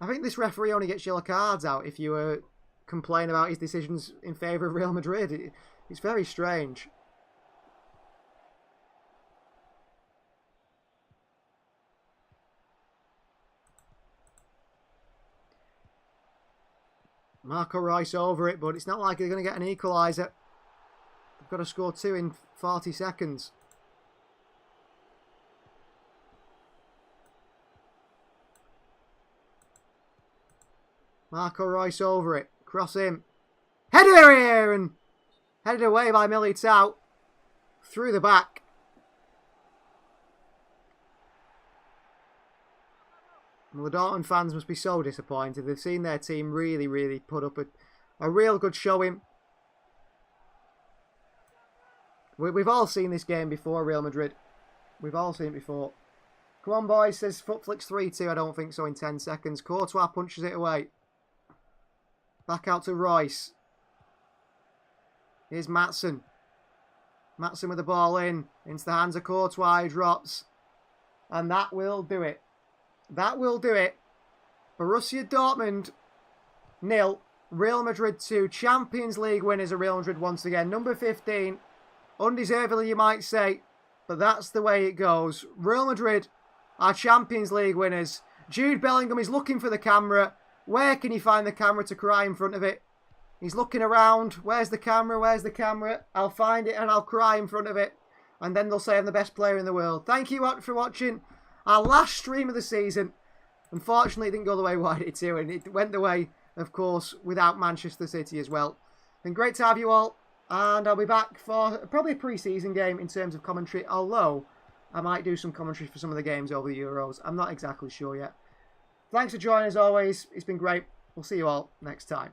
I think this referee only gets yellow cards out if you complain about his decisions in favour of Real Madrid. It's very strange. Marco Reus over it, but it's not like they're going to get an equaliser. They've got to score 2 in 40 seconds. Marco Reus over it. Cross him. Header here! And headed away by Militao. Through the back. Well, the Dortmund fans must be so disappointed. They've seen their team really, really put up a real good showing. We've all seen this game before, Real Madrid. We've all seen it before. Come on, boys, says Footflix 3-2. I don't think so in 10 seconds. Courtois punches it away. Back out to Reus. Here's Maatsen. Maatsen with the ball in. Into the hands of Courtois. He drops. And that will do it. That will do it. Borussia Dortmund 0. Real Madrid 2. Champions League winners are Real Madrid once again. Number 15. Undeservedly, you might say. But that's the way it goes. Real Madrid are Champions League winners. Jude Bellingham is looking for the camera. Where can he find the camera to cry in front of it? He's looking around. Where's the camera? Where's the camera? I'll find it and I'll cry in front of it. And then they'll say I'm the best player in the world. Thank you for watching our last stream of the season. Unfortunately, it didn't go the way we wanted it to. And it went the way, of course, without Manchester City as well. Been great to have you all. And I'll be back for probably a pre-season game in terms of commentary. Although, I might do some commentary for some of the games over the Euros. I'm not exactly sure yet. Thanks for joining as always. It's been great. We'll see you all next time.